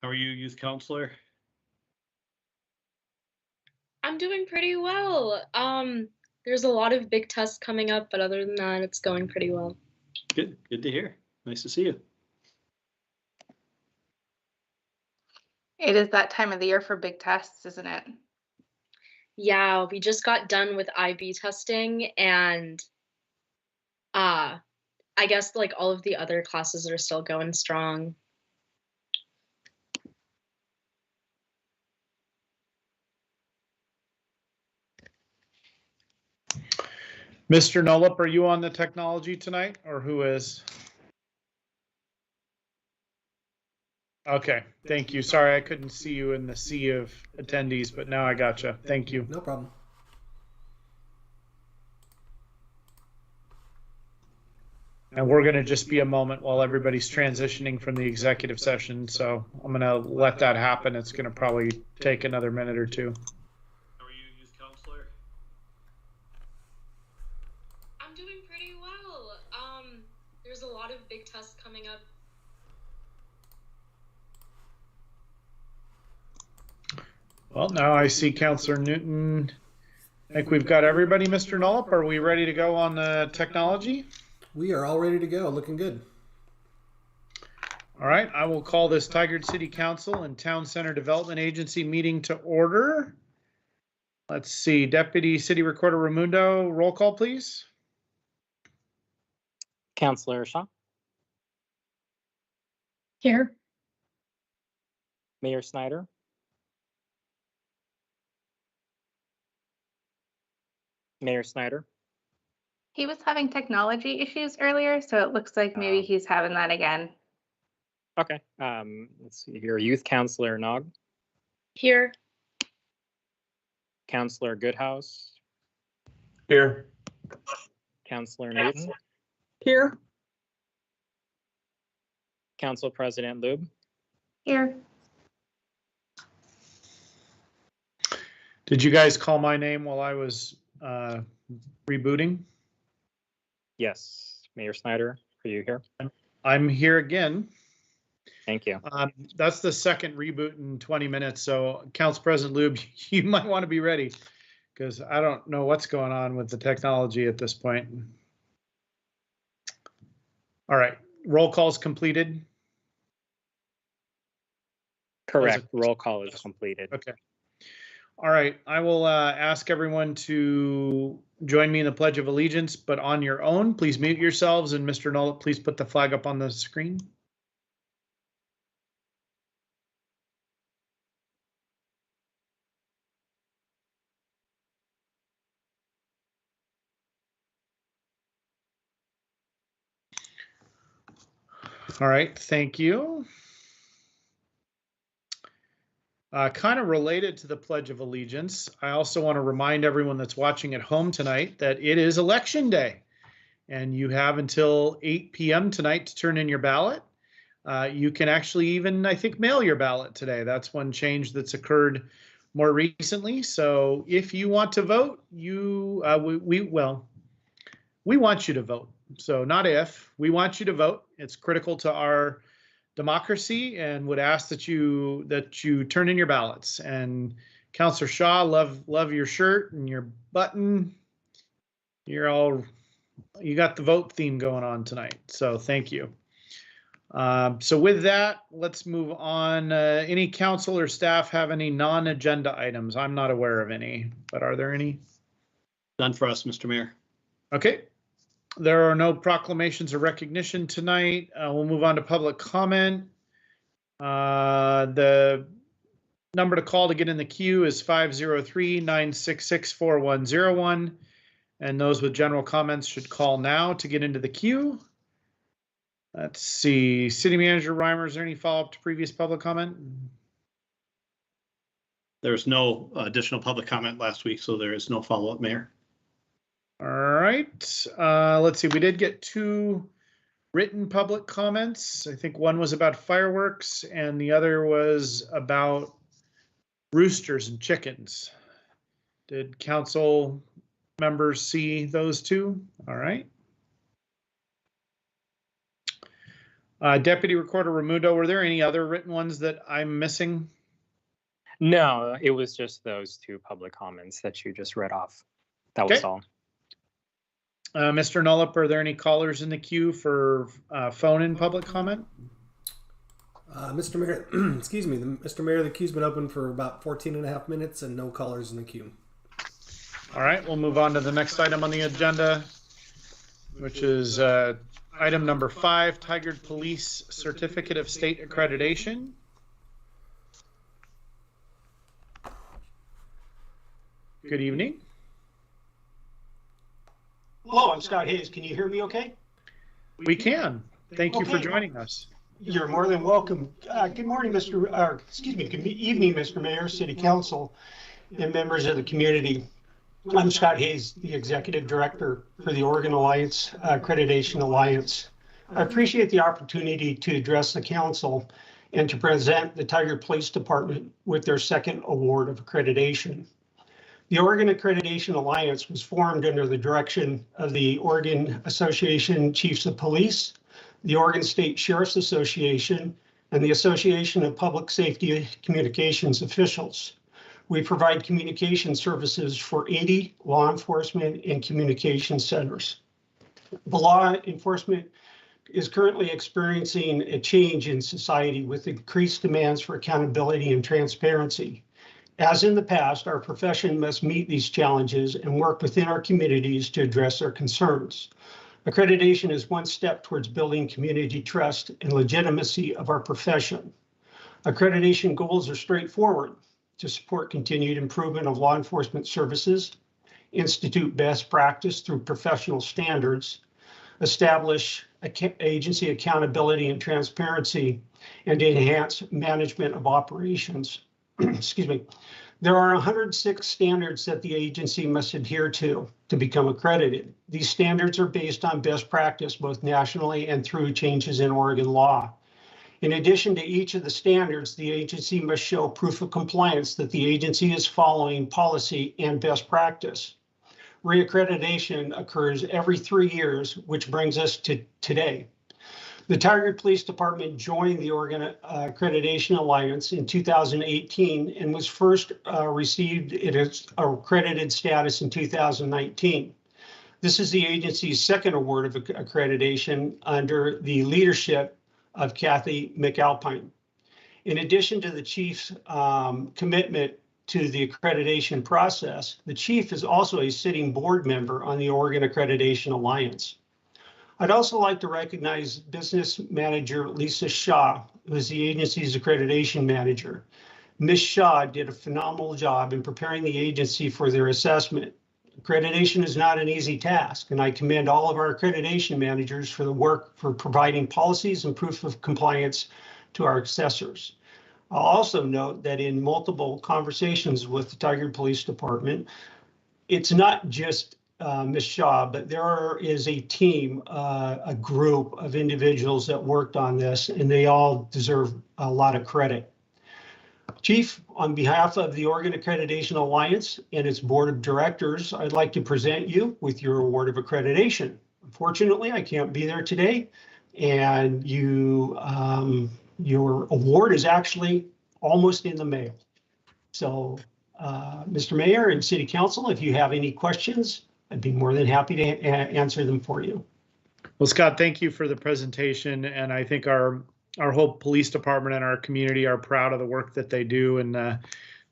How are you, youth counselor? I'm doing pretty well. There's a lot of big tests coming up, but other than that, it's going pretty well. Good to hear. Nice to see you. It is that time of the year for big tests, isn't it? Yeah, we just got done with IB testing, and I guess like all of the other classes are still going strong. Mr. Nolup, are you on the technology tonight, or who is? Okay, thank you. Sorry, I couldn't see you in the sea of attendees, but now I gotcha. Thank you. No problem. And we're going to just be a moment while everybody's transitioning from the executive session, so I'm going to let that happen. It's going to probably take another minute or two. How are you, youth counselor? I'm doing pretty well. There's a lot of big tests coming up. Well, now I see Councillor Newton. I think we've got everybody, Mr. Nolup. Are we ready to go on the technology? We are all ready to go. Looking good. All right, I will call this Tigard City Council and Town Center Development Agency meeting to order. Let's see, Deputy City Recorder Raimundo, roll call, please. Councillor Shaw. Here. Mayor Snyder. Mayor Snyder. He was having technology issues earlier, so it looks like maybe he's having that again. Okay. Let's see here. Youth Councillor Nog. Here. Councillor Goodhouse. Here. Councillor Newton. Here. Council President Lube. Here. Did you guys call my name while I was rebooting? Yes. Mayor Snyder, are you here? I'm here again. Thank you. That's the second reboot in 20 minutes. So Council President Lube, you might want to be ready because I don't know what's going on with the technology at this point. All right, roll call's completed. Correct. Roll call is completed. Okay. All right, I will ask everyone to join me in the Pledge of Allegiance, but on your own. Please mute yourselves, and Mr. Nolup, please put the flag up on the screen. All right, thank you. Kind of related to the Pledge of Allegiance, I also want to remind everyone that's watching at home tonight that it is Election Day, and you have until 8 p.m. tonight to turn in your ballot. You can actually even, I think, mail your ballot today. That's one change that's occurred more recently. So if you want to vote, we want you to vote. So not if, we want you to vote. It's critical to our democracy and would ask that you turn in your ballots. And Councillor Shaw, love your shirt and your button. You got the vote theme going on tonight. So thank you. So with that, let's move on. Any council or staff have any non-agenda items? I'm not aware of any, but are there any? None for us, Mr. Mayor. Okay. There are no proclamations or recognition tonight. We'll move on to public comment. The number to call to get in the queue is 503-966-4101. And those with general comments should call now to get into the queue. Let's see, City Manager Reimer, is there any follow-up to previous public comment? There's no additional public comment last week, so there is no follow-up, Mayor. All right, let's see, we did get 2 written public comments. I think one was about fireworks and the other was about roosters and chickens. Did council members see those 2? All right. Deputy Recorder Raimundo, were there any other written ones that I'm missing? No, it was just those two public comments that you just read off. That was Okay. all. Mr. Nullup, are there any callers in the queue for phone in public comment? Mr. Mayor, excuse me, Mr. Mayor, the queue's been open for about 14 and a half minutes and no callers in the queue. All right, we'll move on to the next item on the agenda, which is item number 5, Tigard Police Certificate of State Accreditation. Good evening. Hello, I'm Scott Hayes. Can you hear me okay? We can. Thank you for Okay. joining us. You're more than welcome. Good morning, good evening, Mr. Mayor, City Council, and members of the community. I'm Scott Hayes, the Executive Director for the Oregon Alliance Accreditation Alliance. I appreciate the opportunity to address the council and to present the Tigard Police Department with their second award of accreditation. The Oregon Accreditation Alliance was formed under the direction of the Oregon Association Chiefs of Police, the Oregon State Sheriff's Association, and the Association of Public Safety Communications Officials. We provide communication services for 80 law enforcement and communication centers. The law enforcement is currently experiencing a change in society with increased demands for accountability and transparency. As in the past, our profession must meet these challenges and work within our communities to address their concerns. Accreditation is one step towards building community trust and legitimacy of our profession. Accreditation goals are straightforward: to support continued improvement of law enforcement services, institute best practice through professional standards, establish agency accountability and transparency, and enhance management of operations. Excuse me. There are 106 standards that the agency must adhere to become accredited. These standards are based on best practice, both nationally and through changes in Oregon law. In addition to each of the standards, the agency must show proof of compliance that the agency is following policy and best practice. Reaccreditation occurs every 3 years, which brings us to today. The Tigard Police Department joined the Oregon Accreditation Alliance in 2018 and was first received its accredited status in 2019. This is the agency's second award of accreditation under the leadership of Kathy McAlpine. In addition to the chief's commitment to the accreditation process, the chief is also a sitting board member on the Oregon Accreditation Alliance. I'd also like to recognize business manager Lisa Shaw, who is the agency's accreditation manager. Ms. Shaw did a phenomenal job in preparing the agency for their assessment. Accreditation is not an easy task, and I commend all of our accreditation managers for the work for providing policies and proof of compliance to our assessors. I'll also note that in multiple conversations with the Tigard Police Department, it's not just Ms. Shaw, but there is a team, a group of individuals that worked on this, and they all deserve a lot of credit. Chief, on behalf of the Oregon Accreditation Alliance and its board of directors, I'd like to present you with your award of accreditation. Unfortunately, I can't be there today, and your award is actually almost in the mail. So, Mr. Mayor and City Council, if you have any questions, I'd be more than happy to answer them for you. Well, Scott, thank you for the presentation, and I think our whole police department and our community are proud of the work that they do and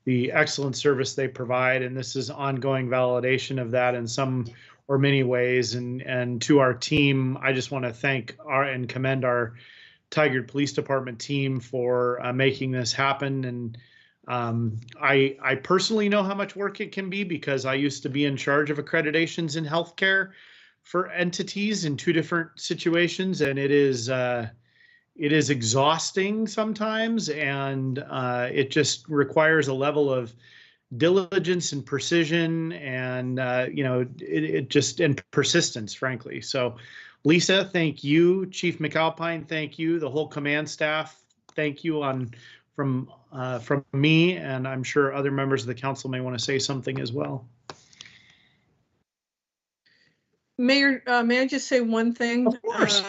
the excellent service they provide. And this is ongoing validation of that in some or many ways. And to our team, I just want to thank and commend our Tigard Police Department team for making this happen. And I personally know how much work it can be because I used to be in charge of accreditations in healthcare for entities in 2 different situations, and it is exhausting sometimes, and it just requires a level of diligence and precision and and persistence, frankly. So Lisa, thank you. Chief McAlpine, thank you. The whole command staff, thank you from me, and I'm sure other members of the council may want to say something as well. Mayor, may I just say one thing? Of course.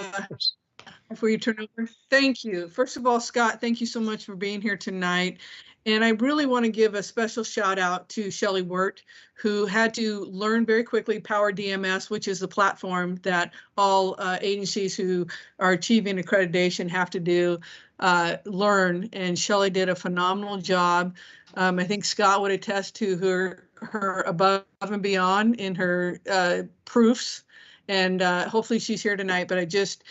before you turn over? Thank you. First of all, Scott, thank you so much for being here tonight. And I really want to give a special shout out to Shelley Wirt, who had to learn very quickly Power DMS, which is the platform that all agencies who are achieving accreditation have to do, learn. And Shelley did a phenomenal job. I think Scott would attest to her above and beyond in her proofs. And hopefully she's here tonight, but I just,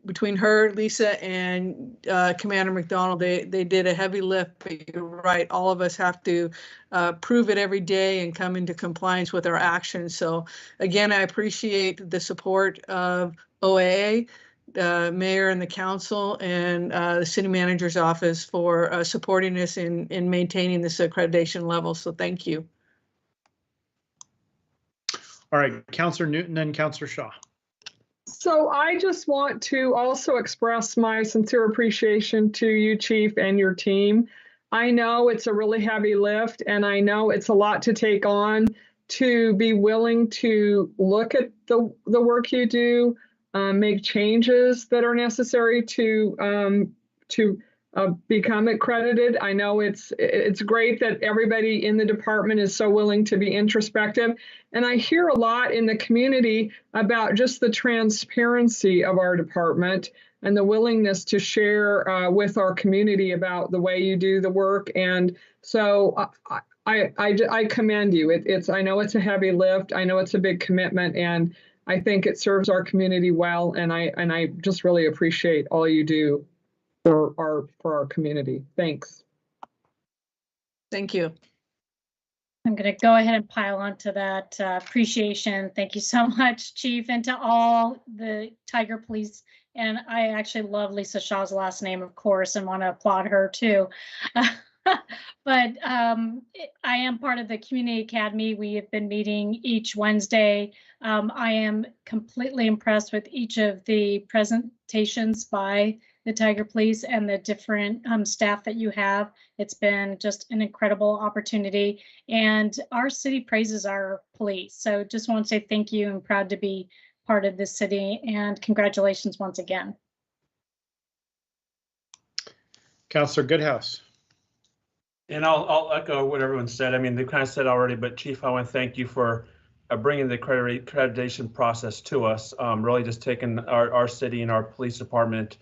between her, Lisa, and Commander McDonald, they did a heavy lift. But you're right, all of us have to prove it every day and come into compliance with our actions. So again, I appreciate the support of OAA, Mayor and the Council, and the City Manager's Office for supporting us in maintaining this accreditation level. So thank you. All right, Councillor Newton and Councillor Shaw. So I just want to also express my sincere appreciation to you, Chief, and your team. I know it's a really heavy lift, and I know it's a lot to take on to be willing to look at the work you do, make changes that are necessary to become accredited. I know it's great that everybody in the department is so willing to be introspective. And I hear a lot in the community about just the transparency of our department and the willingness to share with our community about the way you do the work. And so I commend you. I know it's a heavy lift. I know it's a big commitment, and I think it serves our community well. And I just really appreciate all you do for our community. Thanks. Thank you. I'm going to go ahead and pile onto that appreciation. Thank you so much, Chief, and to all the Tiger Police. And I actually love Lisa Shaw's last name, of course, and want to applaud her too. But I am part of the Community Academy. We have been meeting each Wednesday. I am completely impressed with each of the presentations by the Tiger Police and the different staff that you have. It's been just an incredible opportunity, and our city praises our police. So just want to say thank you and proud to be part of this city, and congratulations once again. Councillor Goodhouse. And I'll echo what everyone said. I mean, they kind of said already, but Chief, I want to thank you for bringing the accreditation process to us, really just taking our city and our police department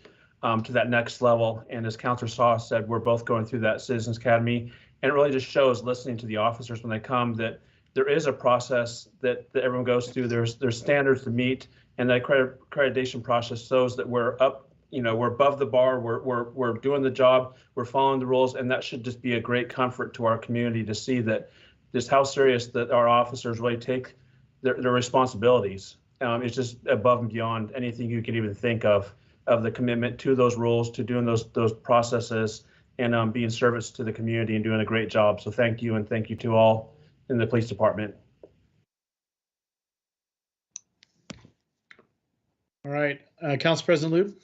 to that next level. And as Councillor Shaw said, we're both going through that Citizens Academy, and it really just shows, listening to the officers when they come, that there is a process that everyone goes through. There's standards to meet, and the accreditation process shows that we're up, we're above the bar, we're doing the job, we're following the rules, and that should just be a great comfort to our community to see that just how serious that our officers really take their responsibilities. It's just above and beyond anything you could even think of the commitment to those rules, to doing those processes, and being service to the community and doing a great job. So thank you, and thank you to all in the police department. All right, Council President Lube.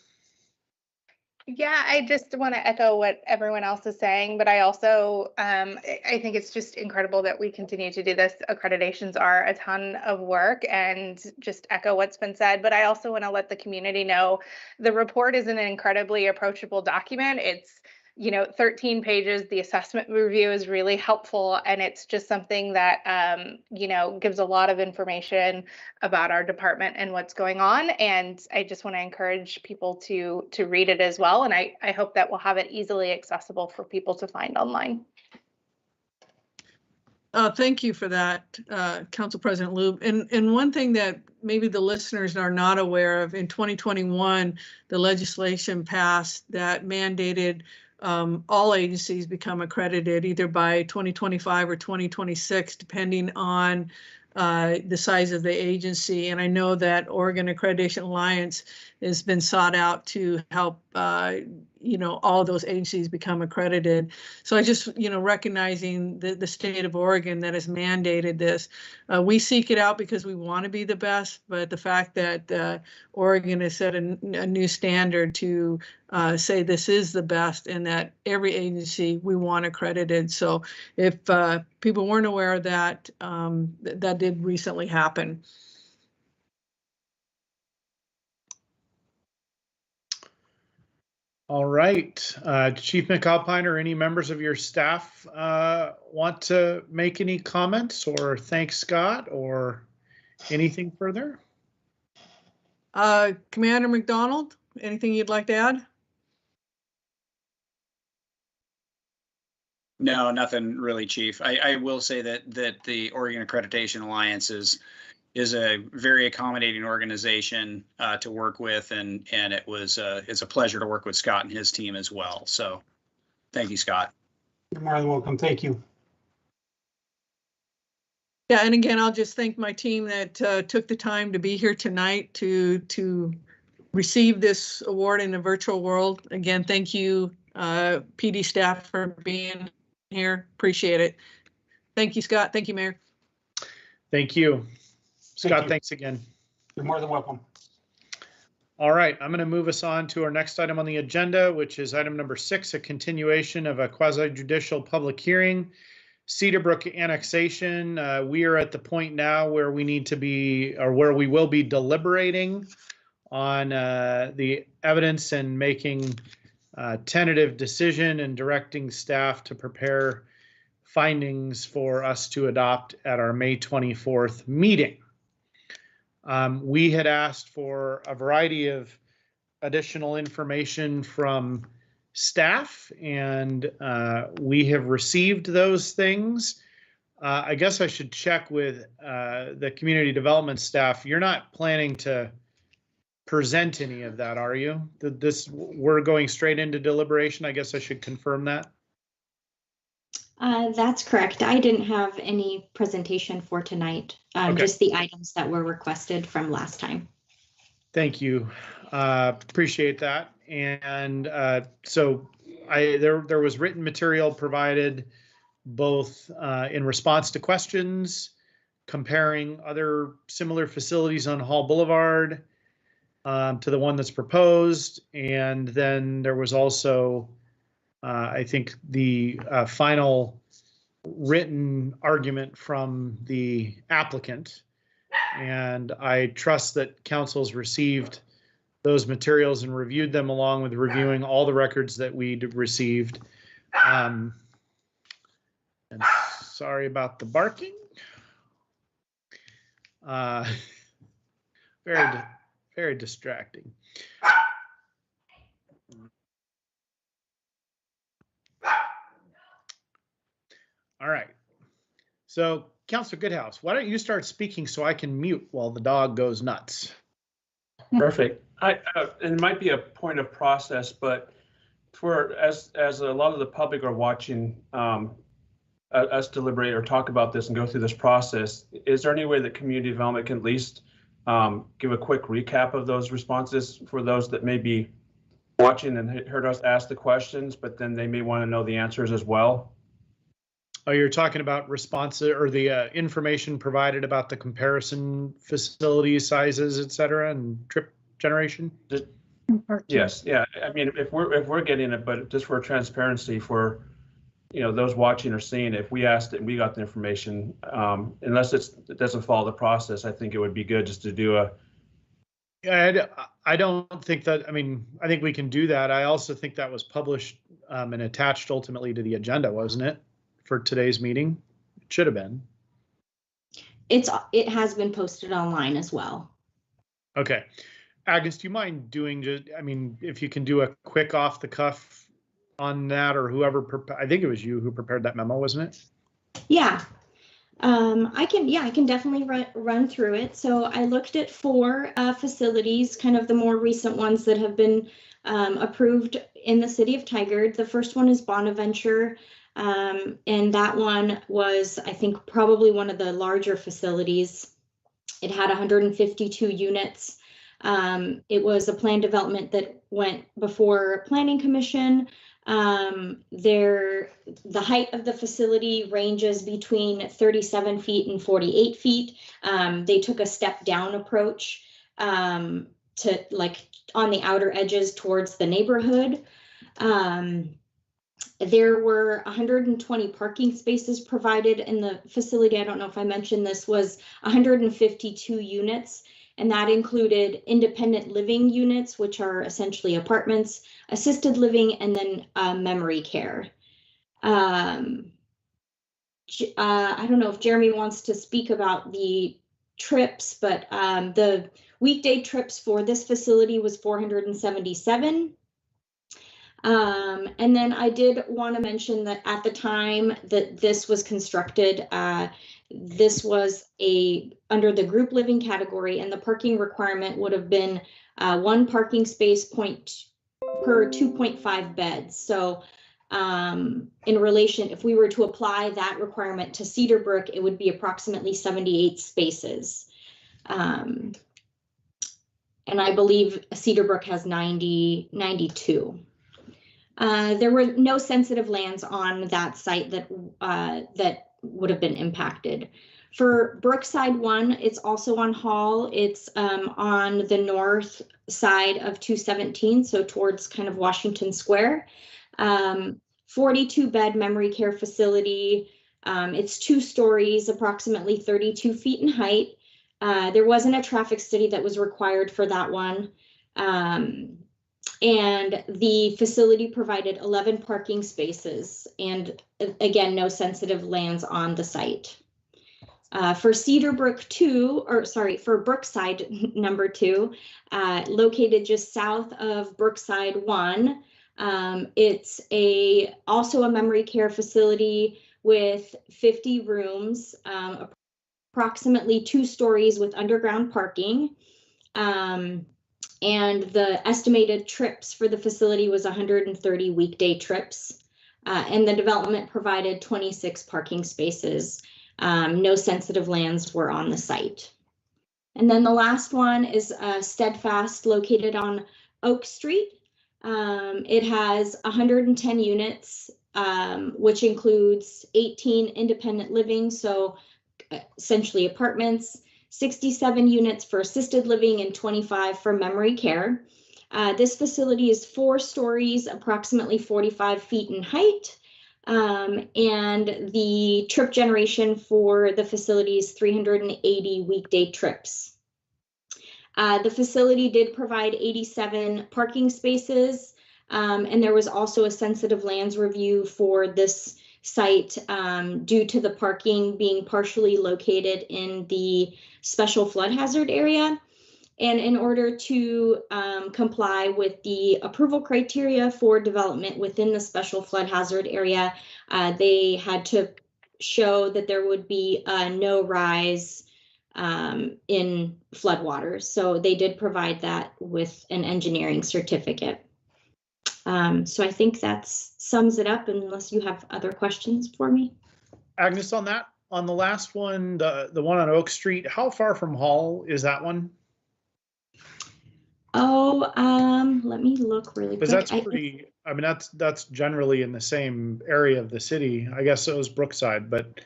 Yeah, I just want to echo what everyone else is saying, but I also, I think it's just incredible that we continue to do this. Accreditations are a ton of work, and just echo what's been said, but I also want to let the community know the report is an incredibly approachable document. It's 13 pages. The assessment review is really helpful, and it's just something that, gives a lot of information about our department and what's going on. And I just want to encourage people to read it as well. And I hope that we'll have it easily accessible for people to find online. Thank you for that, Council President Lube. And one thing that maybe the listeners are not aware of, in 2021, the legislation passed that mandated all agencies become accredited either by 2025 or 2026, depending on the size of the agency. And I know that Oregon Accreditation Alliance has been sought out to help, all those agencies become accredited. So I just, recognizing the state of Oregon that has mandated this, we seek it out because we want to be the best. But the fact that Oregon has set a new standard to say this is the best, and that every agency we want accredited. So if people weren't aware of that, that did recently happen. All right, Chief McAlpine or any members of your staff want to make any comments or thank Scott or anything further? Commander McDonald, anything you'd like to add? No, nothing really, Chief. I will say that the Oregon Accreditation Alliance is a very accommodating organization to work with, and it's a pleasure to work with Scott and his team as well. So, thank you, Scott. You're more than welcome. Thank you. Yeah, and again, I'll just thank my team that took the time to be here tonight to receive this award in a virtual world. Again, thank you, PD staff, for being here. Appreciate it. Thank you, Scott. Thank you, Mayor. Thank you. Scott, you. thanks again. You're more than welcome. All right, I'm going to move us on to our next item on the agenda, which is item number 6, a continuation of a quasi-judicial public hearing, Cedar Brook annexation. We are at the point now where we need to be, or where we will be deliberating on the evidence and making a tentative decision and directing staff to prepare findings for us to adopt at our May 24th meeting. We had asked for a variety of additional information from staff, and we have received those things. I guess I should check with the community development staff. You're not planning to present any of that, are you? We're going straight into deliberation. I guess I should confirm that. That's correct. I didn't have any presentation for tonight, Okay. Just the items that were requested from last time. Thank you. Appreciate that. And so there was written material provided both in response to questions, comparing other similar facilities on Hall Boulevard to the one that's proposed. And then there was also, I think, the final written argument from the applicant. And I trust that council's received those materials and reviewed them, along with reviewing all the records that we'd received. And sorry about the barking. Very distracting. All right. So, Councilor Goodhouse, why don't you start speaking so I can mute while the dog goes nuts? Perfect. It might be a point of process, but as a lot of the public are watching us deliberate or talk about this and go through this process, is there any way that community development can at least give a quick recap of those responses for those that may be watching and heard us ask the questions, but then they may want to know the answers as well? Oh, you're talking about response or the information provided about the comparison facility sizes, et cetera, and trip generation? Yes, yeah. I mean, if we're getting it, but just for transparency for, those watching or seeing, if we asked it and we got the information, unless it doesn't follow the process, I think it would be good just to do a. I don't think that, I think we can do that. I also think that was published and attached ultimately to the agenda, wasn't it? For today's meeting? It should have been. It has been posted online as well. Okay. Agnes, do you mind doing if you can do a quick off the cuff on that, or whoever, I think it was you who prepared that memo, wasn't it? Yeah. I can definitely run through it. So I looked at 4 facilities, kind of the more recent ones that have been approved in the city of Tigard. The first one is Bonaventure. And that one was, I think, probably one of the larger facilities. It had 152 units. It was a plan development that went before Planning Commission. The height of the facility ranges between 37 feet and 48 feet. They took a step down approach to on the outer edges towards the neighborhood. There were 120 parking spaces provided in the facility. I don't know if I mentioned this, was 152 units. and that included independent living units, which are essentially apartments, assisted living, and then memory care. I don't know if Jeremy wants to speak about the trips, but the weekday trips for this facility was 477. And then I did want to mention that at the time that this was constructed, this was under the group living category, and the parking requirement would have been 1 parking space per 2.5 beds. So in relation, if we were to apply that requirement to Cedarbrook, it would be approximately 78 spaces. And I believe Cedarbrook has 92. There were no sensitive lands on that site that would have been impacted. For Brookside 1, it's also on Hall. It's on the north side of 217, so towards kind of Washington Square. 42-bed memory care facility. It's 2 stories, approximately 32 feet in height. There wasn't a traffic study that was required for that one. And the facility provided 11 parking spaces, and again, no sensitive lands on the site. For for Brookside number 2, located just south of Brookside 1, it's also a memory care facility with 50 rooms, approximately 2 stories with underground parking. And the estimated trips for the facility was 130 weekday trips. And the development provided 26 parking spaces. No sensitive lands were on the site. And then the last one is Steadfast, located on Oak Street. It has 110 units, which includes 18 independent living, so essentially apartments, 67 units for assisted living, and 25 for memory care. This facility is 4 stories, approximately 45 feet in height. And the trip generation for the facility is 380 weekday trips. The facility did provide 87 parking spaces, and there was also a sensitive lands review for this site due to the parking being partially located in the special flood hazard area. And in order to comply with the approval criteria for development within the special flood hazard area, they had to show that there would be no rise in floodwaters. So they did provide that with an engineering certificate. So I think that sums it up, unless you have other questions for me. Agnes, on that, on the last one, the one on Oak Street, how far from Hall is that one? Oh, let me look really quick. Because that's pretty, I mean, that's generally in the same area of the city. I guess it was Brookside, but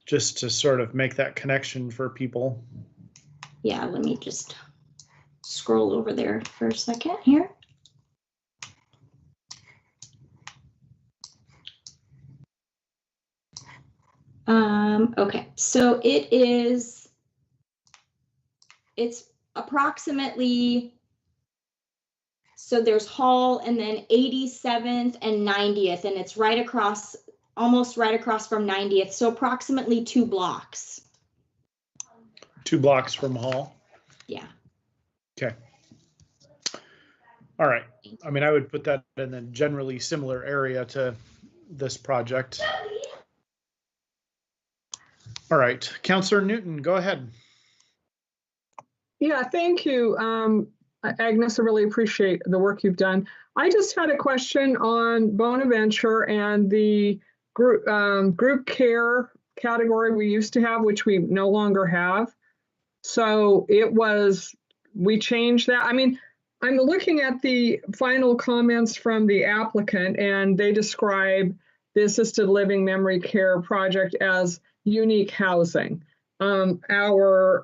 just to sort of make that connection for people. Yeah, let me just scroll over there for a second here. Okay, so it's approximately, so there's Hall and then 87th and 90th, and it's right across, almost right across from 90th. So approximately 2 blocks. 2 blocks from Hall? Yeah. Okay. All right. I mean, I would put that in a generally similar area to this project. All right, Councillor Newton, go ahead. Yeah, thank you, Agnes. I really appreciate the work you've done. I just had a question on Bonaventure and the group care category we used to have, which we no longer have. So we changed that. I mean, I'm looking at the final comments from the applicant, and they describe the assisted living memory care project as unique housing. Our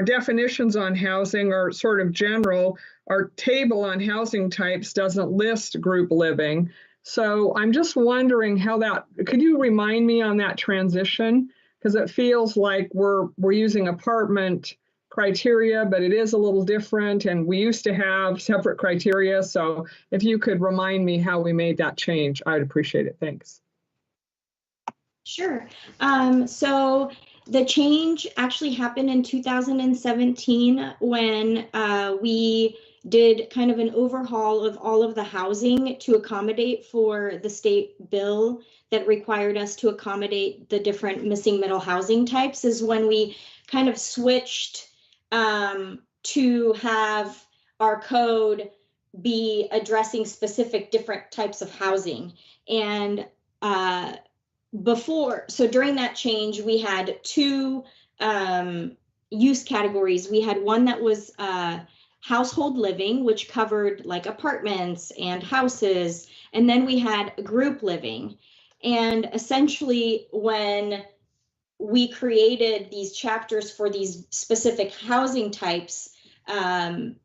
definitions on housing are sort of general. Our table on housing types doesn't list group living. So I'm just wondering how that, could you remind me on that transition? because it feels like we're using apartment criteria, but it is a little different, and we used to have separate criteria. So if you could remind me how we made that change, I'd appreciate it. Thanks. Sure. So the change actually happened in 2017 when we did kind of an overhaul of all of the housing to accommodate for the state bill that required us to accommodate the different missing middle housing types, is when we kind of switched to have our code be addressing specific different types of housing. And during that change, we had two use categories. We had one that was household living, which covered like apartments and houses, and then we had group living. And essentially, when we created these chapters for these specific housing types, the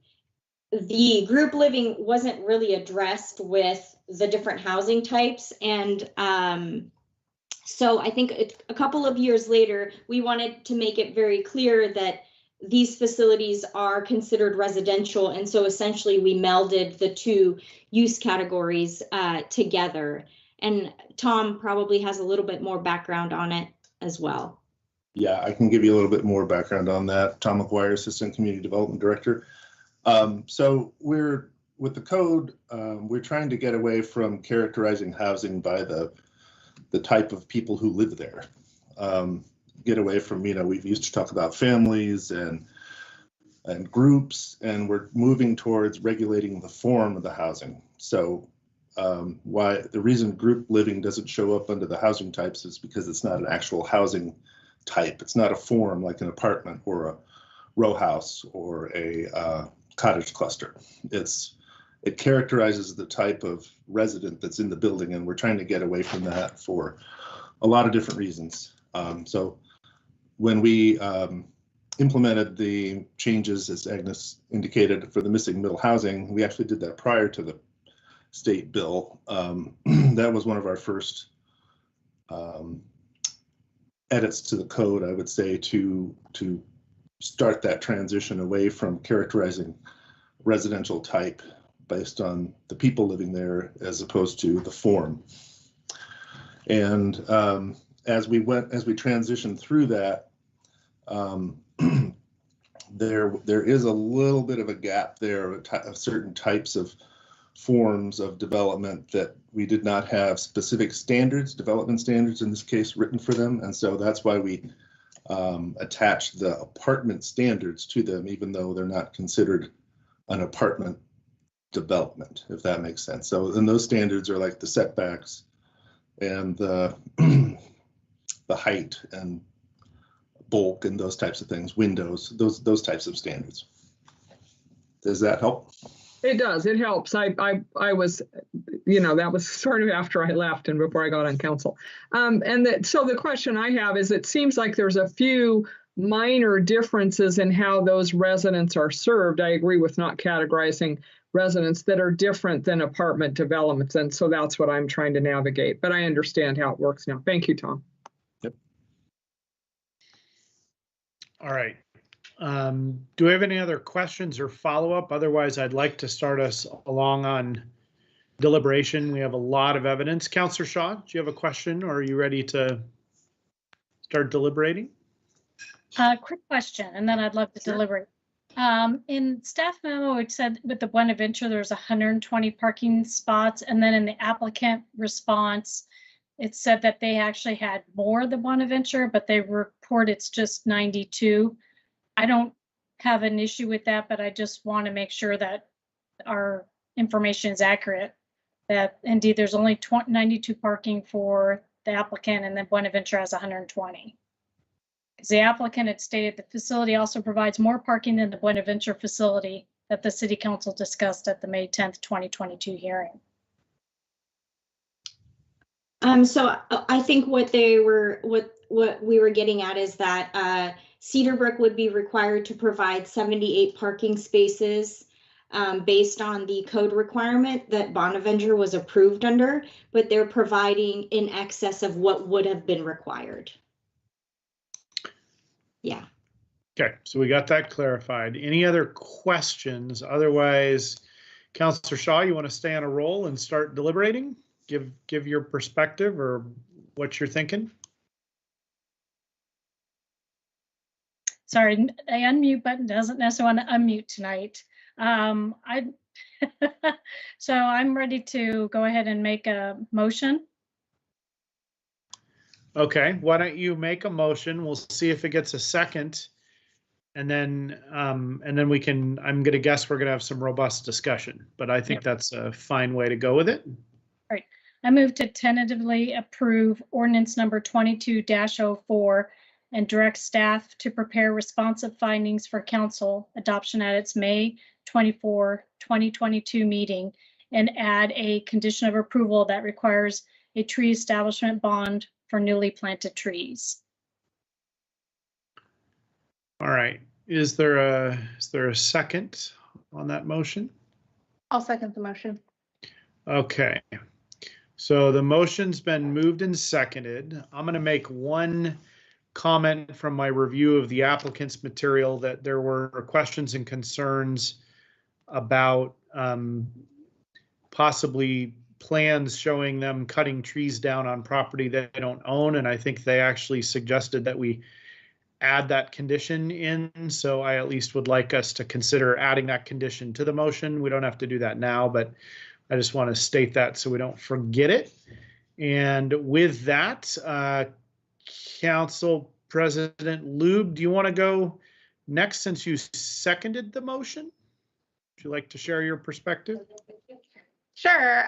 group living wasn't really addressed with the different housing types. And so I think a couple of years later, we wanted to make it very clear that these facilities are considered residential. And so essentially we melded the two use categories together. And Tom probably has a little bit more background on it as well. Yeah, I can give you a little bit more background on that. Tom McGuire, Assistant Community Development Director. So with the code, we're trying to get away from characterizing housing by the type of people who live there. Get away from, we used to talk about families and groups, and we're moving towards regulating the form of the housing. So the reason group living doesn't show up under the housing types is because it's not an actual housing type. It's not a form like an apartment or a row house or a cottage cluster. It characterizes the type of resident that's in the building, and we're trying to get away from that for a lot of different reasons. So when we implemented the changes, as Agnes indicated, for the missing middle housing, we actually did that prior to the state bill. That was one of our first edits to the code, I would say, to start that transition away from characterizing residential type based on the people living there as opposed to the form. And as we transitioned through that, there is a little bit of a gap there of certain types of forms of development that we did not have specific standards, development standards in this case, written for them. And so that's why we attached the apartment standards to them, even though they're not considered an apartment development, if that makes sense. So, and those standards are like the setbacks and the height and bulk and those types of things, windows, those types of standards. Does that help? It does. It helps. I was, that was sort of after I left and before I got on council. So the question I have is, it seems like there's a few minor differences in how those residents are served. I agree with not categorizing residents that are different than apartment developments. And so that's what I'm trying to navigate, but I understand how it works now. Thank you, Tom. Yep. All right. Do we have any other questions or follow-up? Otherwise, I'd like to start us along on deliberation. We have a lot of evidence. Councillor Shaw, do you have a question, or are you ready to start deliberating? Quick question, and then I'd love to deliberate. In staff memo, it said with the Bonaventure, there's 120 parking spots, and then in the applicant response, it said that they actually had more than Bonaventure, but they report it's just 92. I don't have an issue with that, but I just want to make sure that our information is accurate, that indeed there's only 92 parking for the applicant, and then Bonaventure has 120. Because the applicant had stated the facility also provides more parking than the Bonaventure facility that the City Council discussed at the May 10th, 2022 hearing. So I think what we were getting at is that Cedarbrook would be required to provide 78 parking spaces based on the code requirement that Bonaventure was approved under, but they're providing in excess of what would have been required. Yeah. Okay, so we got that clarified. Any other questions? Otherwise, Councillor Shaw, you want to stay on a roll and start deliberating? Give your perspective or what you're thinking. Sorry, the unmute button doesn't necessarily want to unmute tonight. So I'm ready to go ahead and make a motion. Okay, why don't you make a motion? We'll see if it gets a second. And then we can, I'm gonna guess we're gonna have some robust discussion, but I think that's a fine way to go with it. All right, I move to tentatively approve ordinance number 22-04 and direct staff to prepare responsive findings for council adoption at its May 24, 2022 meeting and add a condition of approval that requires a tree establishment bond for newly planted trees. All right, is there a second on that motion? I'll second the motion. Okay, so the motion's been moved and seconded. I'm gonna make one comment from my review of the applicant's material that there were questions and concerns about possibly plans showing them cutting trees down on property that they don't own. And I think they actually suggested that we add that condition in. So I at least would like us to consider adding that condition to the motion. We don't have to do that now, but I just want to state that so we don't forget it. And with that, Council President Lube, do you want to go next since you seconded the motion? Would you like to share your perspective? Sure.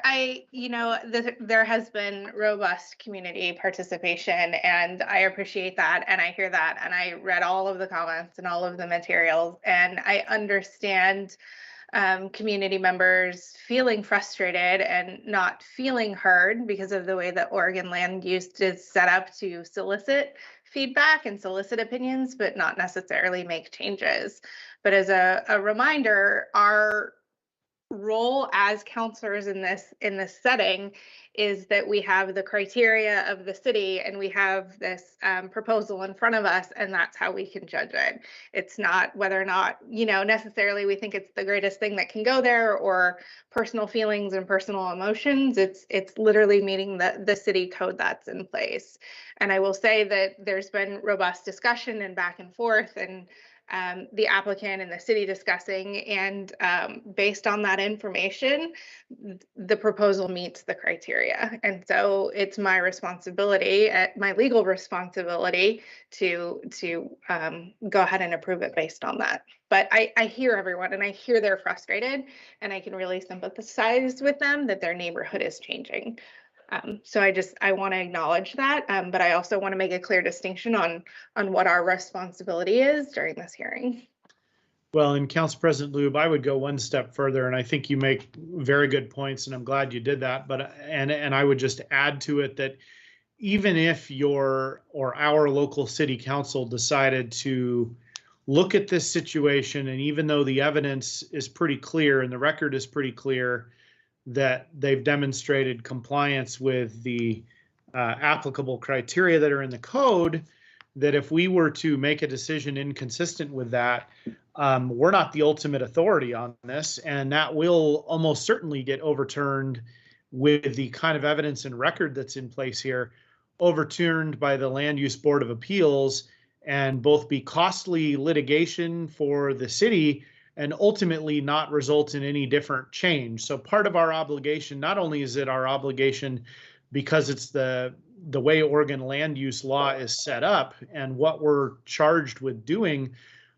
There has been robust community participation, and I appreciate that, and I hear that, and I read all of the comments and all of the materials, and I understand community members feeling frustrated and not feeling heard because of the way that Oregon land use is set up to solicit feedback and solicit opinions, but not necessarily make changes. But as a reminder, our role as counselors in this setting is that we have the criteria of the city and we have this proposal in front of us, and that's how we can judge it. It's not whether or not necessarily we think it's the greatest thing that can go there, or personal feelings and personal emotions. It's literally meeting the city code that's in place. And I will say that there's been robust discussion and back and forth, and the applicant and the city discussing, and based on that information, the proposal meets the criteria. And so it's my responsibility, my legal responsibility, to go ahead and approve it based on that. But I hear everyone, and I hear they're frustrated, and I can really sympathize with them that their neighborhood is changing. So I want to acknowledge that, but I also want to make a clear distinction on what our responsibility is during this hearing. Well, and Council President Lube, I would go one step further, and I think you make very good points, and I'm glad you did that. But and I would just add to it that even if your or our local city council decided to look at this situation, and even though the evidence is pretty clear and the record is pretty clear that they've demonstrated compliance with the applicable criteria that are in the code, that if we were to make a decision inconsistent with that, we're not the ultimate authority on this, and that will almost certainly get overturned with the kind of evidence and record that's in place here, overturned by the Land Use Board of Appeals, and both be costly litigation for the city and ultimately not result in any different change. So part of our obligation, not only is it our obligation because it's the way Oregon land use law is set up and what we're charged with doing,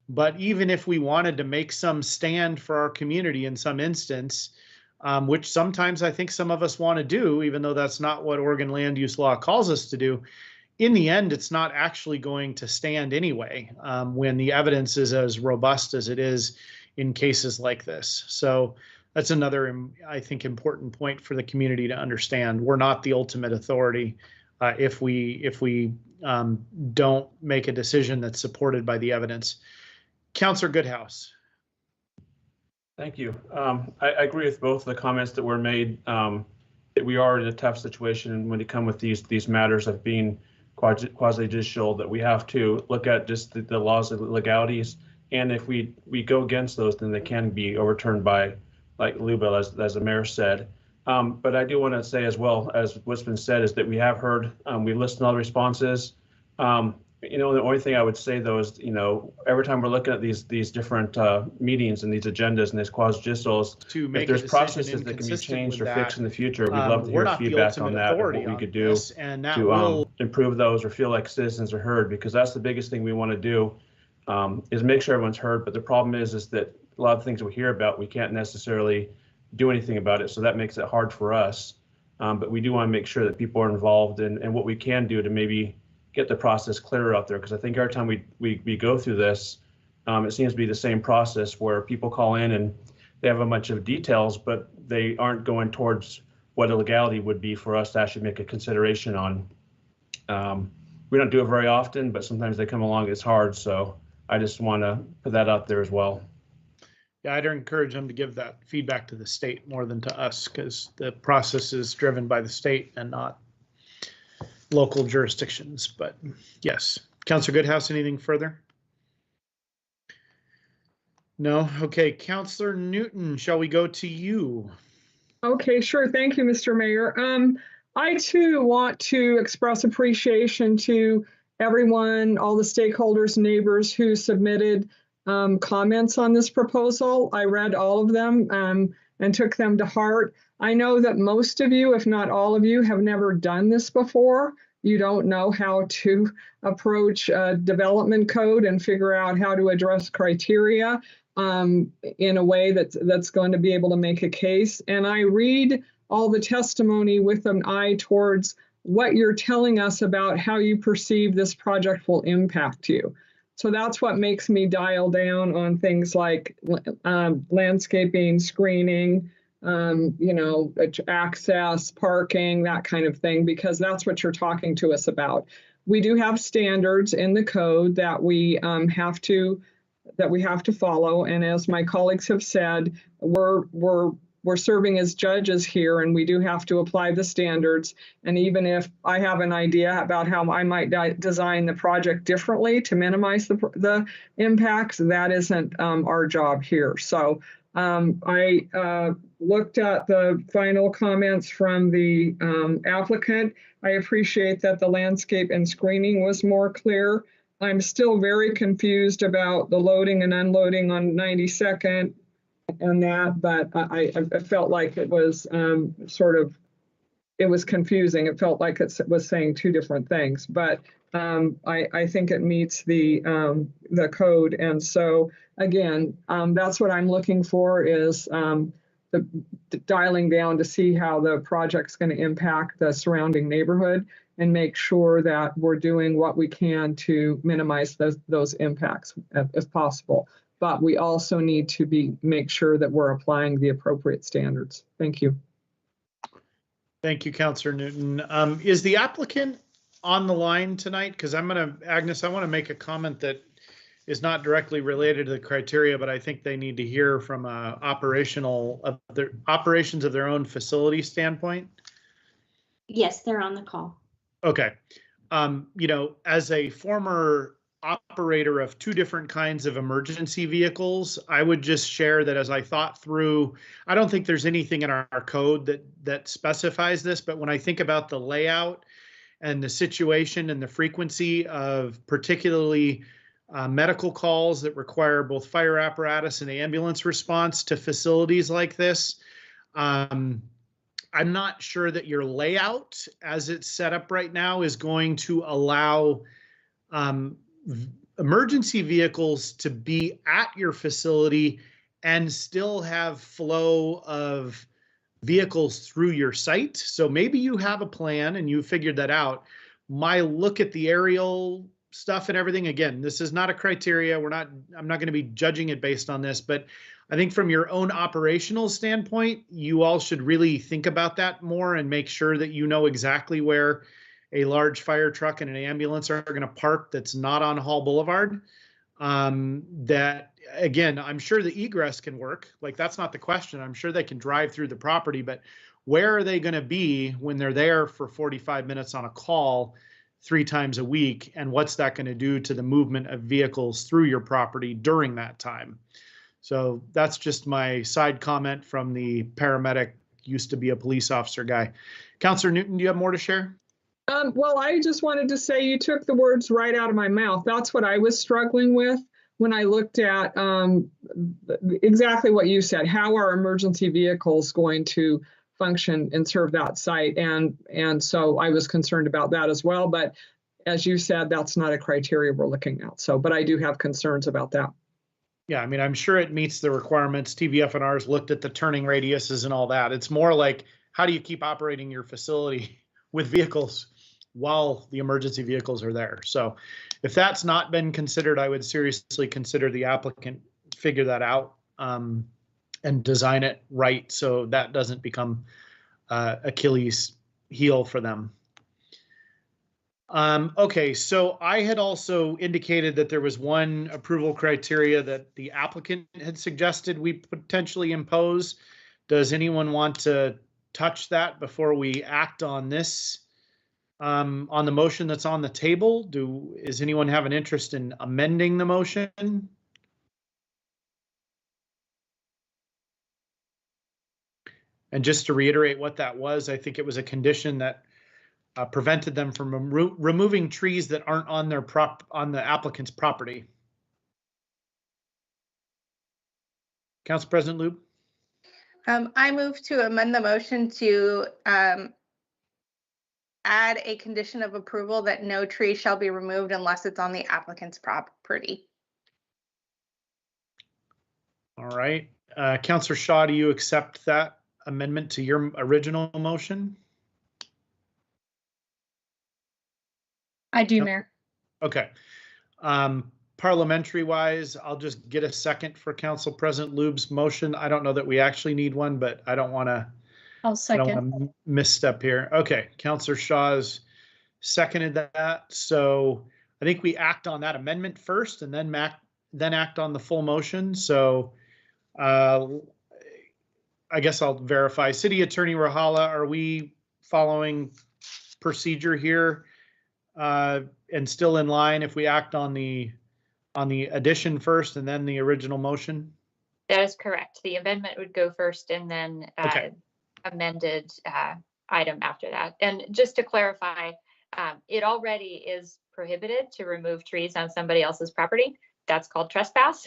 but even if we wanted to make some stand for our community in some instance, which sometimes I think some of us want to do, even though that's not what Oregon land use law calls us to do, in the end, it's not actually going to stand anyway when the evidence is as robust as it is in cases like this. So that's another, I think, important point for the community to understand. We're not the ultimate authority if we don't make a decision that's supported by the evidence. Councillor Goodhouse. Thank you. I agree with both of the comments that were made. That we are in a tough situation when it comes with these matters of being quasi-judicial, that we have to look at just the laws of legalities. And if we go against those, then they can be overturned by, like Luba, as the mayor said. But I do want to say as well, as what's been said, is that we have heard, we listened to all the responses. The only thing I would say though is, every time we're looking at these different meetings and these agendas and these quasi-judicials, if there's processes that can be changed or fixed in the future, we'd love to hear feedback on that, and what we could do to improve those or feel like citizens are heard, because that's the biggest thing we want to do, is make sure everyone's heard. But the problem is that a lot of things we hear about, we can't necessarily do anything about it. So that makes it hard for us. But we do want to make sure that people are involved in what we can do to maybe get the process clearer out there. Because I think every time we go through this, it seems to be the same process where people call in and they have a bunch of details, but they aren't going towards what a legality would be for us to actually make a consideration on. We don't do it very often, but sometimes they come along, it's hard. So I just want to put that out there as well. Yeah, I'd encourage them to give that feedback to the state more than to us, because the process is driven by the state and not local jurisdictions. But yes, Councillor Goodhouse, anything further? No? Okay, Councillor Newton, shall we go to you? Okay, sure. Thank you, Mr. Mayor. I too want to express appreciation to everyone, all the stakeholders, neighbors who submitted comments on this proposal. I read all of them and took them to heart. I know that most of you, if not all of you, have never done this before. You don't know how to approach a development code and figure out how to address criteria in a way that's going to be able to make a case. And I read all the testimony with an eye towards what you're telling us about how you perceive this project will impact you. So that's what makes me dial down on things like landscaping, screening, access, parking, that kind of thing, because that's what you're talking to us about. We do have standards in the code that we have to follow, and as my colleagues have said, we're serving as judges here, and we do have to apply the standards. And even if I have an idea about how I might design the project differently to minimize the impacts, that isn't our job here. So I looked at the final comments from the applicant. I appreciate that the landscape and screening was more clear. I'm still very confused about the loading and unloading on 92nd and that, but I felt like it was it was confusing. It felt like it was saying two different things, but I think it meets the code. And so again, that's what I'm looking for, is the dialing down to see how the project's going to impact the surrounding neighborhood and make sure that we're doing what we can to minimize those impacts if possible. But we also need to make sure that we're applying the appropriate standards. Thank you. Thank you, Councillor Newton. Is the applicant on the line tonight? Because Agnes, I want to make a comment that is not directly related to the criteria, but I think they need to hear from operations of their own facility standpoint. Yes, they're on the call. Okay. As a former operator of two different kinds of emergency vehicles, I would just share that as I thought through, I don't think there's anything in our code that specifies this, but when I think about the layout and the situation and the frequency of particularly medical calls that require both fire apparatus and ambulance response to facilities like this, I'm not sure that your layout as it's set up right now is going to allow emergency vehicles to be at your facility and still have flow of vehicles through your site. So maybe you have a plan and you figured that out. My look at the aerial stuff and everything, again, this is not a criteria. I'm not going to be judging it based on this, but I think from your own operational standpoint, you all should really think about that more and make sure that you know exactly where a large fire truck and an ambulance are going to park that's not on Hall Boulevard. That, again, I'm sure the egress can work. Like, that's not the question. I'm sure they can drive through the property, but where are they going to be when they're there for 45 minutes on a call? 3 times a week, and what's that going to do to the movement of vehicles through your property during that time? So that's just my side comment from the paramedic, used to be a police officer guy. Councillor Newton, do you have more to share? Well, I just wanted to say you took the words right out of my mouth. That's what I was struggling with when I looked at exactly what you said. How are emergency vehicles going to function and serve that site? And so I was concerned about that as well. But as you said, that's not a criteria we're looking at. So, but I do have concerns about that. Yeah, I mean, I'm sure it meets the requirements. TVF&R's looked at the turning radiuses and all that. It's more like, how do you keep operating your facility with vehicles while the emergency vehicles are there? So if that's not been considered, I would seriously consider the applicant figure that out and design it right so that doesn't become Achilles heel for them. Okay, so I had also indicated that there was one approval criteria that the applicant had suggested we potentially impose. Does anyone want to touch that before we act on this? On the motion that's on the table, is anyone have an interest in amending the motion? And just to reiterate what that was, I think it was a condition that prevented them from removing trees that aren't on the applicant's property. Council President Lube? I move to amend the motion to add a condition of approval that no tree shall be removed unless it's on the applicant's property. All right. Councillor Shaw, do you accept that amendment to your original motion? I do, Mayor. Okay. Parliamentary wise, I'll just get a second for Council President Lube's motion. I don't know that we actually need one, but I don't want to I'll second. Misstep here. Okay, Councillor Shaw's seconded that. So I think we act on that amendment first and then act on the full motion. So I guess I'll verify. City Attorney Rahala, are we following procedure here and still in line if we act on the addition first and then the original motion? That is correct. The amendment would go first and then okay. Amended item after that. And just to clarify, it already is prohibited to remove trees on somebody else's property. That's called trespass.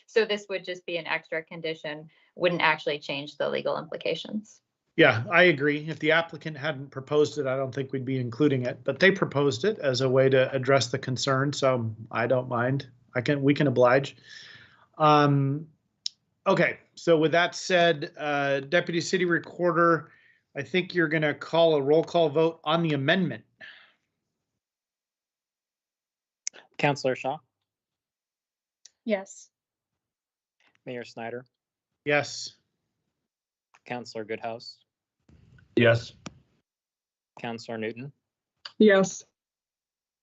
So this would just be an extra condition, wouldn't actually change the legal implications. Yeah, I agree. If the applicant hadn't proposed it, I don't think we'd be including it, but they proposed it as a way to address the concern. So I don't mind. We can oblige. Okay, so with that said, Deputy City Recorder, I think you're going to call a roll call vote on the amendment. Councillor Shaw, Yes. Mayor Snyder, Yes. Councillor Goodhouse, Yes. Councillor Newton, Yes.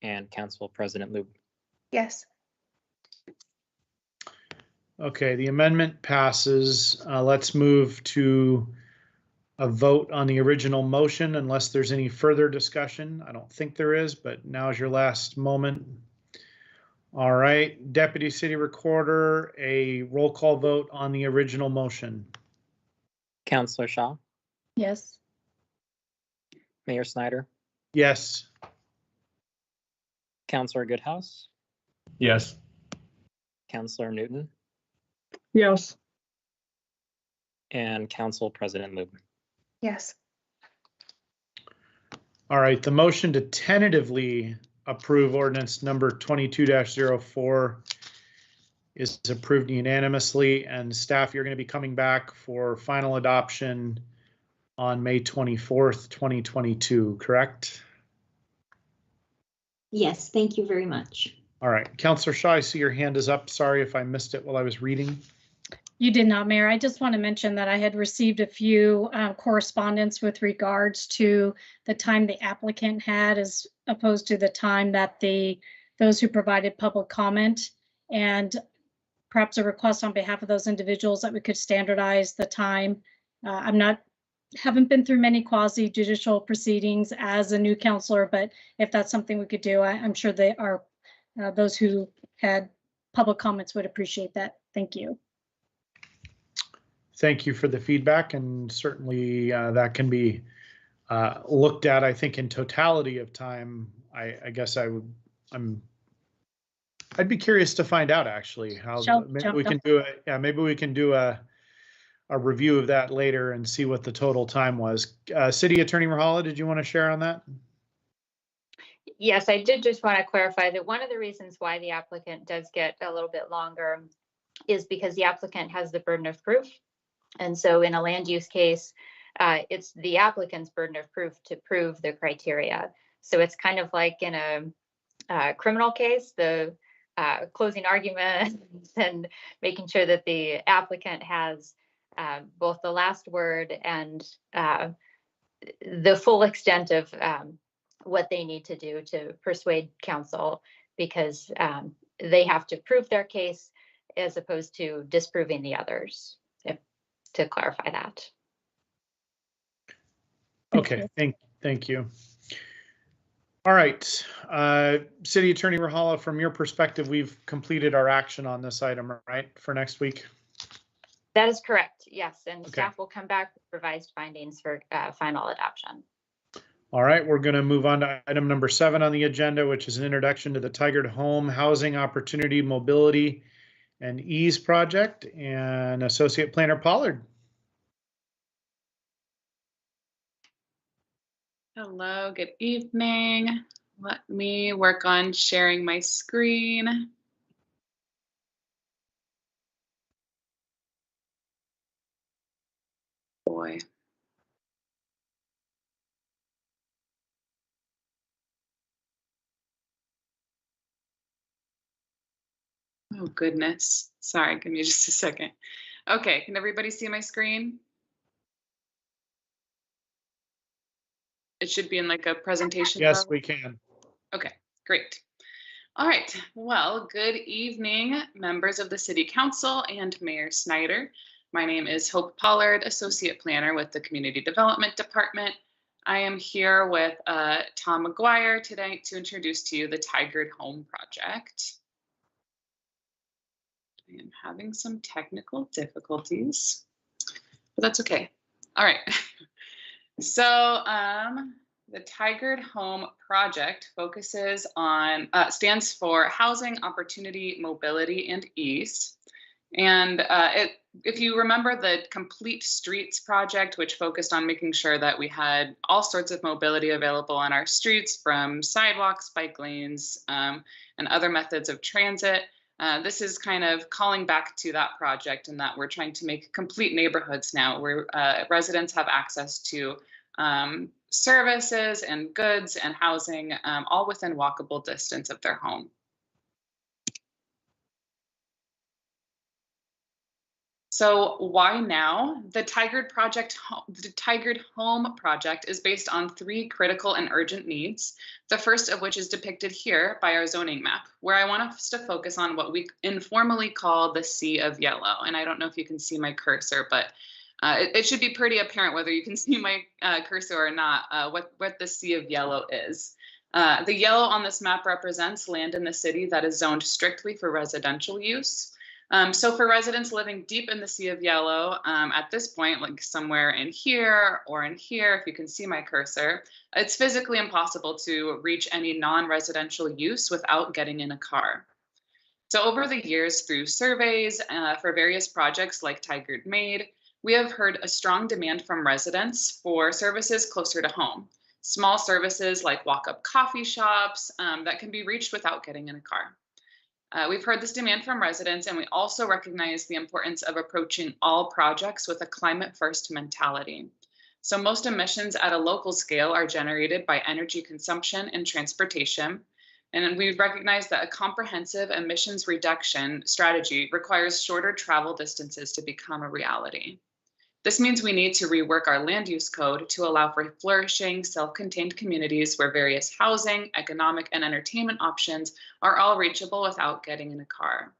and Council President Lube. Yes. Okay, the amendment passes. Let's move to a vote on the original motion unless there's any further discussion. I don't think there is, but now is your last moment. All right, Deputy City Recorder, a roll call vote on the original motion. Councillor Shaw, Yes. Mayor Snyder, Yes. Councillor Goodhouse, Yes. Councillor Newton, Yes. and Council President Lube. Yes. All right, the motion to tentatively approve ordinance number 22-04 is approved unanimously, and staff, you're going to be coming back for final adoption on May 24th, 2022, correct? Yes, thank you very much. All right, Councillor Shaw, I see your hand is up. Sorry if I missed it while I was reading. You did not, Mayor. I just want to mention that I had received a few correspondence with regards to the time the applicant had as opposed to the time that those who provided public comment, and perhaps a request on behalf of those individuals that we could standardize the time. I'm not haven't been through many quasi judicial proceedings as a new counselor, but if that's something we could do, I'm sure they are, those who had public comments would appreciate that. Thank you. Thank you for the feedback, and certainly that can be looked at, I think, in totality of time. I guess I'd be curious to find out actually how maybe we can do it. Yeah, maybe we can do a review of that later and see what the total time was. City Attorney Rahala, did you want to share on that? Yes, I did just want to clarify that one of the reasons why the applicant does get a little bit longer is because the applicant has the burden of proof. And so in a land use case, it's the applicant's burden of proof to prove the criteria. So it's kind of like in a criminal case, the closing argument and making sure that the applicant has both the last word and the full extent of what they need to do to persuade counsel, because they have to prove their case as opposed to disproving the others, to clarify that. Okay, thank you. All right, City Attorney Rahala, from your perspective, we've completed our action on this item, right, for next week? That is correct, yes, and okay. Staff will come back with revised findings for final adoption. All right, we're going to move on to item number 7 on the agenda, which is an introduction to the Tigard Home Housing Opportunity Mobility and Ease Project, and Associate Planner Pollard. Hello, good evening. Let me work on sharing my screen. Boy. Oh, goodness. Sorry, give me just a second. Okay, can everybody see my screen? It should be in like a presentation. Yes, level. we can. Okay, great. All right, well, good evening, members of the City Council and Mayor Snyder. My name is Hope Pollard, Associate Planner with the Community Development Department. I am here with Tom McGuire today to introduce to you the Tigard Home Project. I am having some technical difficulties, but that's okay. All right. So the Tigard Home Project focuses on, stands for Housing, Opportunity, Mobility, and Ease. And if you remember the Complete Streets project, which focused on making sure that we had all sorts of mobility available on our streets, from sidewalks, bike lanes, and other methods of transit, this is kind of calling back to that project, in that we're trying to make complete neighborhoods now where residents have access to services and goods and housing, all within walkable distance of their home. So why now? The Tigard Home Project is based on 3 critical and urgent needs. The first of which is depicted here by our zoning map, where I want us to focus on what we informally call the sea of yellow. And I don't know if you can see my cursor, but it should be pretty apparent whether you can see my cursor or not, what the sea of yellow is. The yellow on this map represents land in the city that is zoned strictly for residential use. So for residents living deep in the sea of yellow, at this point, like somewhere in here or in here, if you can see my cursor, it's physically impossible to reach any non-residential use without getting in a car. So over the years, through surveys for various projects like Tigard Made, we have heard a strong demand from residents for services closer to home. Small services like walk-up coffee shops that can be reached without getting in a car. We've heard this demand from residents, and we also recognize the importance of approaching all projects with a climate-first mentality. So most emissions at a local scale are generated by energy consumption and transportation. And we recognize that a comprehensive emissions reduction strategy requires shorter travel distances to become a reality. This means we need to rework our land use code to allow for flourishing, self-contained communities where various housing, economic, and entertainment options are all reachable without getting in a car.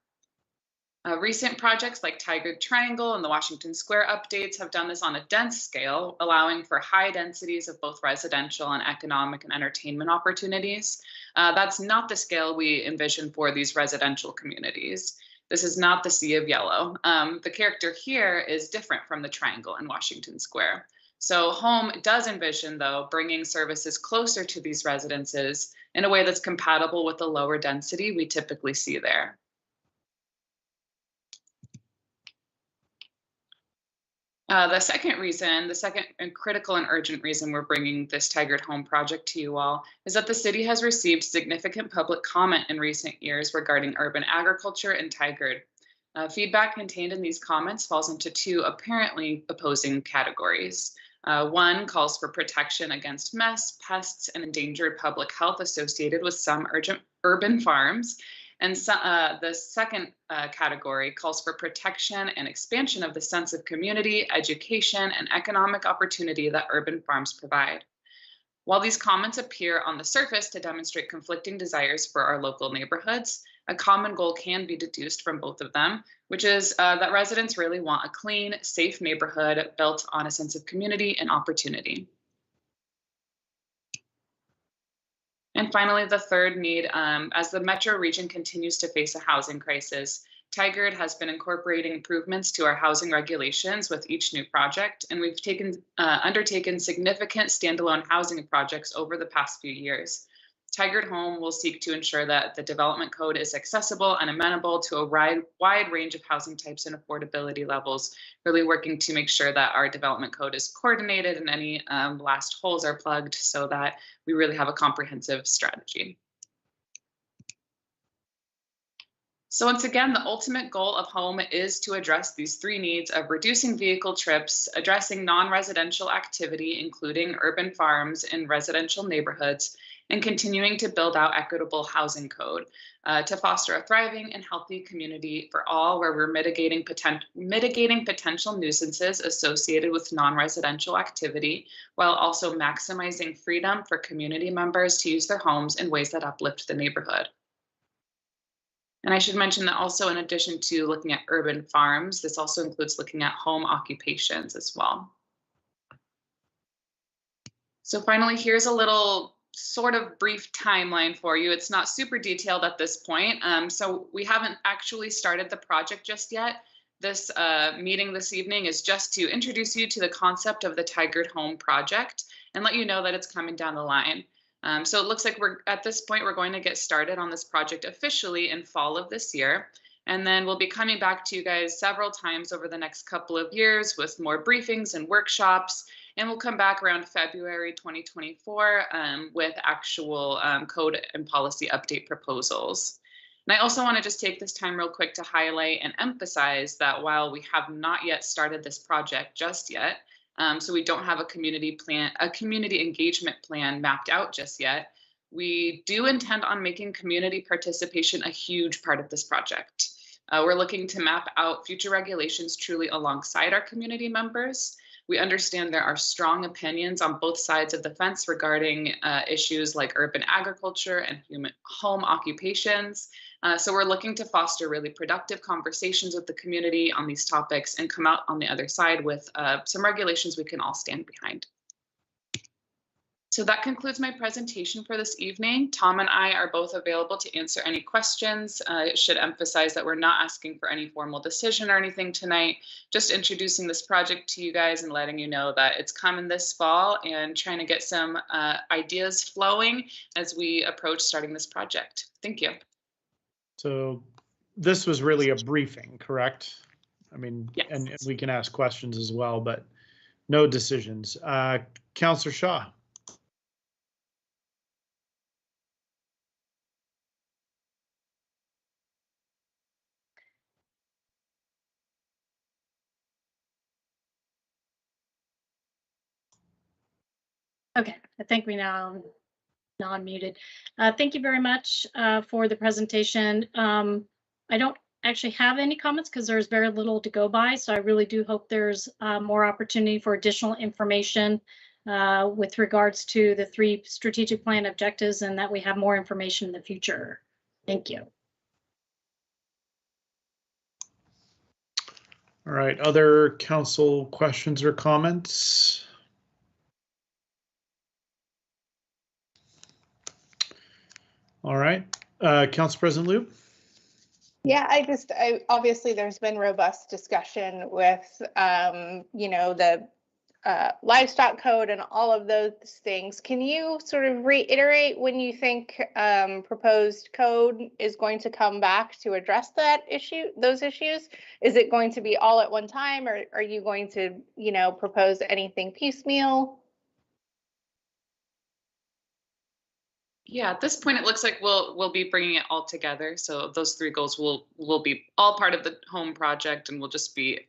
Recent projects like Tigard Triangle and the Washington Square updates have done this on a dense scale, allowing for high densities of both residential and economic and entertainment opportunities. That's not the scale we envision for these residential communities. This is not the sea of yellow. The character here is different from the Triangle and Washington Square. So Home does envision, though, bringing services closer to these residences in a way that's compatible with the lower density we typically see there. The second and critical and urgent reason we're bringing this Tigard Home project to you all is that the city has received significant public comment in recent years regarding urban agriculture in Tigard. Feedback contained in these comments falls into two apparently opposing categories. One calls for protection against mess, pests, and endangered public health associated with some urban farms. And the second category calls for protection and expansion of the sense of community, education, and economic opportunity that urban farms provide. While these comments appear on the surface to demonstrate conflicting desires for our local neighborhoods, a common goal can be deduced from both of them, which is that residents really want a clean, safe neighborhood built on a sense of community and opportunity. And finally, the third need, as the metro region continues to face a housing crisis, Tigard has been incorporating improvements to our housing regulations with each new project, and we've undertaken significant standalone housing projects over the past few years. Tigard Home will seek to ensure that the development code is accessible and amenable to a wide range of housing types and affordability levels, really working to make sure that our development code is coordinated and any last holes are plugged so that we really have a comprehensive strategy. So once again, the ultimate goal of Home is to address these three needs of reducing vehicle trips, addressing non-residential activity, including urban farms in residential neighborhoods, and continuing to build out equitable housing code to foster a thriving and healthy community for all, where we're mitigating potential nuisances associated with non-residential activity, while also maximizing freedom for community members to use their homes in ways that uplift the neighborhood. And I should mention that also, in addition to looking at urban farms, this also includes looking at home occupations as well. So finally, here's a little sort of brief timeline for you. It's not super detailed at this point. So we haven't actually started the project just yet. This meeting this evening is just to introduce you to the concept of the Tigard Home project and let you know that it's coming down the line. So it looks like at this point, we're going to get started on this project officially in fall of this year. And then we'll be coming back to you guys several times over the next couple of years with more briefings and workshops. And we'll come back around February 2024 with actual code and policy update proposals. And I also want to just take this time real quick to highlight and emphasize that while we have not yet started this project just yet, so we don't have a community engagement plan mapped out just yet, we do intend on making community participation a huge part of this project. We're looking to map out future regulations truly alongside our community members. We understand there are strong opinions on both sides of the fence regarding issues like urban agriculture and home occupations. So we're looking to foster really productive conversations with the community on these topics and come out on the other side with some regulations we can all stand behind. So that concludes my presentation for this evening. Tom and I are both available to answer any questions. It should emphasize that we're not asking for any formal decision or anything tonight, just introducing this project to you guys and letting you know that it's coming this fall and trying to get some ideas flowing as we approach starting this project. Thank you. So this was really a briefing, correct? I mean, yes. And we can ask questions as well, but no decisions. Councillor Shaw. Okay, I think we now non-muted. Thank you very much for the presentation. I don't actually have any comments because there's very little to go by, so I really do hope there's more opportunity for additional information with regards to the 3 strategic plan objectives and that we have more information in the future. Thank you. All right, other council questions or comments? All right, Council President Loop. Yeah, obviously there's been robust discussion with, you know, the livestock code and all of those things. Can you sort of reiterate when you think proposed code is going to come back to address those issues? Is it going to be all at one time, or are you going to, you know, propose anything piecemeal? Yeah, at this point, it looks like we'll be bringing it all together. So those 3 goals will be all part of the home project, and we'll just be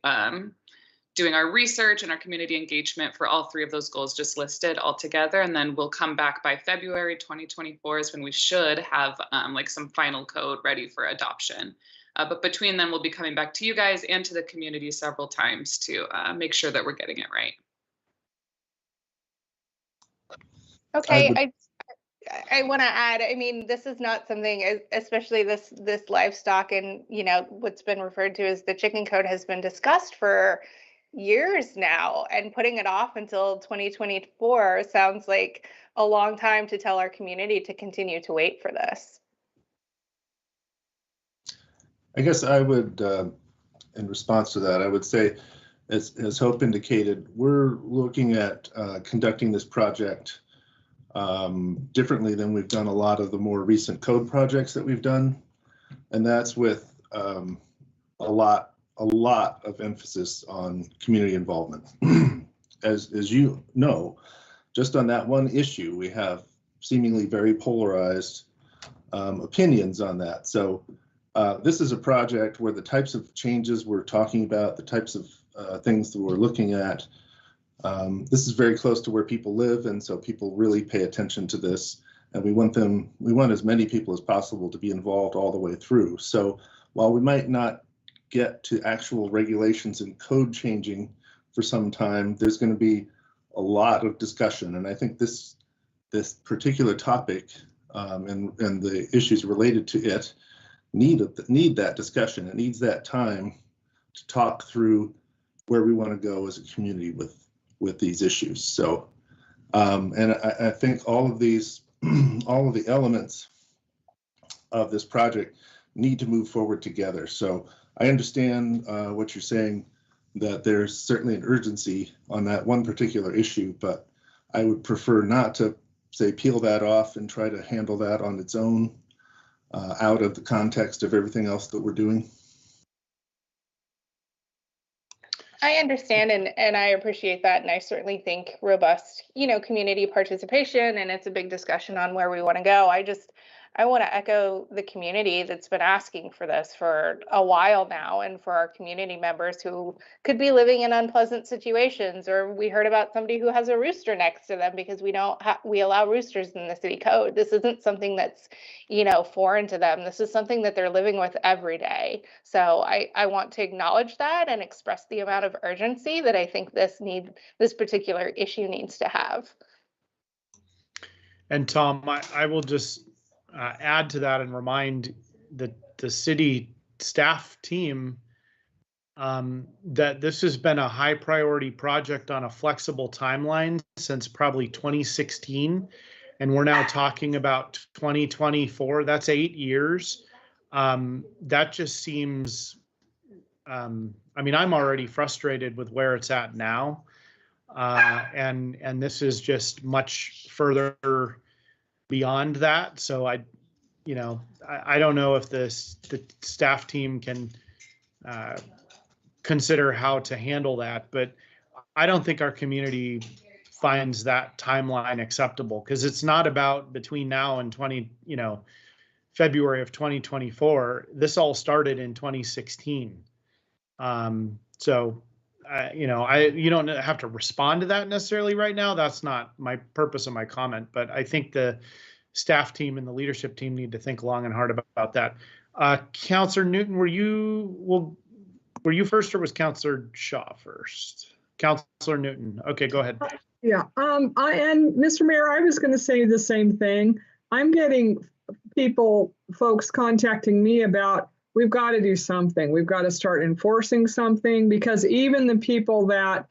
doing our research and our community engagement for all 3 of those goals just listed all together. And then we'll come back by February 2024 is when we should have like some final code ready for adoption. But between then, we'll be coming back to you guys and to the community several times to make sure that we're getting it right. Okay, I want to add, I mean, this is not something, especially this livestock and, you know, what's been referred to as the chicken code has been discussed for years now, and putting it off until 2024 sounds like a long time to tell our community to continue to wait for this. I guess I would, in response to that, I would say, as Hope indicated, we're looking at conducting this project differently than we've done a lot of the more recent code projects that we've done. And that's with a lot of emphasis on community involvement. As you know, just on that one issue, we have seemingly very polarized opinions on that. So this is a project where the types of changes we're talking about, the types of things that we're looking at, this is very close to where people live, and so people really pay attention to this, and we want as many people as possible to be involved all the way through. So while we might not get to actual regulations and code changing for some time, there's going to be a lot of discussion, and I think this particular topic and the issues related to it need that discussion. It needs that time to talk through where we want to go as a community with these issues. So, and I think all of the elements of this project need to move forward together. So I understand what you're saying, that there's certainly an urgency on that one particular issue, but I would prefer not to say peel that off and try to handle that on its own out of the context of everything else that we're doing. I understand and I appreciate that, and I certainly think robust, you know, community participation, and it's a big discussion on where we want to go. I want to echo the community that's been asking for this for a while now, and for our community members who could be living in unpleasant situations, or we heard about somebody who has a rooster next to them because we allow roosters in the city code. This isn't something that's, you know, foreign to them. This is something that they're living with every day. So I want to acknowledge that and express the amount of urgency that I think this particular issue needs to have. And Tom, I will just add to that and remind the city staff team that this has been a high priority project on a flexible timeline since probably 2016, and we're now talking about 2024. That's 8 years. That just seems, I mean, I'm already frustrated with where it's at now, and this is just much further beyond that. So I don't know if the staff team can consider how to handle that, but I don't think our community finds that timeline acceptable, because it's not about between now and February of 2024. This all started in 2016. So you don't have to respond to that necessarily right now. That's not my purpose of my comment, but I think the staff team and the leadership team need to think long and hard about that. Councillor Newton, were you first, or was Councillor Shaw first? Councillor Newton. Okay, go ahead. Yeah, and Mr. Mayor, I was going to say the same thing. I'm getting folks contacting me about we've got to do something. We've got to start enforcing something, because even the people that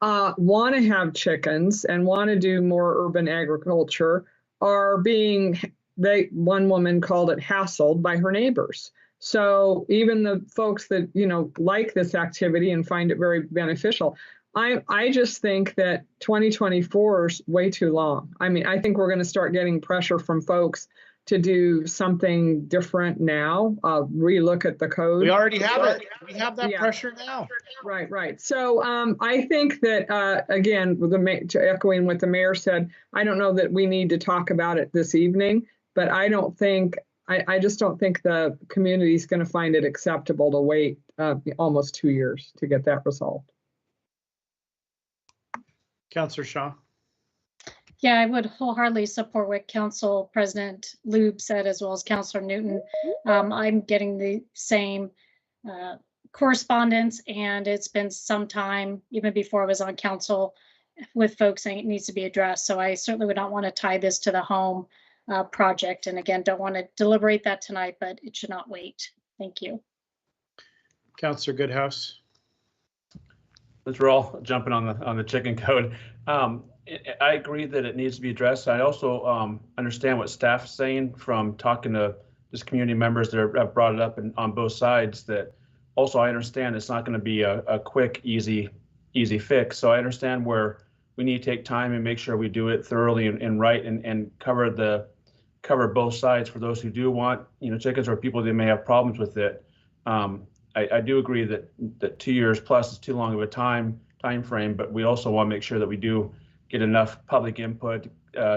want to have chickens and want to do more urban agriculture are being, one woman called it hassled by her neighbors. So even the folks that, like this activity and find it very beneficial, I just think that 2024 is way too long. I mean, I think we're going to start getting pressure from folks to do something different now, relook at the code. We already have it. We have that pressure now. Right. So I think that, again, echoing what the mayor said, I don't know that we need to talk about it this evening, but I just don't think the community is going to find it acceptable to wait almost 2 years to get that resolved. Councillor Shaw. Yeah, I would wholeheartedly support what Council President Lube said, as well as Councillor Newton. I'm getting the same correspondence, and it's been some time, even before I was on council, with folks saying it needs to be addressed. So I certainly would not want to tie this to the home project. And again, don't want to deliberate that tonight, but it should not wait. Thank you. Councillor Goodhouse. Since we're all jumping on the chicken code, I agree that it needs to be addressed. I also understand what staff's saying from talking to just community members that have brought it up on both sides. That also I understand it's not going to be a quick, easy fix. So I understand where we need to take time and make sure we do it thoroughly and right and cover both sides for those who do want chickens, or people that may have problems with it. I do agree that 2 years plus is too long of a time frame, but we also want to make sure that we do get enough public input,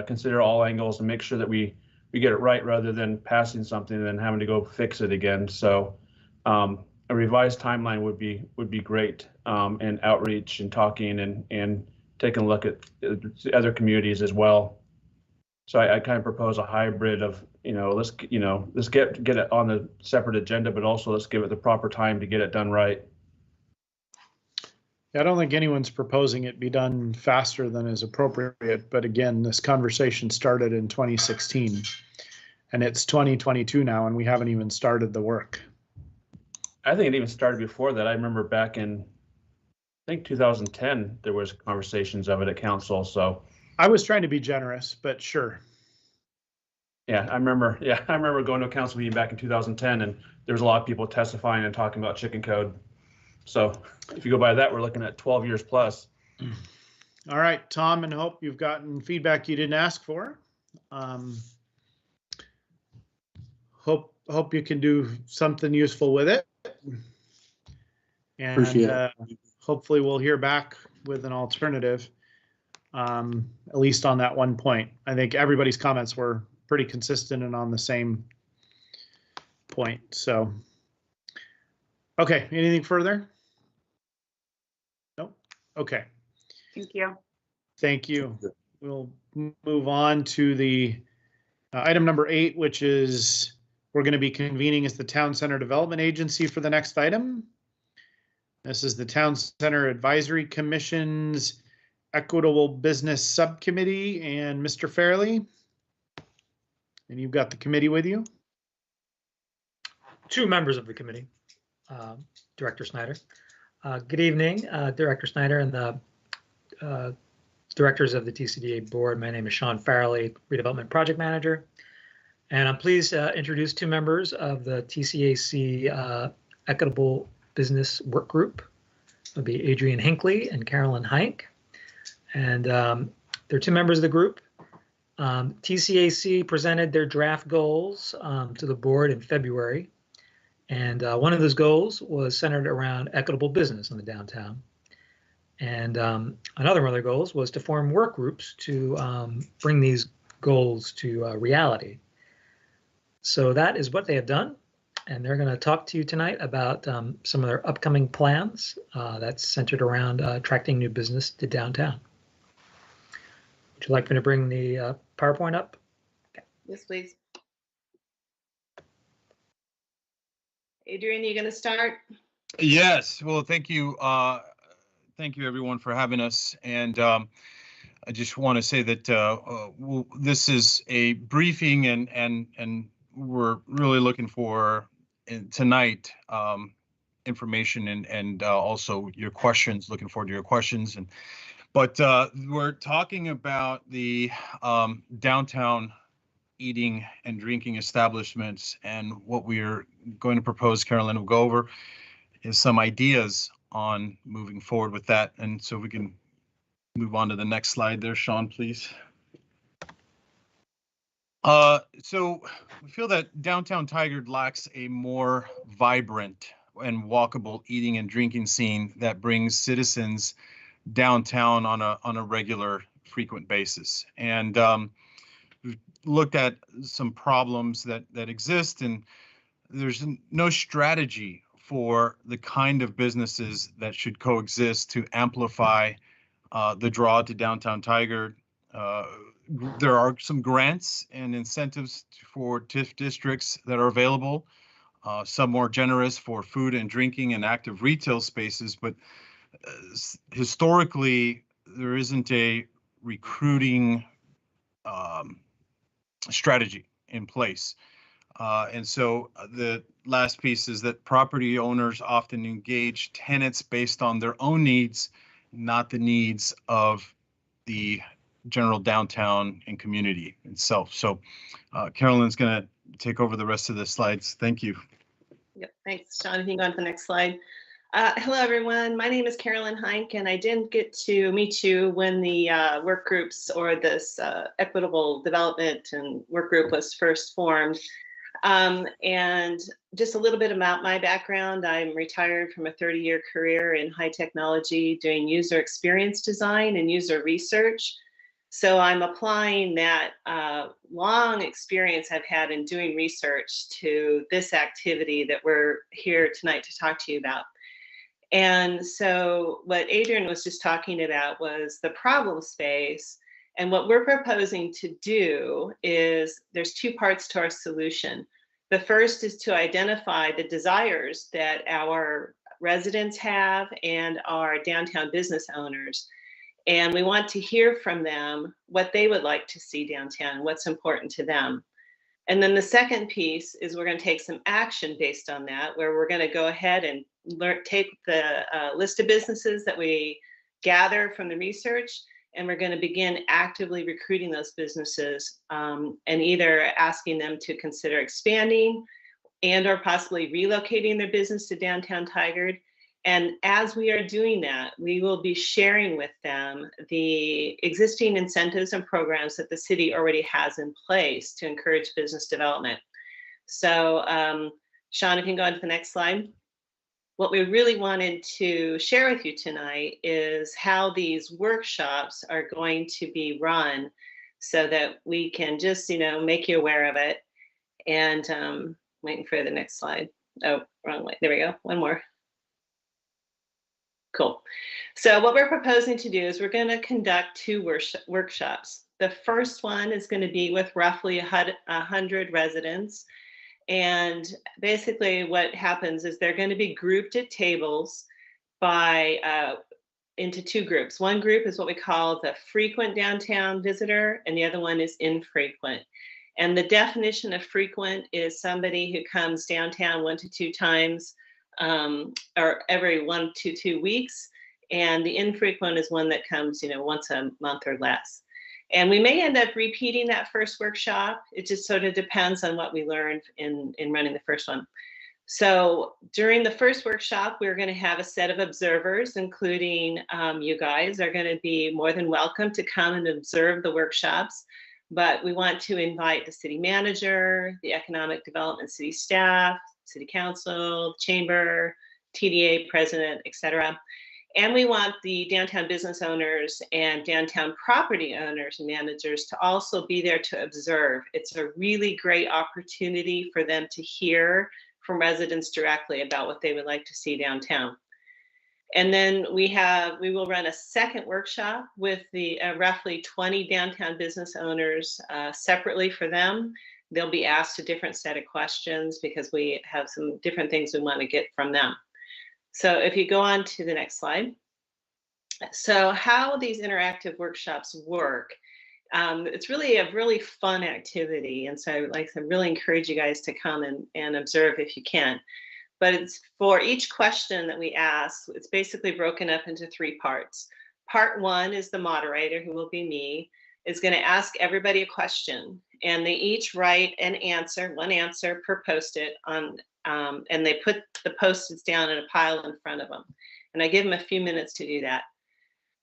consider all angles, and make sure that we get it right rather than passing something and then having to go fix it again. So a revised timeline would be great, and outreach and talking and taking a look at other communities as well. So I kind of propose a hybrid of, let's get it on the separate agenda, but also let's give it the proper time to get it done right. I don't think anyone's proposing it be done faster than is appropriate. But again, this conversation started in 2016 and it's 2022 now, and we haven't even started the work. I think it even started before that. I remember back in, I think 2010, there was conversations of it at council. So I was trying to be generous, but sure. Yeah, I remember going to a council meeting back in 2010, and there was a lot of people testifying and talking about chicken code. So if you go by that, we're looking at 12 years plus. All right, Tom and Hope, you've gotten feedback you didn't ask for. Hope you can do something useful with it. And appreciate it. Hopefully we'll hear back with an alternative, at least on that one point. I think everybody's comments were pretty consistent and on the same point. So, okay, anything further? Nope. Okay. Thank you. Thank you. We'll move on to the item number 8, which is we're going to be convening as the Town Center Development Agency for the next item. This is the Town Center Advisory Commission's Equitable Business Subcommittee and Mr. Fairley. And you've got the committee with you? 2 members of the committee, Director Snyder. Good evening, Director Snyder and the directors of the TCDA board. My name is Sean Farley, Redevelopment Project Manager. And I'm pleased to introduce 2 members of the TCAC Equitable Business Work Group. It'll be Adrian Hinckley and Carolyn Hike. And they're 2 members of the group. TCAC presented their draft goals to the board in February. And one of those goals was centered around equitable business in the downtown. And another one of their goals was to form work groups to bring these goals to reality. So that is what they have done. And they're going to talk to you tonight about some of their upcoming plans that's centered around attracting new business to downtown. Would you like me to bring the PowerPoint up? Yes, please. Adrian, you going to start? Yes. Well, thank you. Thank you, everyone, for having us. And I just want to say that this is a briefing, and we're really looking for tonight information and also your questions. Looking forward to your questions. But we're talking about the downtown eating and drinking establishments, and what we're going to propose, Carolyn will go over, is some ideas on moving forward with that. And so we can move on to the next slide there, Sean, please. So we feel that downtown Tigard lacks a more vibrant and walkable eating and drinking scene that brings citizens downtown on a regular, frequent basis. And we've looked at some problems that exist, and there's no strategy for the kind of businesses that should coexist to amplify the draw to downtown Tigard. There are some grants and incentives for TIF districts that are available, some more generous for food and drinking and active retail spaces, but historically, there isn't a recruiting strategy in place. And so the last piece is that property owners often engage tenants based on their own needs, not the needs of the general downtown and community itself. So Carolyn's going to take over the rest of the slides. Thank you. Yep, thanks, Sean. If you can go on to the next slide. Hello, everyone. My name is Carolyn Heinck, and I didn't get to meet you when the work groups or this equitable development and work group was first formed. And just a little bit about my background. I'm retired from a 30-year career in high technology doing user experience design and user research. So I'm applying that long experience I've had in doing research to this activity that we're here tonight to talk to you about. And so what Adrian was just talking about was the problem space. And what we're proposing to do is there's two parts to our solution. The first is to identify the desires that our residents have and our downtown business owners. And we want to hear from them what they would like to see downtown, what's important to them. And then the second piece is we're going to take some action based on that, where we're going to go ahead and take the list of businesses that we gather from the research, and we're going to begin actively recruiting those businesses and either asking them to consider expanding and or possibly relocating their business to downtown Tigard. And as we are doing that, we will be sharing with them the existing incentives and programs that the city already has in place to encourage business development. So Sean, if you can go on to the next slide. What we really wanted to share with you tonight is how these workshops are going to be run so that we can just, make you aware of it. And waiting for the next slide. Oh, wrong way. There we go. One more. Cool. So what we're proposing to do is we're going to conduct two workshops. The first one is going to be with roughly 100 residents. And basically what happens is they're going to be grouped at tables into two groups. One group is what we call the frequent downtown visitor, and the other one is infrequent. And the definition of frequent is somebody who comes downtown 1 to 2 times or every 1 to 2 weeks. And the infrequent is one that comes, once a month or less. And we may end up repeating that first workshop. It just sort of depends on what we learned in running the first one. So during the first workshop, we're going to have a set of observers, including you guys are going to be more than welcome to come and observe the workshops. But we want to invite the city manager, the economic development city staff, city council, chamber, TDA president, etc. And we want the downtown business owners and downtown property owners and managers to also be there to observe. It's a really great opportunity for them to hear from residents directly about what they would like to see downtown. And then we will run a second workshop with the roughly 20 downtown business owners separately for them. They'll be asked a different set of questions because we have some different things we want to get from them. So if you go on to the next slide. So how these interactive workshops work It's really a really fun activity. And so like I really encourage you guys to come and observe if you can. But it's for each question that we ask, it's basically broken up into 3 parts. Part 1 is the moderator, who will be me, is going to ask everybody a question, and they each write an answer, one answer per post-it on, and they put the post-its down in a pile in front of them. And I give them a few minutes to do that.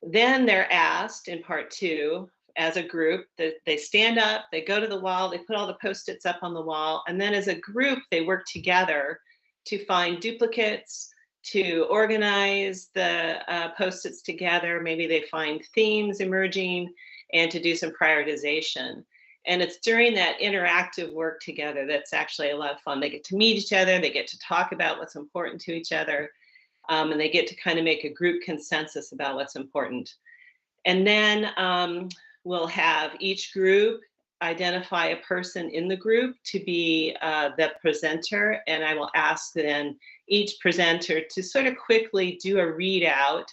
Then they're asked in part 2, as a group, that they stand up, they go to the wall, they put all the post-its up on the wall, and then as a group, they work together to find duplicates, to organize the post-its together. Maybe they find themes emerging, and to do some prioritization. And it's during that interactive work together that's actually a lot of fun. They get to meet each other, they get to talk about what's important to each other, and they get to kind of make a group consensus about what's important. And then we'll have each group identify a person in the group to be the presenter, and I will ask then each presenter to sort of quickly do a readout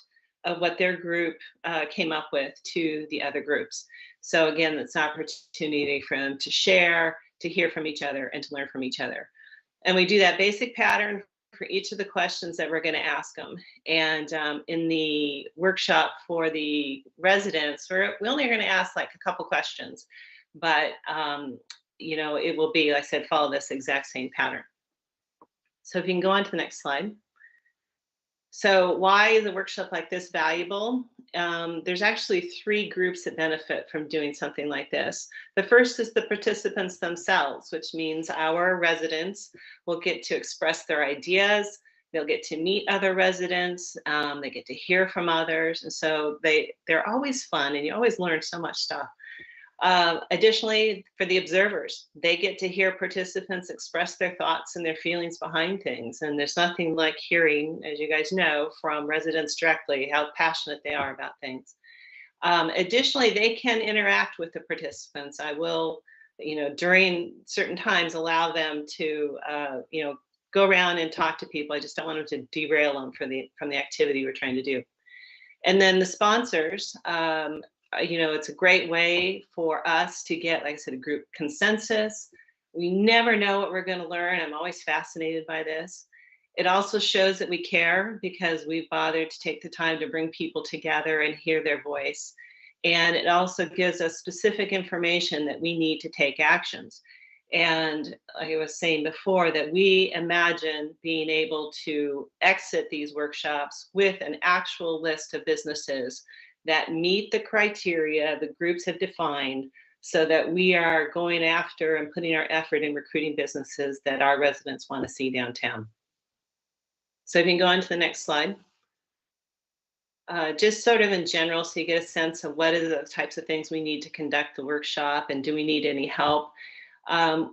of what their group came up with to the other groups. So again, it's an opportunity for them to share, to hear from each other, and to learn from each other. And we do that basic pattern for each of the questions that we're going to ask them. And in the workshop for the residents, we're only going to ask like a couple questions, but you know, it will be, like I said, follow this exact same pattern. So if you can go on to the next slide. So why is a workshop like this valuable? There's actually 3 groups that benefit from doing something like this. The first is the participants themselves, which means our residents will get to express their ideas. They'll get to meet other residents. They get to hear from others. And so they're always fun, and you always learn so much stuff. Additionally, for the observers, they get to hear participants express their thoughts and their feelings behind things. And there's nothing like hearing, as you guys know, from residents directly, how passionate they are about things. Additionally, they can interact with the participants. I will, you know, during certain times, allow them to, you know, go around and talk to people. I just don't want them to derail them from the activity we're trying to do. And then the sponsors, you know, it's a great way for us to get, like I said, a group consensus. We never know what we're going to learn. I'm always fascinated by this. It also shows that we care because we've bothered to take the time to bring people together and hear their voice. And it also gives us specific information that we need to take actions. And like I was saying before, that we imagine being able to exit these workshops with an actual list of businesses that meet the criteria the groups have defined, so that we are going after and putting our effort in recruiting businesses that our residents want to see downtown. So if you can go on to the next slide. Just sort of in general, so you get a sense of what are the types of things we need to conduct the workshop, and do we need any help?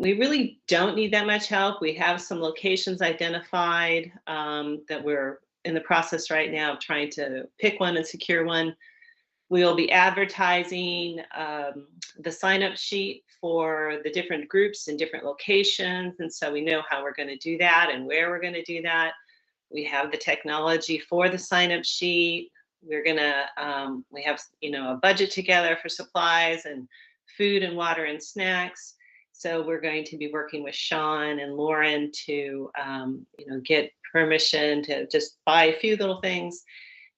We really don't need that much help. We have some locations identified that we're in the process right now of trying to pick one and secure one. We will be advertising the sign-up sheet for the different groups in different locations. And so we know how we're going to do that and where we're going to do that. We have the technology for the sign-up sheet. We're going to, we have, you know, a budget together for supplies and food and water and snacks. So we're going to be working with Sean and Lauren to, you know, get permission to just buy a few little things.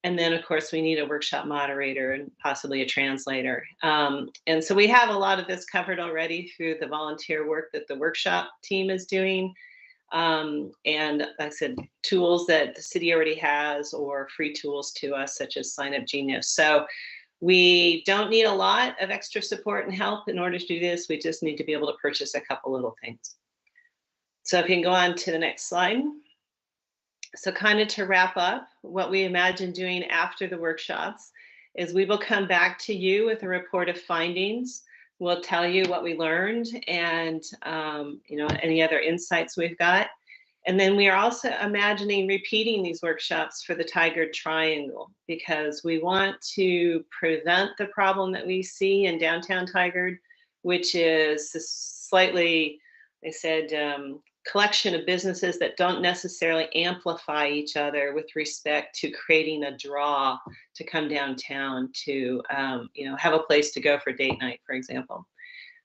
And then, of course, we need a workshop moderator and possibly a translator. And so we have a lot of this covered already through the volunteer work that the workshop team is doing. And like I said, tools that the city already has, or free tools to us, such as Sign Up Genius. So we don't need a lot of extra support and help in order to do this. We just need to be able to purchase a couple little things. So if you can go on to the next slide. So kind of to wrap up, what we imagine doing after the workshops is we will come back to you with a report of findings. We'll tell you what we learned and you know, any other insights we've got. And then we are also imagining repeating these workshops for the Tigard Triangle, because we want to prevent the problem that we see in downtown Tigard, which is slightly, they said, collection of businesses that don't necessarily amplify each other with respect to creating a draw to come downtown to, have a place to go for date night, for example.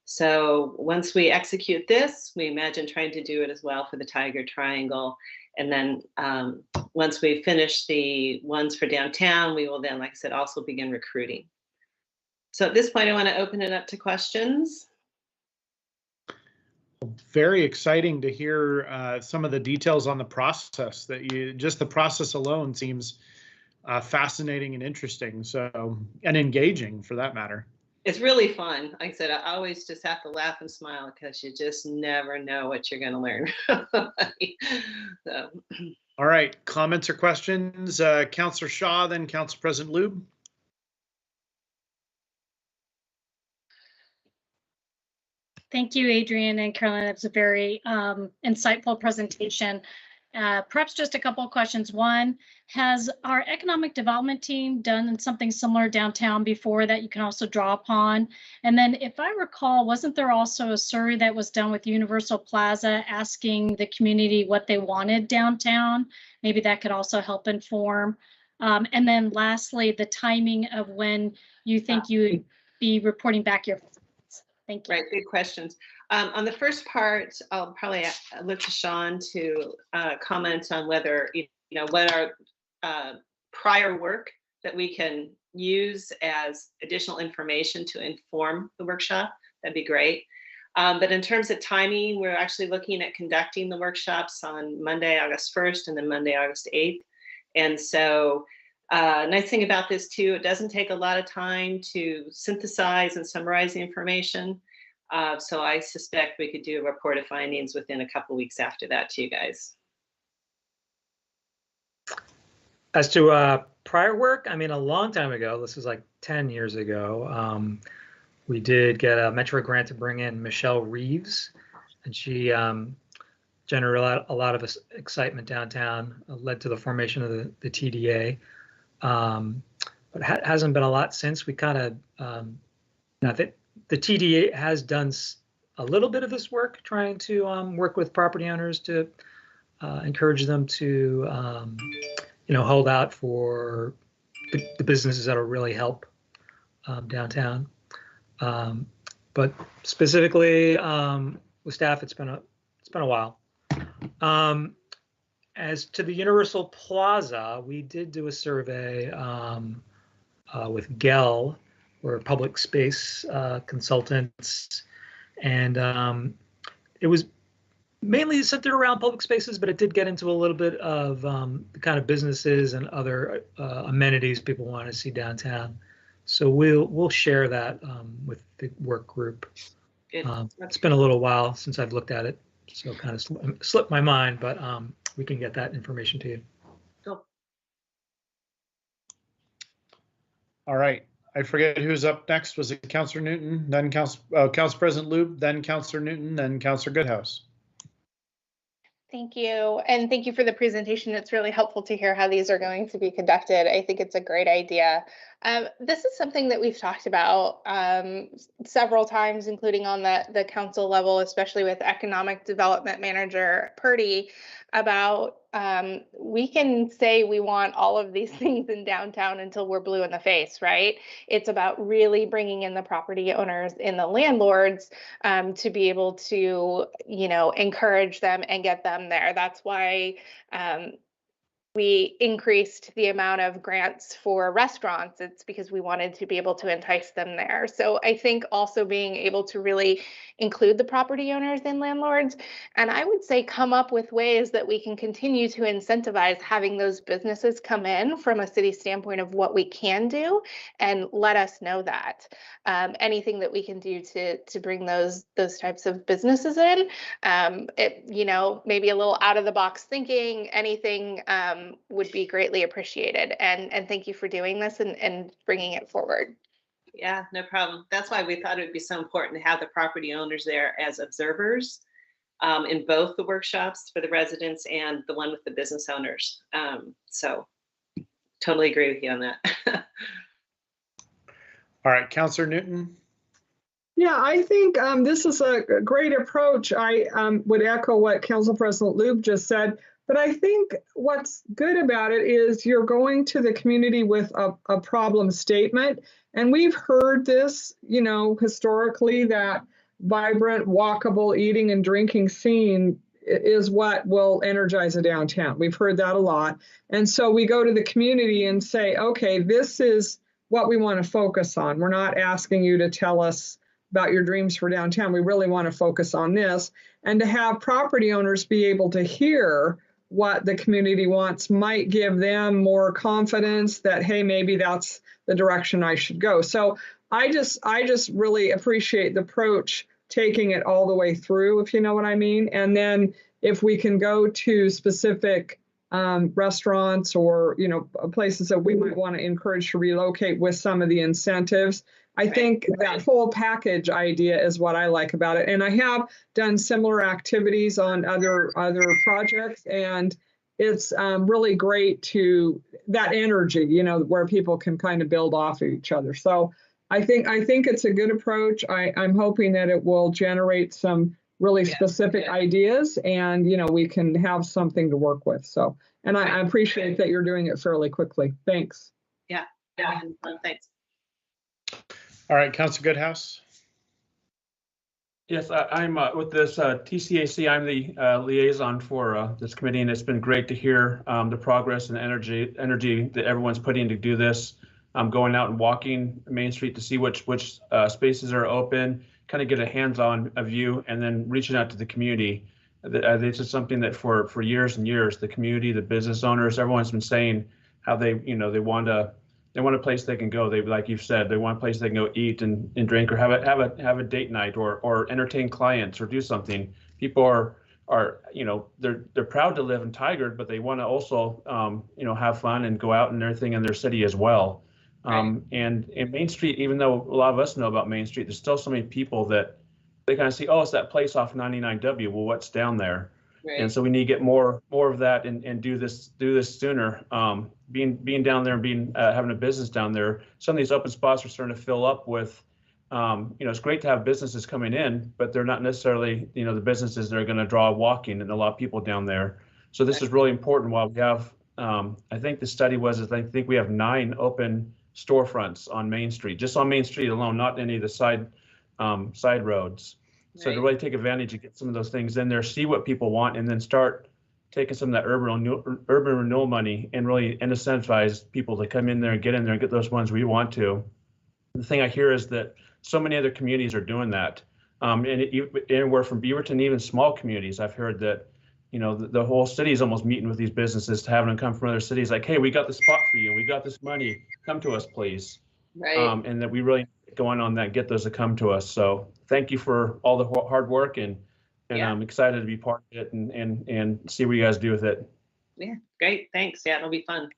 So once we execute this, we imagine trying to do it as well for the Tiger Triangle. And then once we finish the ones for downtown, we will then, like I said, also begin recruiting. So at this point, I want to open it up to questions. Very exciting to hear some of the details on the process. Just the process alone seems fascinating and interesting. So, and engaging for that matter. It's really fun. Like I said, I always just have to laugh and smile because you just never know what you're going to learn. So. All right, comments or questions? Councillor Shaw, then Council President Lube. Thank you, Adrian and Caroline. That was a very insightful presentation. Perhaps just a couple of questions. One, has our economic development team done something similar downtown before that you can also draw upon? And then if I recall, wasn't there also a survey that was done with Universal Plaza asking the community what they wanted downtown? Maybe that could also help inform. And then lastly, the timing of when you think you would be reporting back your results. Thank you. Right, good questions. On the first part, I'll probably look to Sean to comment on whether, what are prior work that we can use as additional information to inform the workshop. That'd be great. But in terms of timing, we're actually looking at conducting the workshops on Monday, August 1st, and then Monday, August 8th. And so nice thing about this too, it doesn't take a lot of time to synthesize and summarize the information. So I suspect we could do a report of findings within a couple weeks after that to you guys. As to prior work, I mean, a long time ago, this was like 10 years ago, we did get a Metro grant to bring in Michelle Reeves, and she generated a lot of excitement downtown, led to the formation of the TDA. But it hasn't been a lot since. We kind of, I think the TDA has done a little bit of this work, trying to work with property owners to encourage them to, hold out for the businesses that'll really help downtown. But specifically with staff, it's been a while. As to the Universal Plaza, we did do a survey with Gell, we're public space consultants, and it was mainly centered around public spaces, but it did get into a little bit of the kind of businesses and other amenities people want to see downtown. So we'll share that with the work group. It's been a little while since I've looked at it, so it kind of slipped my mind, but we can get that information to you. Cool. All right. I forget who's up next. Was it Councillor Newton, then Council President Lube, then Councillor Newton, then Councillor Goodhouse? Thank you. And thank you for the presentation. It's really helpful to hear how these are going to be conducted. I think it's a great idea. This is something that we've talked about several times, including on the council level, especially with Economic Development Manager Purdy, about we can say we want all of these things in downtown until we're blue in the face, right? It's about really bringing in the property owners and the landlords to be able to, encourage them and get them there. That's why we increased the amount of grants for restaurants. It's because we wanted to be able to entice them there. So I think also being able to really include the property owners and landlords, and I would say come up with ways that we can continue to incentivize having those businesses come in from a city standpoint of what we can do, and let us know that. Anything that we can do to bring those types of businesses in, maybe a little out of the box thinking, anything would be greatly appreciated. And thank you for doing this and bringing it forward. Yeah, no problem. That's why we thought it would be so important to have the property owners there as observers in both the workshops for the residents and the one with the business owners. So totally agree with you on that. All right, Councillor Newton. Yeah, I think this is a great approach. I would echo what Council President Lube just said, but I think what's good about it is you're going to the community with a problem statement. And we've heard this, you know, historically, that vibrant, walkable eating and drinking scene is what will energize a downtown. We've heard that a lot. And so we go to the community and say, okay, this is what we want to focus on. We're not asking you to tell us about your dreams for downtown. We really want to focus on this. And to have property owners be able to hear what the community wants might give them more confidence that, hey, maybe that's the direction I should go. So I just really appreciate the approach, taking it all the way through, if you know what I mean. And then if we can go to specific restaurants or, you know, places that we might want to encourage to relocate with some of the incentives, I think that whole package idea is what I like about it. And I have done similar activities on other projects, and it's really great to that energy, you know, where people can kind of build off of each other. So I think it's a good approach. I'm hoping that it will generate some really specific ideas, and, you know, we can have something to work with. So, and I appreciate that you're doing it fairly quickly. Thanks. Yeah, thanks. All right, Councilor Goodhouse. Yes, I'm with this TCAC. I'm the liaison for this committee, and it's been great to hear the progress and energy that everyone's putting to do this. I'm going out and walking Main Street to see which spaces are open, kind of get a hands-on view, and then reaching out to the community. This is something that for years and years, the community, the business owners, everyone's been saying how they want a place they can go. They, like you've said, they want a place they can go eat and drink, or have a date night, or entertain clients, or do something. People are you know, they're proud to live in Tigard, but they want to also you know, have fun and go out and everything in their city as well. And in Main Street, even though a lot of us know about Main Street, there's still so many people that they kind of see, oh, it's that place off 99W. Well, what's down there? Right. And so we need to get more of that and do this sooner. Being down there and having a business down there, some of these open spots are starting to fill up with, you know, it's great to have businesses coming in, but they're not necessarily, you know, the businesses that are going to draw walking and a lot of people down there. So this is really important. While we have, I think the study was, I think we have 9 open storefronts on Main Street, just on Main Street alone, not any of the side roads. So to really take advantage and get some of those things in there, see what people want, and then start taking some of that urban renewal money and really incentivize people to come in there and get those ones we want to. The thing I hear is that so many other communities are doing that. And anywhere from Beaverton, even small communities, I've heard that, you know, the whole city is almost meeting with these businesses to have them come from other cities, like, hey, we got the spot for you, we got this money, come to us, please. Right. And that we really going on that, get those to come to us. So thank you for all the hard work, and I'm excited to be part of it and see what you guys do with it. Yeah, great, thanks. Yeah, it'll be fun.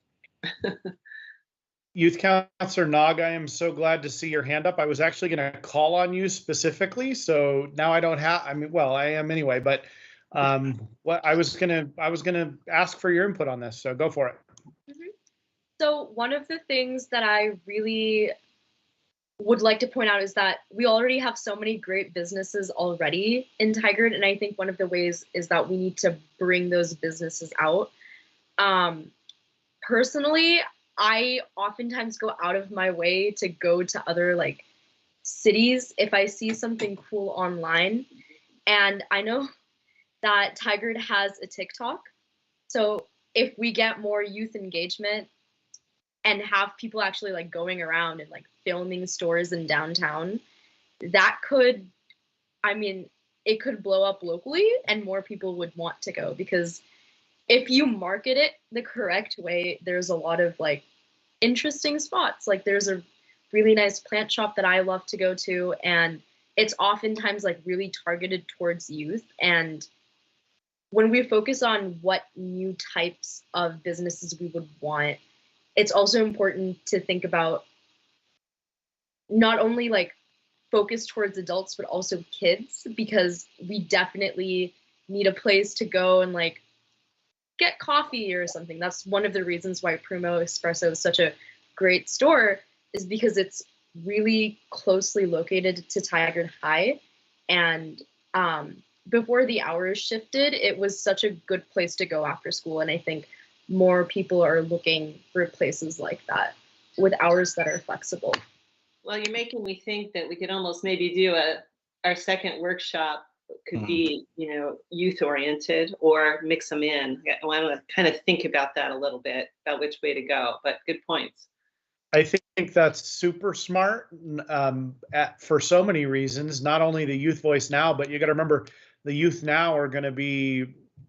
Youth Councilor Nog, I am so glad to see your hand up. I was actually going to call on you specifically, so now I don't have. I mean, well, I am anyway, but what I was gonna ask for your input on this. So go for it. So one of the things that I really would like to point out is that we already have so many great businesses already in Tigard, and I think one of the ways is that we need to bring those businesses out. Personally, I oftentimes go out of my way to go to other like cities if I see something cool online, and I know that Tigard has a TikTok. So if we get more youth engagement and have people actually like going around and like filming stores in downtown, that could, I mean, it could blow up locally and more people would want to go, because if you market it the correct way, there's a lot of like interesting spots. Like there's a really nice plant shop that I love to go to, and it's oftentimes like really targeted towards youth. And when we focus on what new types of businesses we would want, it's also important to think about not only like focus towards adults, but also kids, because we definitely need a place to go and like get coffee or something. That's one of the reasons why Primo Espresso is such a great store, is because it's really closely located to Tigard High. And before the hours shifted, it was such a good place to go after school. And I think more people are looking for places like that with hours that are flexible. Well, you're making me think that we could almost maybe do our second workshop could be, youth oriented or mix them in. I want to kind of think about that a little bit about which way to go, but good points. I think that's super smart for so many reasons, not only the youth voice now, but you got to remember the youth now are going to be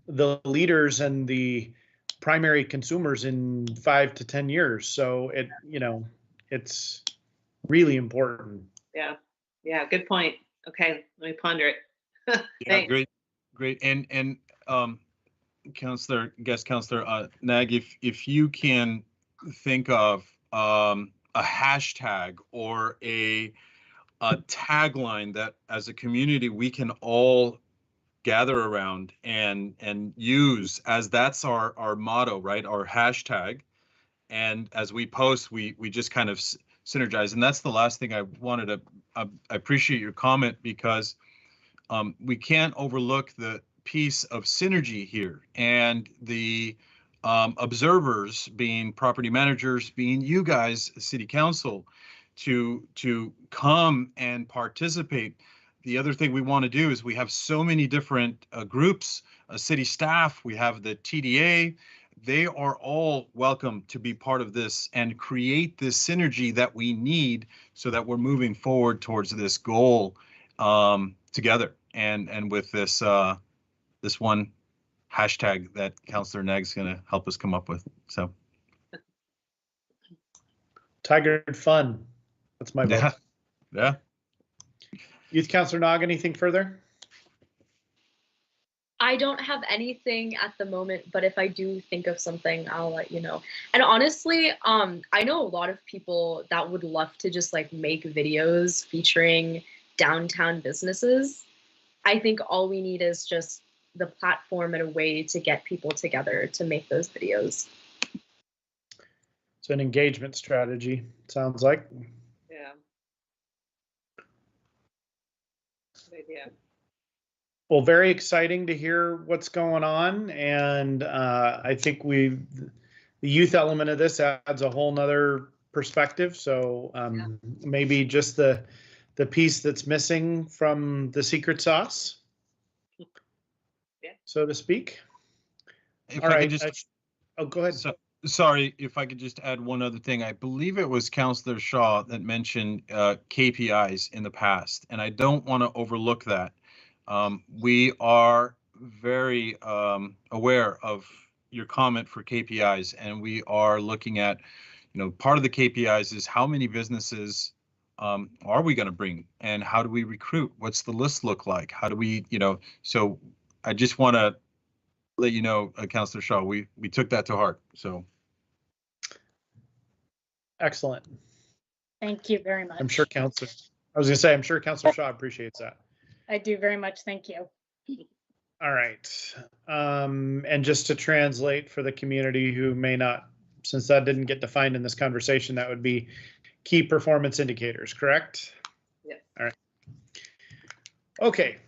the leaders and the primary consumers in 5 to 10 years. So it's really important. Yeah, good point. Okay, let me ponder it. Yeah, great. And guest counselor Nag, if you can think of a hashtag or a tagline that as a community we can all gather around and use, as that's our motto, right? Our hashtag. And as we post, we just kind of synergize. And that's the last thing I wanted to, I appreciate your comment, because we can't overlook the piece of synergy here, and the observers being property managers, being you guys, city council, to come and participate. The other thing we want to do is we have so many different groups, city staff, we have the TDA. They are all welcome to be part of this and create this synergy that we need so that we're moving forward towards this goal together, and with this this one hashtag that Councillor Neg's going to help us come up with. So Tigard fun. That's my vote. Yeah. Youth Councillor Nog, anything further? I don't have anything at the moment, but if I do think of something, I'll let you know. And honestly, I know a lot of people that would love to just like make videos featuring downtown businesses. I think all we need is just the platform and a way to get people together to make those videos. It's an engagement strategy, sounds like. Yeah. Good idea. Well, very exciting to hear what's going on, and I think the youth element of this adds a whole nother perspective. So maybe just the piece that's missing from the secret sauce, so to speak. If All I right. could just, go ahead. Sorry, if I could just add one other thing. I believe it was Councillor Shaw that mentioned KPIs in the past, and I don't want to overlook that. We are very aware of your comment for KPIs, and we are looking at, part of the KPIs is how many businesses are we going to bring, and how do we recruit? What's the list look like? How do we, so I just want to let you know, Councillor Shaw, we took that to heart. So. Excellent. Thank you very much. I'm sure Councillor Shaw appreciates that. I do very much. Thank you. All right. And just to translate for the community who may not, since that didn't get defined in this conversation, that would be key performance indicators, correct? Yeah. All right. Okay.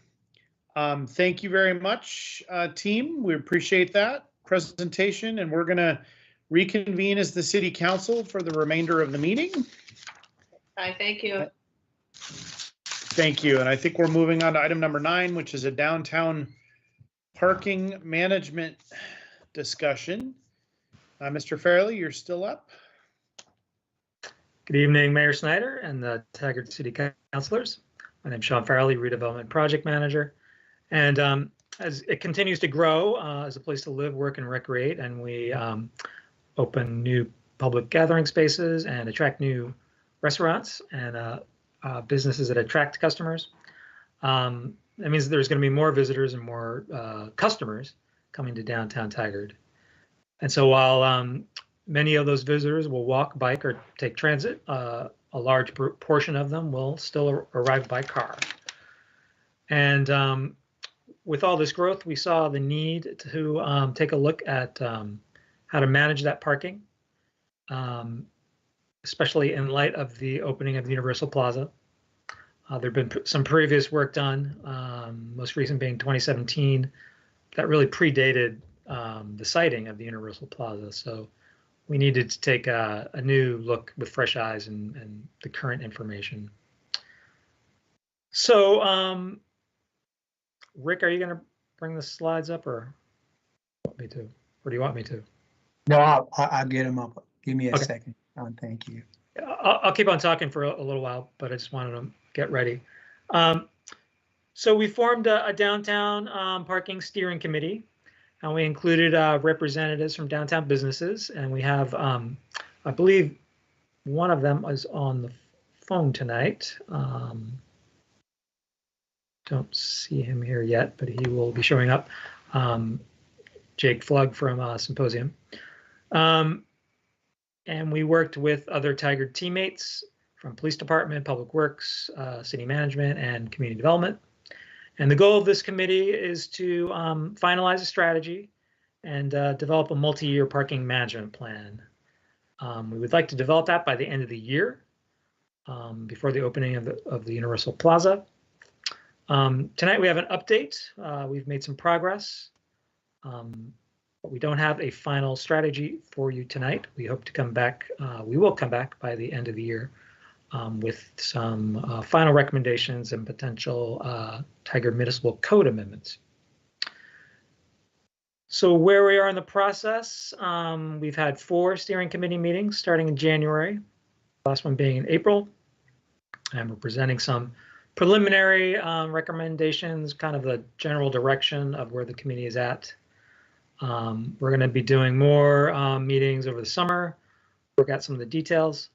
Thank you very much, team. We appreciate that presentation, and we're going to reconvene as the City Council for the remainder of the meeting. Hi, thank you. Thank you. And I think we're moving on to item number 9, which is a downtown parking management discussion. Mr. Fairley, you're still up. Good evening, Mayor Snyder and the Tigard City Councilors. My name is Sean Farley, Redevelopment Project Manager. And as it continues to grow as a place to live, work, and recreate, and we open new public gathering spaces and attract new restaurants and businesses that attract customers. That means there's going to be more visitors and more customers coming to downtown Tigard. And so while many of those visitors will walk, bike, or take transit, a large portion of them will still arrive by car. And with all this growth, we saw the need to take a look at how to manage that parking, especially in light of the opening of the Universal Plaza. There have been some previous work done, most recent being 2017, that really predated the siting of the Universal Plaza. So we needed to take a new look with fresh eyes and the current information. So, Rick, are you going to bring the slides up, or want me to? Or do you want me to? No, I'll get them up. Give me a Okay. second. Thank you. I'll keep on talking for a little while, but I just wanted to get ready. So we formed a downtown parking steering committee, and we included representatives from downtown businesses, and we have, I believe, one of them is on the phone tonight. Don't see him here yet, but he will be showing up. Jake Flug from Symposium. And we worked with other Tigard teammates from police department, public works, city management, and community development. And the goal of this committee is to finalize a strategy and develop a multi-year parking management plan. We would like to develop that by the end of the year, before the opening of the Universal Plaza. Tonight we have an update. We've made some progress. But we don't have a final strategy for you tonight. We hope to come back. We will come back by the end of the year with some final recommendations and potential Tigard Municipal Code amendments. So where we are in the process, we've had 4 steering committee meetings starting in January, last one being in April. And we're presenting some preliminary recommendations, kind of the general direction of where the committee is at. We're going to be doing more meetings over the summer, work out some of the details,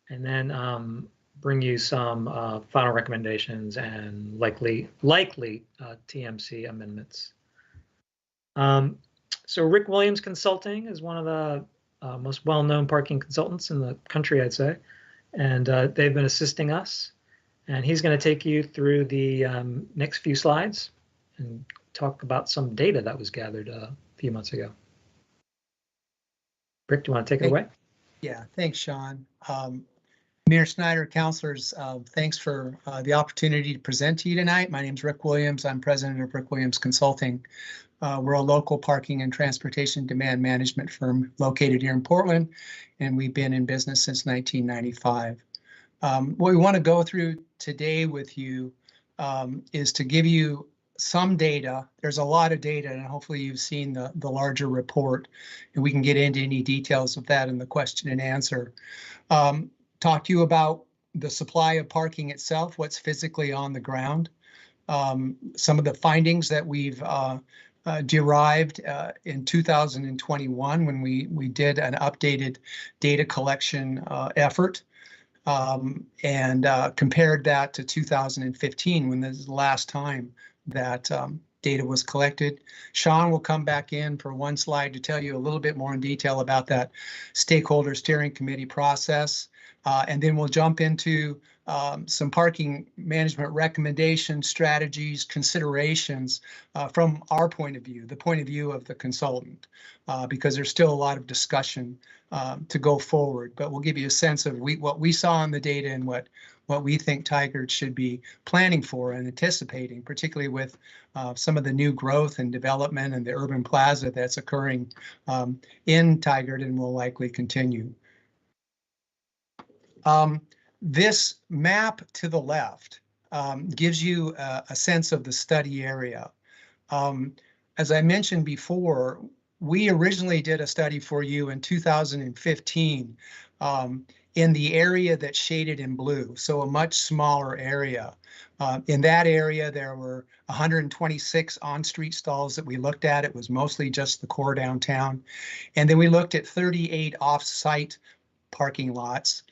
and then bring you some final recommendations and likely TMC amendments. So Rick Williams Consulting is one of the most well-known parking consultants in the country, I'd say, and they've been assisting us. And he's going to take you through the next few slides and talk about some data that was gathered few months ago. Rick, do you want to take it away? Yeah, thanks, Sean. Mayor Snyder, councilors, thanks for the opportunity to present to you tonight. My name is Rick Williams. I'm president of Rick Williams Consulting. We're a local parking and transportation demand management firm located here in Portland, and we've been in business since 1995. What we want to go through today with you is to give you some data. There's a lot of data, and hopefully you've seen the larger report, and we can get into any details of that in the question and answer. Talk to you about the supply of parking itself, what's physically on the ground, some of the findings that we've derived in 2021 when we did an updated data collection effort, and compared that to 2015 when this is the last time that data was collected. Sean will come back in for one slide to tell you a little bit more in detail about that stakeholder steering committee process. And then we'll jump into some parking management recommendations, strategies, considerations from our point of view, the point of view of the consultant, because there's still a lot of discussion to go forward. But we'll give you a sense of what we saw in the data and what we think Tigard should be planning for and anticipating, particularly with some of the new growth and development and the urban plaza that's occurring in Tigard and will likely continue. This map to the left gives you a sense of the study area. As I mentioned before, we originally did a study for you in 2015 in the area that's shaded in blue, so a much smaller area. In that area, there were 126 on-street stalls that we looked at. It was mostly just the core downtown. And then we looked at 38 off-site parking lots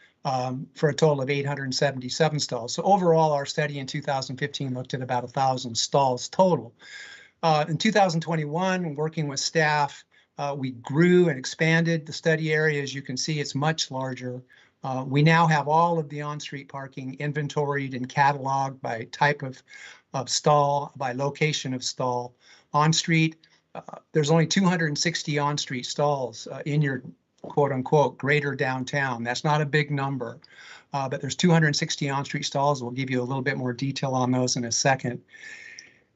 for a total of 877 stalls. So overall, our study in 2015 looked at about 1,000 stalls total. In 2021, working with staff, we grew and expanded the study area. As you can see, it's much larger. We now have all of the on-street parking inventoried and cataloged by type of stall, by location of stall. On-street, there's only 260 on-street stalls in your quote unquote greater downtown. That's not a big number, but there's 260 on-street stalls. We'll give you a little bit more detail on those in a second.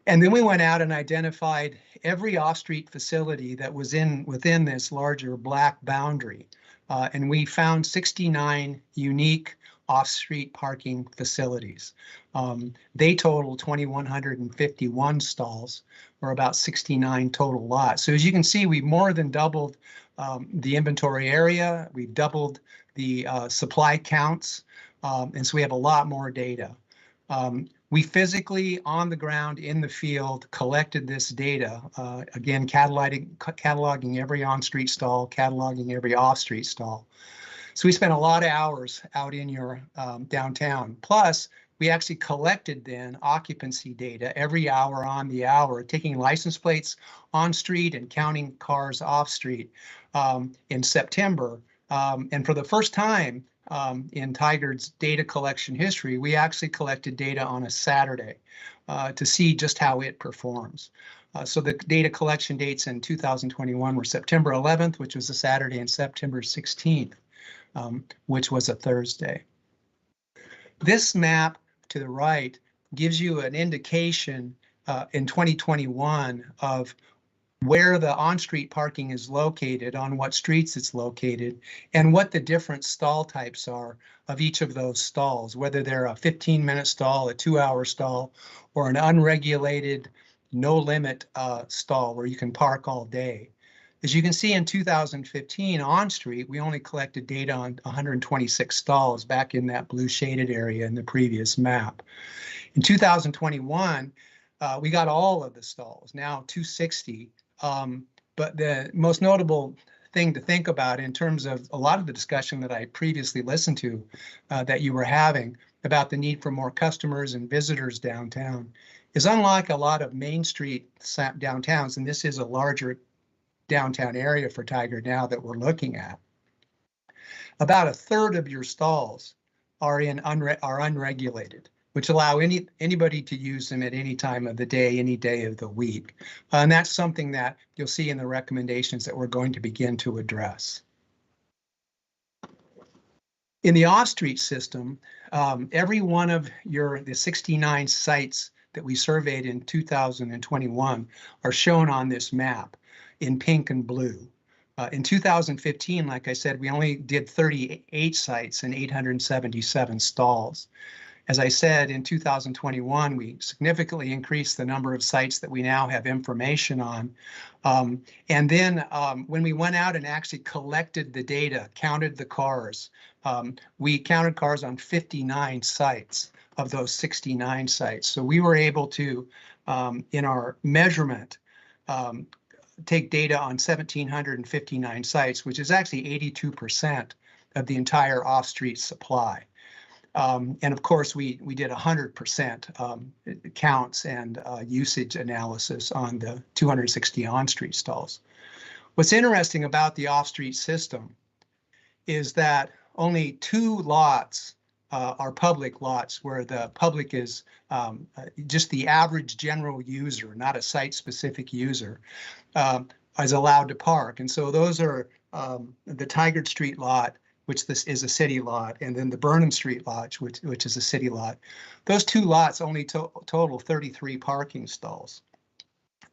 And then we went out and identified every off-street facility that was within this larger black boundary. And we found 69 unique off-street parking facilities. They total 2,151 stalls, or about 69 total lots. So as you can see, we've more than doubled the inventory area. We've doubled the supply counts. And so we have a lot more data. We physically, on the ground, in the field, collected this data, again, cataloging every on-street stall, cataloging every off-street stall. So we spent a lot of hours out in your downtown. Plus, we actually collected then occupancy data every hour on the hour, taking license plates on street and counting cars off street in September. And for the first time in Tigard's data collection history, we actually collected data on a Saturday to see just how it performs. So the data collection dates in 2021 were September 11th, which was a Saturday, and September 16th, which was a Thursday. This map to the right gives you an indication in 2021 of where the on-street parking is located, on what streets it's located, and what the different stall types are of each of those stalls, whether they're a 15-minute stall, a 2-hour stall, or an unregulated, no-limit stall where you can park all day. As you can see, in 2015 on street, we only collected data on 126 stalls back in that blue shaded area in the previous map. In 2021, we got all of the stalls, now 260. But the most notable thing to think about in terms of a lot of the discussion that I previously listened to that you were having about the need for more customers and visitors downtown is, unlike a lot of Main Street downtowns, and this is a larger downtown area for Tigard now that we're looking at, about a third of your stalls are unregulated, which allow anybody to use them at any time of the day, any day of the week. And that's something that you'll see in the recommendations that we're going to begin to address. In the off-street system, every one of the 69 sites that we surveyed in 2021 are shown on this map in pink and blue. In 2015, like I said, we only did 38 sites and 877 stalls. As I said, in 2021, we significantly increased the number of sites that we now have information on. And then when we went out and actually collected the data, counted the cars, we counted cars on 59 sites of those 69 sites. So we were able to, in our measurement, take data on 1,759 sites, which is actually 82% of the entire off-street supply. And of course, we did 100% counts and usage analysis on the 260 on-street stalls. What's interesting about the off-street system is that only 2 lots are public lots, where the public is just the average general user, not a site-specific user, is allowed to park. And so those are the Tigard Street lot, which this is a city lot, and then the Burnham Street lot, which is a city lot. Those 2 lots only total 33 parking stalls.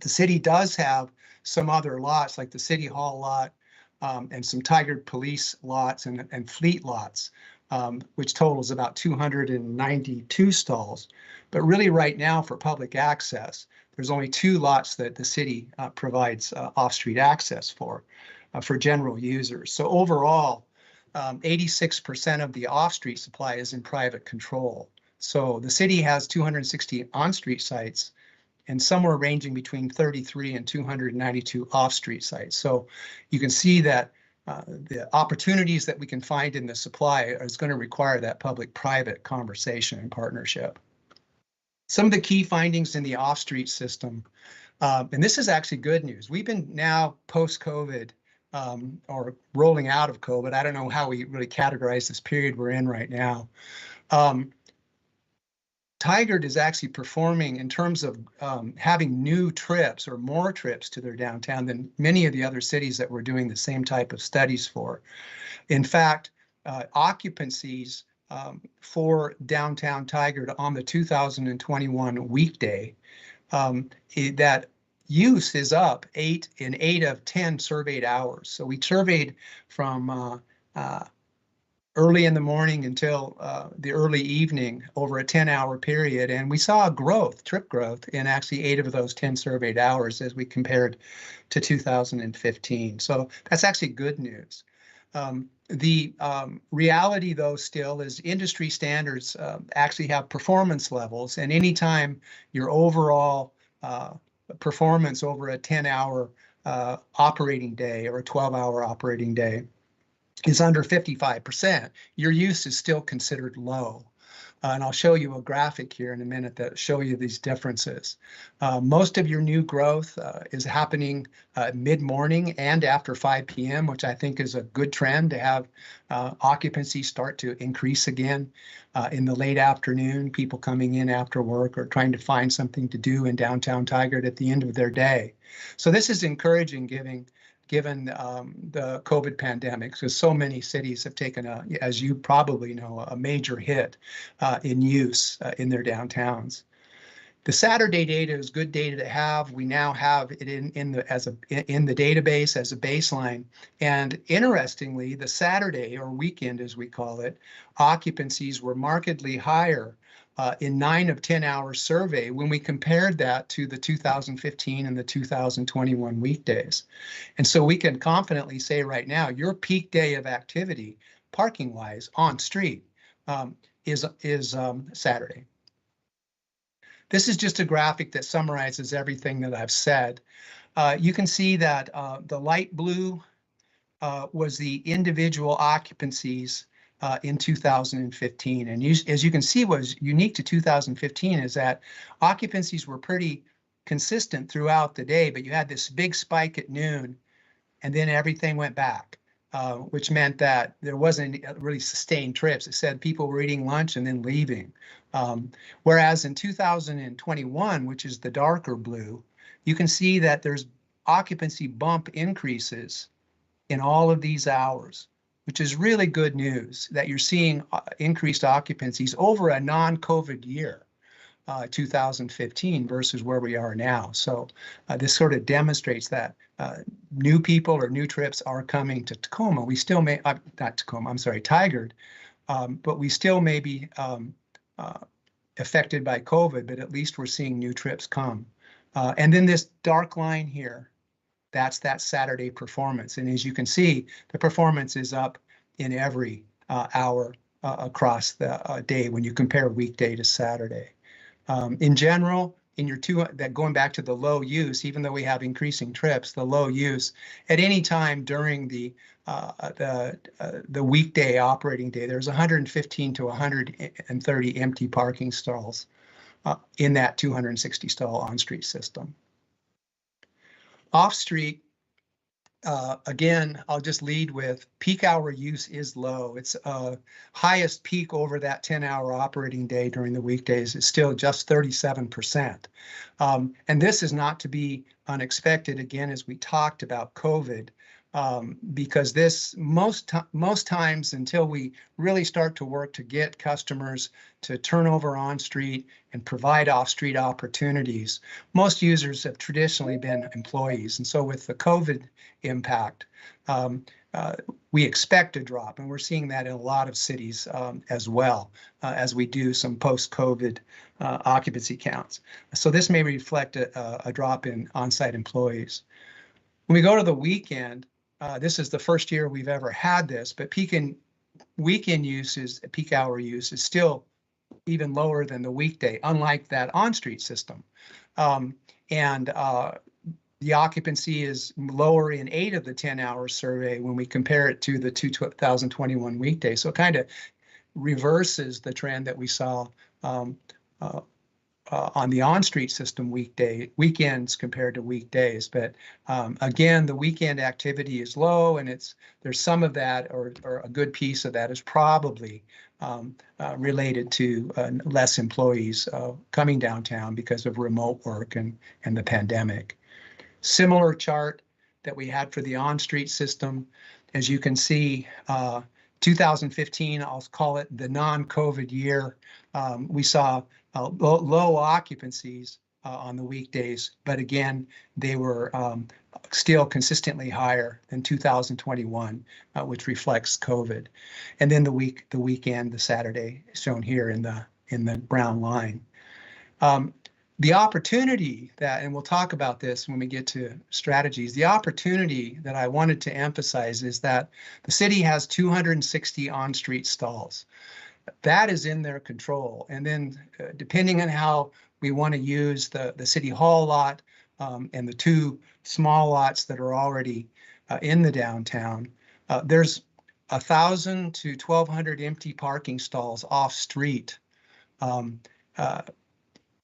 The city does have some other lots, like the City Hall lot and some Tigard Police lots and Fleet lots, which totals about 292 stalls. But really right now, for public access, there's only 2 lots that the city provides off-street access for general users. So overall, 86% of the off-street supply is in private control. So the city has 260 on-street sites and somewhere ranging between 33 and 292 off-street sites. So you can see that the opportunities that we can find in the supply is going to require that public-private conversation and partnership. Some of the key findings in the off-street system, and this is actually good news. We've been now post-COVID or rolling out of COVID. I don't know how we really categorize this period we're in right now. Tigard is actually performing in terms of having new trips or more trips to their downtown than many of the other cities that we're doing the same type of studies for. In fact, occupancies for downtown Tigard on the 2021 weekday, that use is up 8 in 8 of 10 surveyed hours. So we surveyed from early in the morning until the early evening over a 10-hour period. And we saw growth, trip growth, in actually 8 of those 10 surveyed hours as we compared to 2015. So that's actually good news. The reality, though, still is industry standards actually have performance levels. And anytime your overall performance over a 10-hour operating day or a 12-hour operating day is under 55%, your use is still considered low. And I'll show you a graphic here in a minute that show you these differences. Most of your new growth is happening mid-morning and after 5 p.m., which I think is a good trend to have occupancy start to increase again in the late afternoon, people coming in after work or trying to find something to do in downtown Tigard at the end of their day. So this is encouraging given the COVID pandemic, because so many cities have taken, as you probably know, a major hit in use in their downtowns. The Saturday data is good data to have. We now have it in the database as a baseline. And interestingly, the Saturday or weekend, as we call it, occupancies were markedly higher in 9 of 10 hour survey when we compared that to the 2015 and the 2021 weekdays. And so we can confidently say right now, your peak day of activity, parking wise on street, is Saturday. This is just a graphic that summarizes everything that I've said. You can see that the light blue was the individual occupancies in 2015. And as you can see, what was unique to 2015 is that occupancies were pretty consistent throughout the day, but you had this big spike at noon and then everything went back, which meant that there wasn't really sustained trips. It said people were eating lunch and then leaving. Whereas in 2021, which is the darker blue, you can see that there's occupancy bump increases in all of these hours, which is really good news that you're seeing increased occupancies over a non-COVID year, 2015 versus where we are now. So this sort of demonstrates that new people or new trips are coming to Tacoma. We still may, not Tacoma, I'm sorry, Tigard, but we still may be affected by COVID, but at least we're seeing new trips come. And then this dark line here, that's that Saturday performance. And as you can see, the performance is up in every hour across the day when you compare weekday to Saturday. In general, in your going back to the low use, even though we have increasing trips, the low use at any time during the weekday operating day, there's 115 to 130 empty parking stalls in that 260 stall on-street system. Off-street, again, I'll just lead with peak hour use is low. It's highest peak over that 10-hour operating day during the weekdays is still just 37%. And this is not to be unexpected, again, as we talked about COVID, because this most times until we really start to work to get customers to turn over on street and provide off street opportunities, most users have traditionally been employees. And so with the COVID impact, we expect a drop, and we're seeing that in a lot of cities as well as we do some post-COVID occupancy counts. So this may reflect a drop in on-site employees. When we go to the weekend, this is the first year we've ever had this, but peak and weekend peak hour use is still even lower than the weekday, unlike that on-street system. The occupancy is lower in 8 of the 10-hour survey when we compare it to the 2021 weekday. So it kind of reverses the trend that we saw on the on-street system weekends compared to weekdays. But again, the weekend activity is low, and there's some of that, or a good piece of that is probably related to less employees coming downtown because of remote work and the pandemic. Similar chart that we had for the on-street system. As you can see, 2015, I'll call it the non-COVID year, we saw low occupancies on the weekdays, but again, they were still consistently higher than 2021, which reflects COVID. And then the weekend, the Saturday, shown here in the brown line. The opportunity that, and we'll talk about this when we get to strategies, the opportunity that I wanted to emphasize is that the city has 260 on-street stalls. That is in their control. And then depending on how we want to use the City Hall lot and the two small lots that are already in the downtown, there's 1,000 to 1,200 empty parking stalls off-street,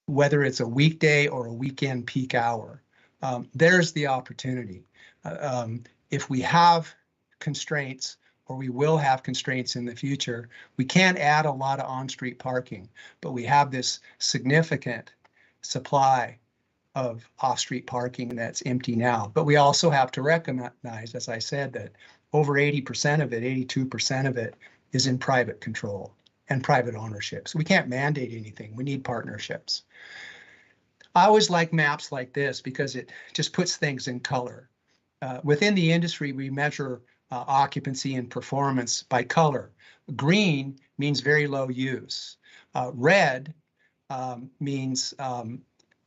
whether it's a weekday or a weekend peak hour. There's the opportunity. If we have constraints, or we will have constraints in the future, we can't add a lot of on-street parking, but we have this significant supply of off-street parking that's empty now. But we also have to recognize, as I said, that over 80% of it, 82% of it is in private control and private ownership. So we can't mandate anything. We need partnerships. I always like maps like this because it just puts things in color. Within the industry, we measure occupancy and performance by color. Green means very low use. Red means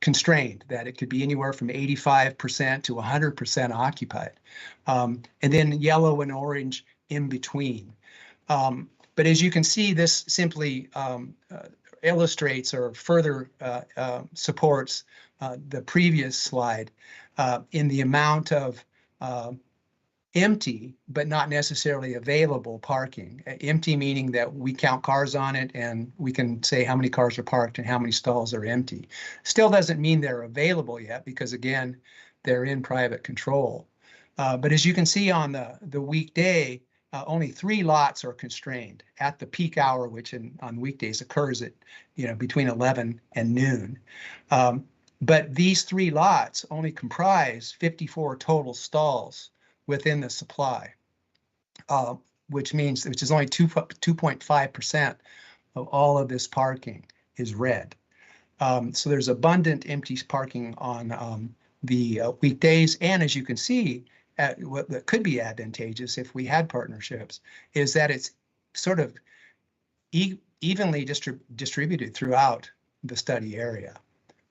constrained, that it could be anywhere from 85% to 100% occupied. And then yellow and orange in between. But as you can see, this simply illustrates or further supports the previous slide in the amount of empty, but not necessarily available parking. Empty meaning that we count cars on it and we can say how many cars are parked and how many stalls are empty. Still doesn't mean they're available yet because again, they're in private control. But as you can see on the weekday, only 3 lots are constrained at the peak hour, which on weekdays occurs at between 11 and noon. But these 3 lots only comprise 54 total stalls within the supply, which is only 2.5% of all of this parking is red. So there's abundant empty parking on the weekdays, and as you can see, what that could be advantageous if we had partnerships is that it's sort of evenly distributed throughout the study area.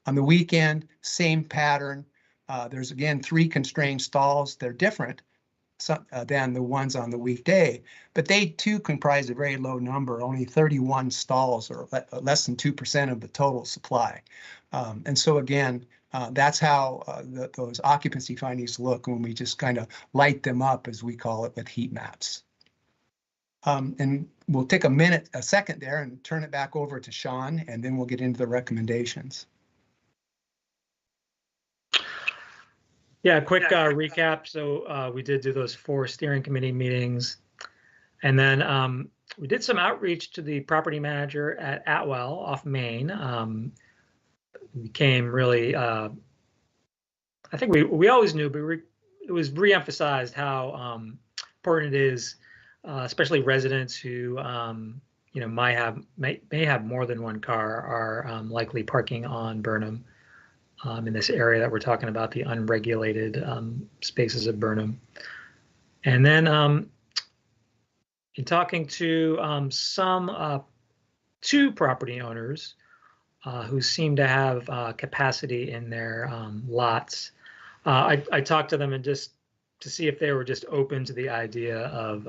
On the weekend, same pattern. There's again 3 constrained stalls. They're different than the ones on the weekday, but they too comprise a very low number, only 31 stalls, or less than 2% of the total supply. And so again, that's how those occupancy findings look when we just kind of light them up, as we call it, with heat maps. And we'll take a second there and turn it back over to Sean, and then we'll get into the recommendations. Yeah, quick recap. So we did do those 4 steering committee meetings, and then we did some outreach to the property manager at Atwell off Main. Became really, I think we always knew, but it was re-emphasized how important it is, especially residents who may have more than 1 car are likely parking on Burnham. In this area that we're talking about, the unregulated spaces of Burnham. And then in talking to some 2 property owners who seem to have capacity in their lots, I talked to them and just to see if they were just open to the idea of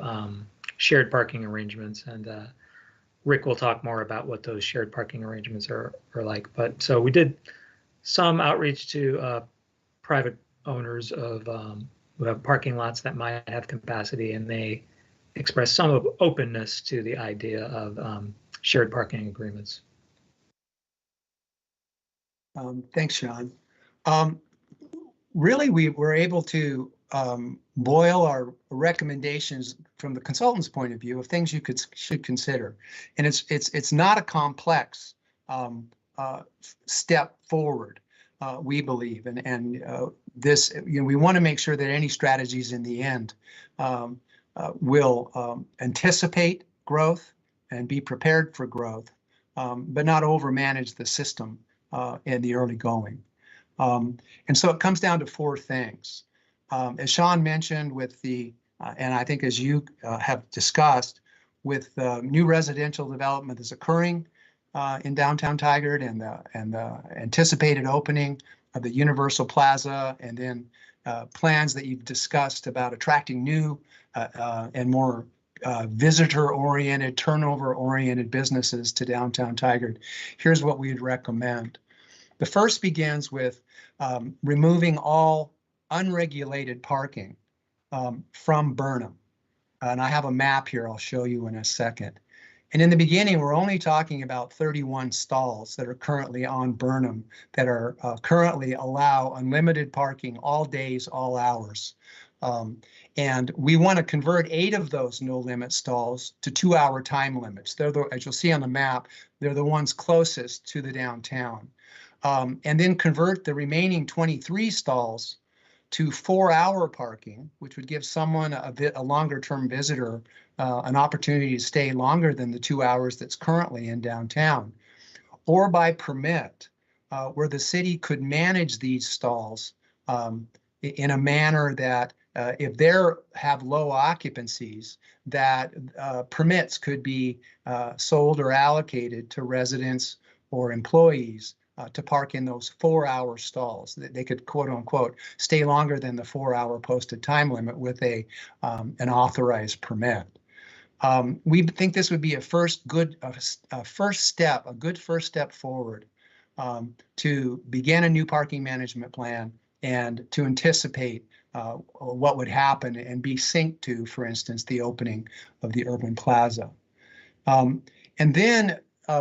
shared parking arrangements. And Rick will talk more about what those shared parking arrangements are like. But so we did some outreach to private owners of who have parking lots that might have capacity, and they expressed some openness to the idea of shared parking agreements. Thanks, Sean. Really, we were able to boil our recommendations from the consultant's point of view of things you should consider, and it's not a complex step forward. We believe, and this, we want to make sure that any strategies in the end will anticipate growth and be prepared for growth, but not overmanage the system in the early going. And so it comes down to four things. As Sean mentioned with the, and I think as you have discussed, with new residential development that's occurring in downtown Tigard and the anticipated opening of the Universal Plaza, and then plans that you've discussed about attracting new and more visitor-oriented, turnover-oriented businesses to downtown Tigard. Here's what we'd recommend. The first begins with removing all unregulated parking from Burnham. And I have a map here I'll show you in a second. And in the beginning, we're only talking about 31 stalls that are currently on Burnham that are currently allow unlimited parking all days, all hours. And we want to convert 8 of those no limit stalls to 2-hour time limits. They're the, as you'll see on the map, they're the ones closest to the downtown. And then convert the remaining 23 stalls to 4-hour parking, which would give someone a longer term visitor an opportunity to stay longer than the 2 hours that's currently in downtown, or by permit, where the city could manage these stalls in a manner that if they have low occupancies, that permits could be sold or allocated to residents or employees to park in those 4-hour stalls. They could, quote unquote, stay longer than the 4-hour posted time limit with an authorized permit. We think this would be a good first step forward to begin a new parking management plan and to anticipate what would happen and be synced to, for instance, the opening of the urban plaza. And then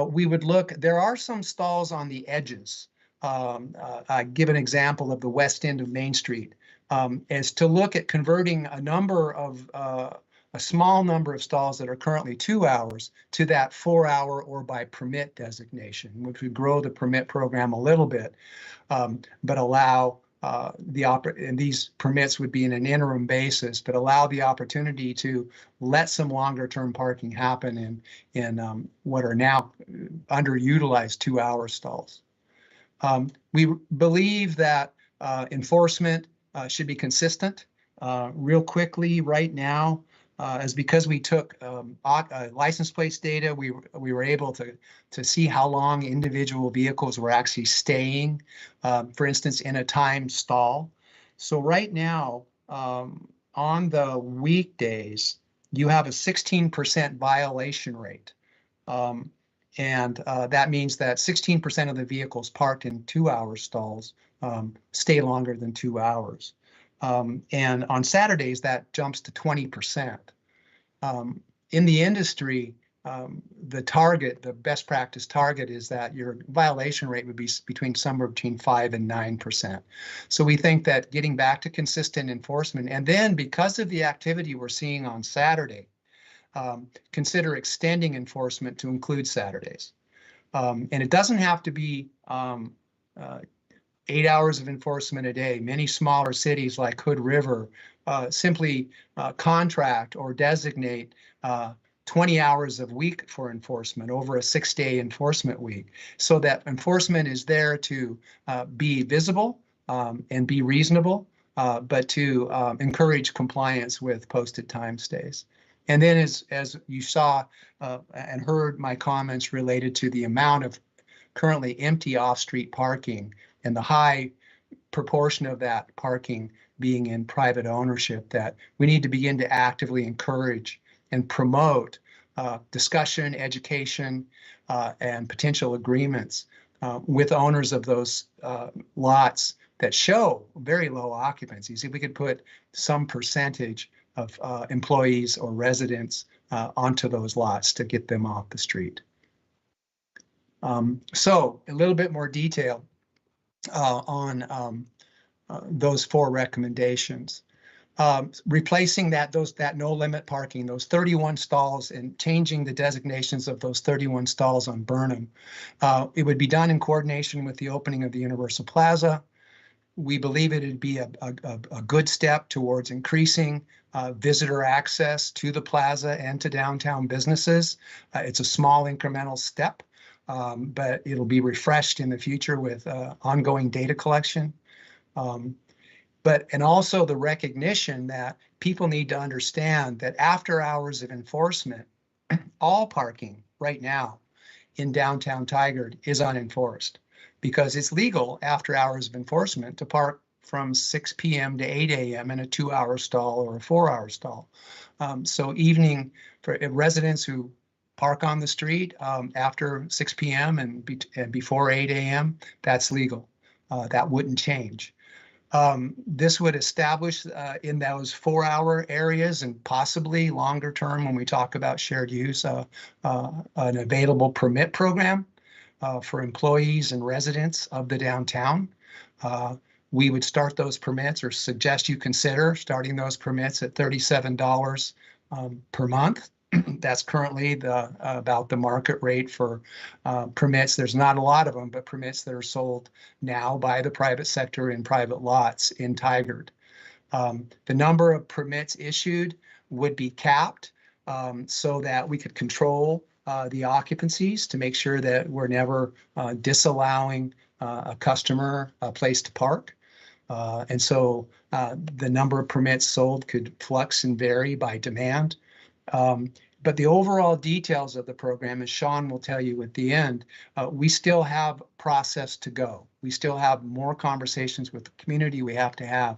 we would look, there are some stalls on the edges. I give an example of the west end of Main Street, as to look at converting a small number of stalls that are currently 2 hours to that 4-hour or by permit designation, which would grow the permit program a little bit, but allow and these permits would be in an interim basis, but allow the opportunity to let some longer term parking happen in what are now underutilized 2-hour stalls. We believe that enforcement should be consistent. Real quickly right now, is because we took license plates data, we were able to see how long individual vehicles were actually staying, for instance, in a timed stall. So right now, on the weekdays, you have a 16% violation rate. And that means that 16% of the vehicles parked in 2-hour stalls stay longer than 2 hours. And on Saturdays, that jumps to 20%. In the industry, the best practice target is that your violation rate would be somewhere between 5 and 9%. So we think that getting back to consistent enforcement, and then because of the activity we're seeing on Saturday, consider extending enforcement to include Saturdays. And it doesn't have to be 8 hours of enforcement a day. Many smaller cities like Hood River simply contract or designate 20 hours a week for enforcement over a 6-day enforcement week, so that enforcement is there to be visible and be reasonable, but to encourage compliance with posted time stays. And then as you saw and heard my comments related to the amount of currently empty off-street parking and the high proportion of that parking being in private ownership, that we need to begin to actively encourage and promote discussion, education, and potential agreements with owners of those lots that show very low occupancies. If we could put some percentage of employees or residents onto those lots to get them off the street. So a little bit more detail. on those 4 recommendations. Replacing that no limit parking, those 31 stalls, and changing the designations of those 31 stalls on Burnham. It would be done in coordination with the opening of the Universal Plaza. We believe it would be a good step towards increasing visitor access to the plaza and to downtown businesses. It's a small incremental step, but it'll be refreshed in the future with ongoing data collection. And also the recognition that people need to understand that after hours of enforcement, all parking right now in downtown Tigard is unenforced, because it's legal after hours of enforcement to park from 6 p.m. to 8 a.m. in a 2-hour stall or a 4-hour stall. So evening for residents who park on the street after 6 p.m. and before 8 a.m., that's legal. That wouldn't change. This would establish in those 4-hour areas, and possibly longer term when we talk about shared use, an available permit program for employees and residents of the downtown. We would start those permits, or suggest you consider starting those permits at $37 per month. That's currently about the market rate for permits. There's not a lot of them, but permits that are sold now by the private sector in private lots in Tigard. The number of permits issued would be capped so that we could control the occupancies to make sure that we're never disallowing a customer a place to park. And so the number of permits sold could flux and vary by demand. But the overall details of the program, as Sean will tell you at the end, we still have process to go. We still have more conversations with the community. We have to have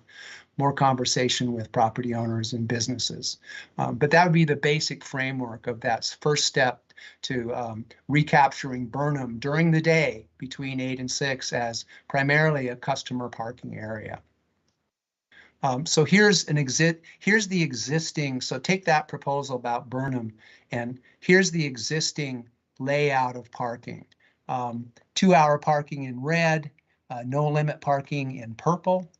more conversation with property owners and businesses. But that would be the basic framework of that first step to recapturing Burnham during the day between 8 and 6 as primarily a customer parking area. So here's the existing, so take that proposal about Burnham, and here's the existing layout of parking. 2-hour parking in red, no limit parking in purple,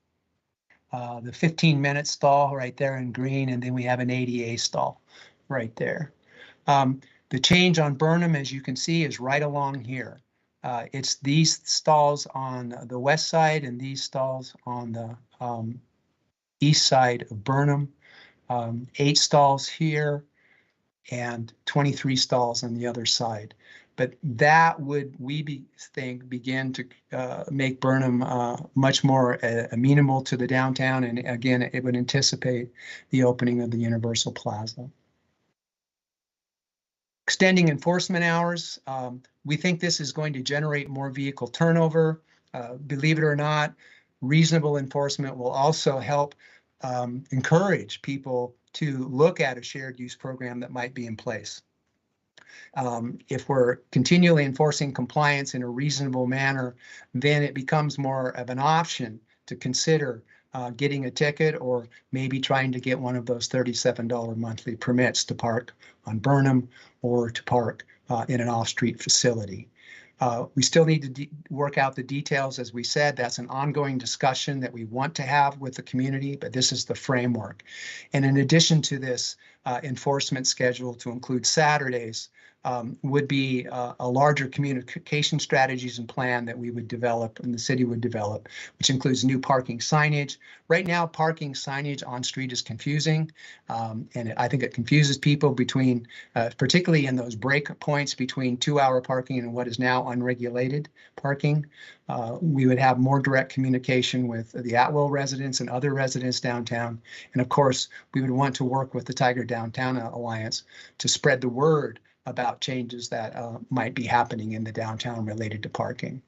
the 15-minute stall right there in green, and then we have an ADA stall right there. The change on Burnham, as you can see, is right along here. It's these stalls on the west side and these stalls on the east side of Burnham, 8 stalls here and 23 stalls on the other side. But that would, we think, begin to make Burnham much more amenable to the downtown. And again, it would anticipate the opening of the Universal Plaza. Extending enforcement hours, we think this is going to generate more vehicle turnover. Believe it or not, reasonable enforcement will also help encourage people to look at a shared use program that might be in place. If we're continually enforcing compliance in a reasonable manner, then it becomes more of an option to consider getting a ticket, or maybe trying to get one of those $37 monthly permits to park on Burnham or to park in an off-street facility. We still need to work out the details. As we said, that's an ongoing discussion that we want to have with the community, but this is the framework. And in addition to this enforcement schedule to include Saturdays, would be a larger communication strategies and plan that we would develop and the city would develop, which includes new parking signage. Right now, parking signage on street is confusing, and I think it confuses people between, particularly in those break points between 2-hour parking and what is now unregulated parking. We would have more direct communication with the Atwell residents and other residents downtown. And of course, we would want to work with the Tigard Downtown Alliance to spread the word about changes that might be happening in the downtown related to parking.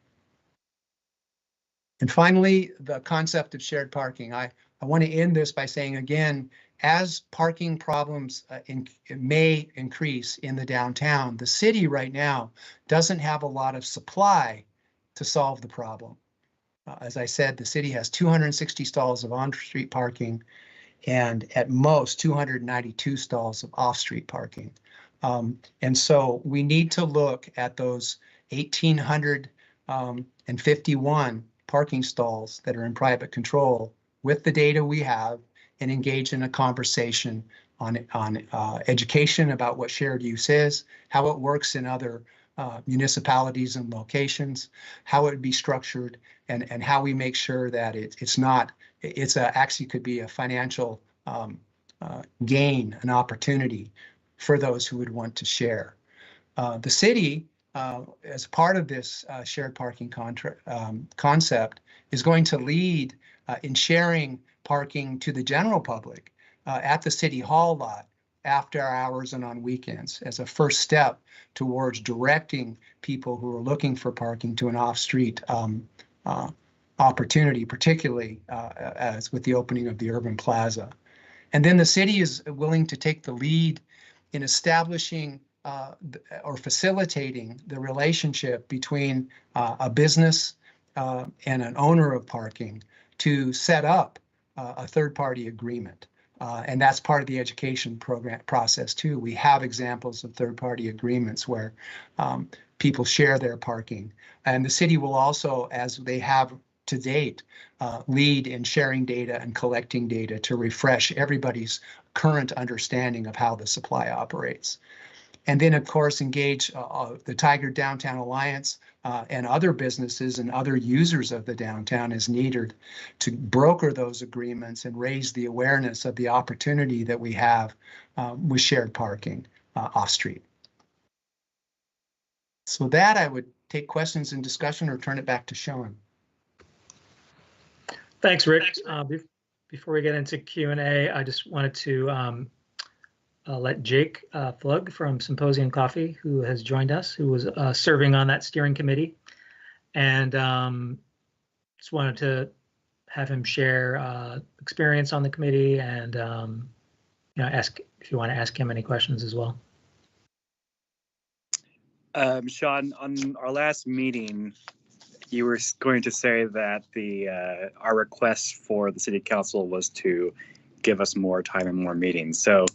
And finally, the concept of shared parking. I want to end this by saying again, as parking problems may increase in the downtown, the city right now doesn't have a lot of supply to solve the problem. As I said, the city has 260 stalls of on-street parking and at most 292 stalls of off-street parking. And so we need to look at those 1,851 parking stalls that are in private control with the data we have and engage in a conversation on education about what shared use is, how it works in other municipalities and locations, how it would be structured, and how we make sure that it's actually could be a financial gain, an opportunity for those who would want to share. The city, as part of this shared parking concept, is going to lead in sharing parking to the general public at the City Hall lot after hours and on weekends as a first step towards directing people who are looking for parking to an off-street opportunity, particularly as with the opening of the urban plaza. And then the city is willing to take the lead in establishing or facilitating the relationship between a business and an owner of parking to set up a third-party agreement. And that's part of the education program process too. We have examples of third-party agreements where people share their parking. And the city will also, as they have to date, lead in sharing data and collecting data to refresh everybody's current understanding of how the supply operates. And then, of course, engage the Tigard Downtown Alliance and other businesses and other users of the downtown as needed to broker those agreements and raise the awareness of the opportunity that we have with shared parking off-street. So that I would take questions and discussion or turn it back to Sean. Thanks, Rick. Before we get into Q&A, I just wanted to let Jake Flug from Symposium Coffee, who has joined us, who was serving on that steering committee, and just wanted to have him share experience on the committee and ask if you want to ask him any questions as well. Sean, on our last meeting, you were going to say that our request for the city council was to give us more time and more meetings. So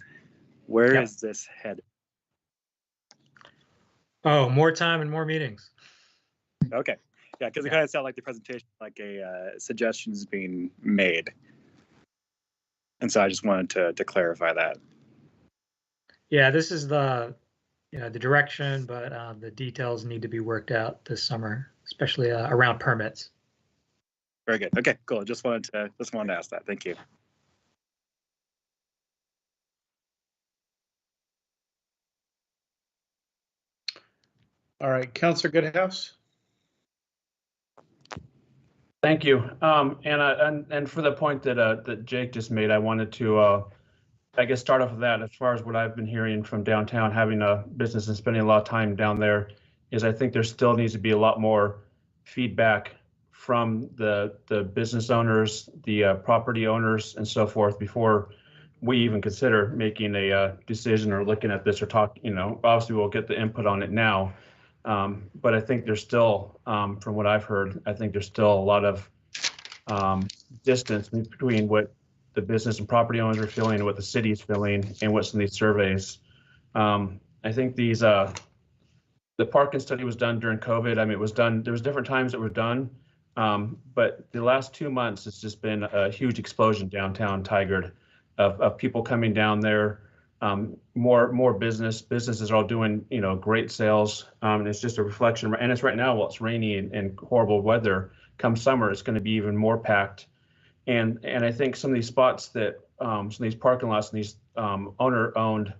where is this headed? Oh, more time and more meetings. Okay. Yeah, because it kind of sounded like the presentation, like a suggestions being made. And so I just wanted to clarify that. Yeah, this is the direction, but the details need to be worked out this summer, especially around permits. Very good. Okay, cool. Just wanted to ask that. Thank you. All right, Councilor Goodhouse. Thank you. And for the point that Jake just made, I wanted to, I guess, start off with that. As far as what I've been hearing from downtown, having a business and spending a lot of time down there, is I think there still needs to be a lot more feedback from the business owners, the property owners, and so forth before we even consider making a decision or looking at this or talk. Obviously we'll get the input on it now. But I think there's still, from what I've heard, I think there's still a lot of distance between what the business and property owners are feeling and what the city is feeling and what's in these surveys. I think the parking study was done during COVID. I mean, it was done, there was different times that were done, but the last 2 months, it's just been a huge explosion downtown Tigard of people coming down there. More businesses are all doing, great sales. And it's just a reflection, and it's right now, while it's rainy and horrible weather. Come summer, it's going to be even more packed. And I think some of these spots that, some of these parking lots and these owner-owned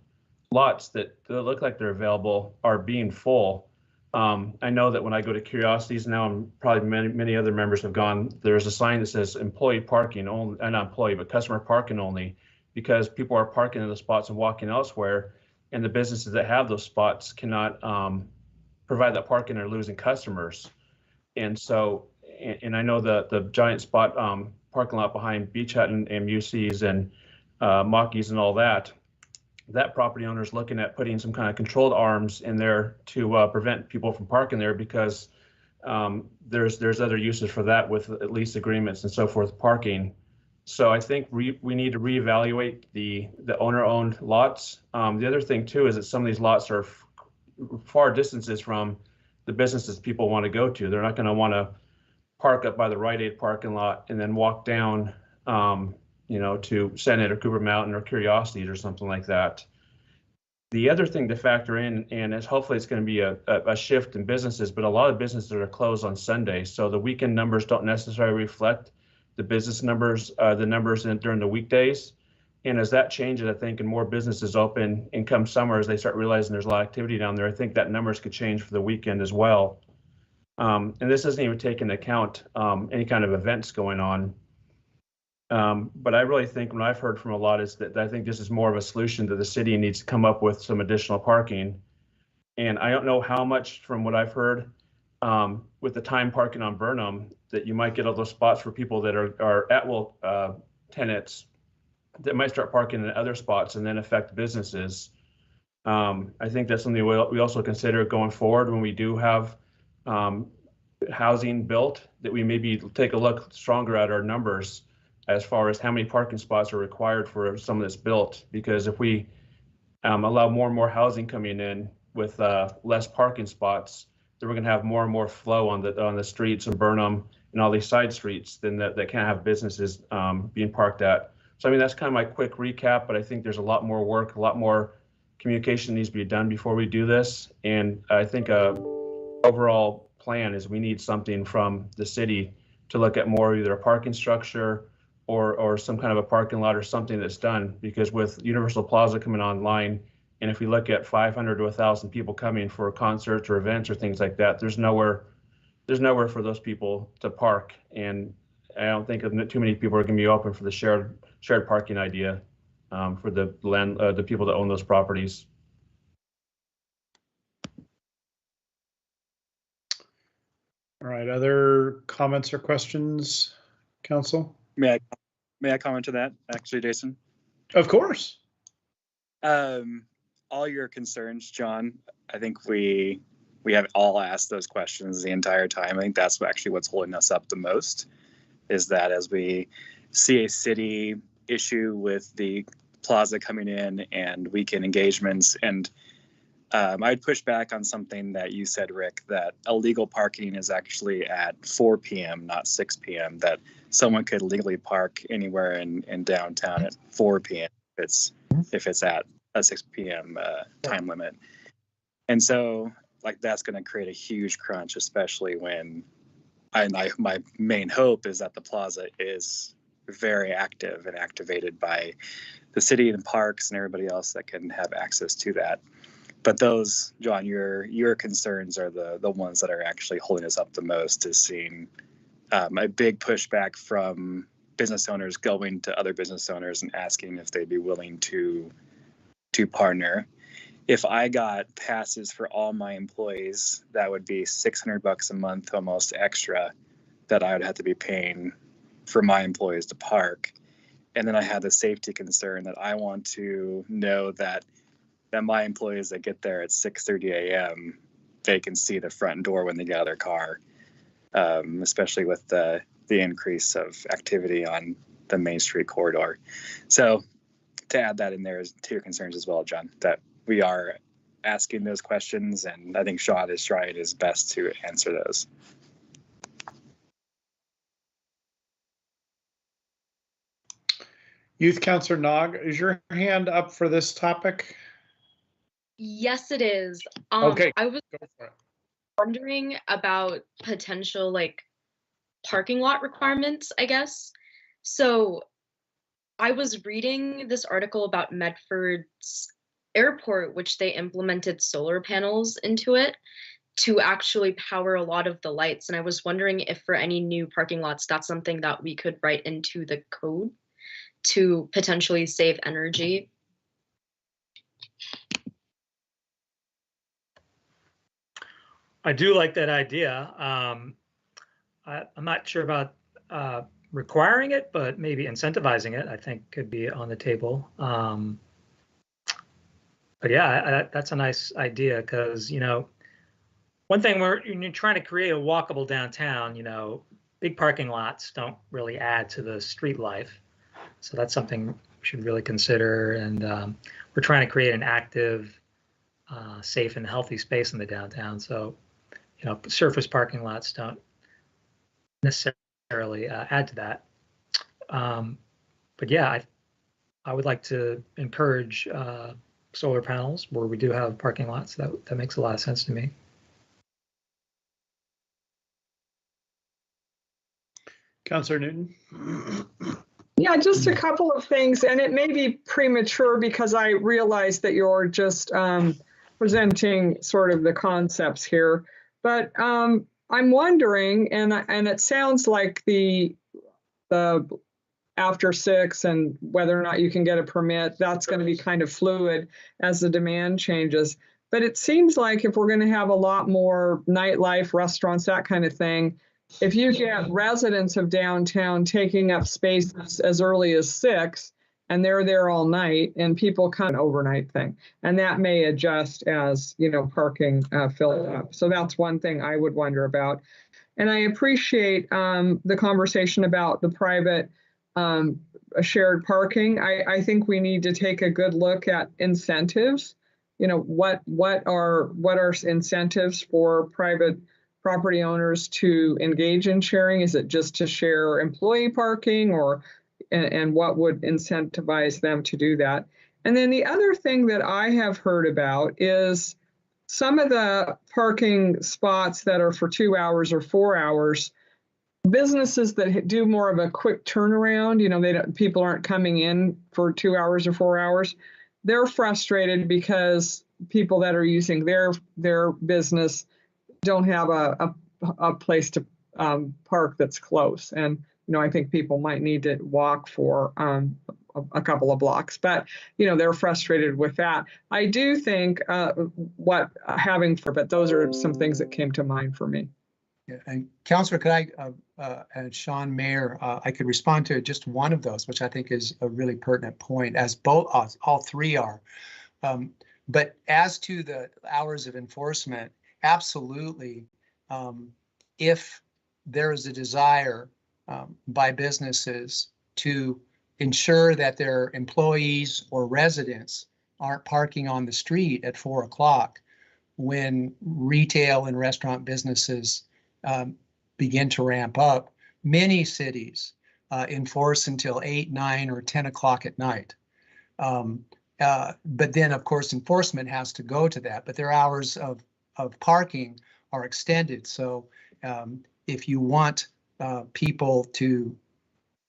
lots that look like they're available are being full. I know that when I go to Curiosities now, and probably many other members have gone, there's a sign that says employee parking only, not employee, but customer parking only, because people are parking in the spots and walking elsewhere, and the businesses that have those spots cannot provide that parking, are losing customers. And so, and I know the giant spot parking lot behind Beach Hut and UC's and Mackey's and all that, that property owner is looking at putting some kind of controlled arms in there to prevent people from parking there, because there's other uses for that with at lease agreements and so forth, parking. So I think we need to reevaluate the owner-owned lots. The other thing too is that some of these lots are far distances from the businesses people want to go to. They're not going to want to park up by the Rite Aid parking lot and then walk down, to Senate or Cooper Mountain or Curiosities or something like that. The other thing to factor in, and hopefully it's going to be a shift in businesses, but a lot of businesses are closed on Sunday, so the weekend numbers don't necessarily reflect the business numbers, during the weekdays. And as that changes, I think, and more businesses open, and come summer, as they start realizing there's a lot of activity down there, I think that numbers could change for the weekend as well. And this doesn't even take into account any kind of events going on. But I really think what I've heard from a lot is that I think this is more of a solution that the city needs to come up with some additional parking. And I don't know how much from what I've heard with the time parking on Burnham, that you might get all those spots for people that are at-will tenants that might start parking in other spots and then affect businesses. I think that's something we also consider going forward when we do have housing built, that we maybe take a look stronger at our numbers as far as how many parking spots are required for some of this built. Because if we allow more and more housing coming in with less parking spots, then we're going to have more and more flow on the streets of Burnham and all these side streets then that can't have businesses being parked at. So I mean, that's kind of my quick recap, but I think there's a lot more work, a lot more communication needs to be done before we do this. And I think overall plan is we need something from the city to look at more either a parking structure or some kind of a parking lot or something that's done, because with Universal Plaza coming online, and if we look at 500 to 1,000 people coming for concerts or events or things like that, there's nowhere for those people to park. And I don't think too many people are going to be open for the shared parking idea for the people that own those properties. All right, other comments or questions, Council? May I comment to that, actually, Jason? Of course. All your concerns, John, I think we have all asked those questions the entire time. I think that's actually what's holding us up the most, is that as we see a city issue with the plaza coming in and weekend engagements, and I'd push back on something that you said, Rick, that illegal parking is actually at 4 p.m., not 6 p.m., that someone could legally park anywhere in downtown at 4 p.m. if it's at a 6 p.m. Time limit. And so like that's going to create a huge crunch, especially when my main hope is that the plaza is very active and activated by the city and parks and everybody else that can have access to that. But those, John, your concerns are the ones that are actually holding us up the most, is seeing a big pushback from business owners going to other business owners and asking if they'd be willing to partner. If I got passes for all my employees, that would be $600 a month, almost extra, that I would have to be paying for my employees to park. And then I had the safety concern that I want to know that my employees that get there at 6:30 a.m., they can see the front door when they get out of their car, especially with the increase of activity on the Main Street corridor. So to add that in there is to your concerns as well, John, that we are asking those questions, and I think Sean is trying his best to answer those. Youth Councilor Nog, is your hand up for this topic? Yes, it is. Okay. I was wondering about potential like parking lot requirements, I guess. So I was reading this article about Medford's airport, which they implemented solar panels into it to actually power a lot of the lights. And I was wondering if for any new parking lots, that's something that we could write into the code to potentially save energy. I do like that idea. I'm not sure about requiring it, but maybe incentivizing it, I think, could be on the table. But yeah, that's a nice idea, because, you know, one thing when you're trying to create a walkable downtown, you know, big parking lots don't really add to the street life. So that's something we should really consider. And we're trying to create an active, safe and healthy space in the downtown. So, you know, surface parking lots don't necessarily add to that. But yeah, I would like to encourage solar panels where we do have parking lots. That makes a lot of sense to me. Councillor Newton. Yeah, just a couple of things, and it may be premature because I realize that you're just presenting sort of the concepts here. But I'm wondering, and it sounds like the after 6 and whether or not you can get a permit, that's going to be kind of fluid as the demand changes. But it seems like if we're going to have a lot more nightlife, restaurants, that kind of thing, if you get residents of downtown taking up spaces as early as 6 and they're there all night and people come an overnight thing, and that may adjust as, you know, parking fills up. So that's one thing I would wonder about. And I appreciate the conversation about the private shared parking. I think we need to take a good look at incentives. You know, what are incentives for private property owners to engage in sharing? Is it just to share employee parking, or and what would incentivize them to do that? And then the other thing that I have heard about is some of the parking spots that are for 2 hours or 4 hours, businesses that do more of a quick turnaround, you know, people aren't coming in for 2 hours or 4 hours. They're frustrated because people that are using their business don't have a place to park that's close. And, you know, I think people might need to walk for a couple of blocks, but, you know, they're frustrated with that. I do think but those are some things that came to mind for me. Yeah, and Councillor, could I, and Sean Mayer, I could respond to just one of those, which I think is a really pertinent point, as all three are. But as to the hours of enforcement, absolutely, if there is a desire by businesses to ensure that their employees or residents aren't parking on the street at 4 o'clock when retail and restaurant businesses begin to ramp up, many cities enforce until 8, 9, or 10 o'clock at night. But then, of course, enforcement has to go to that, but their hours of parking are extended. So if you want people to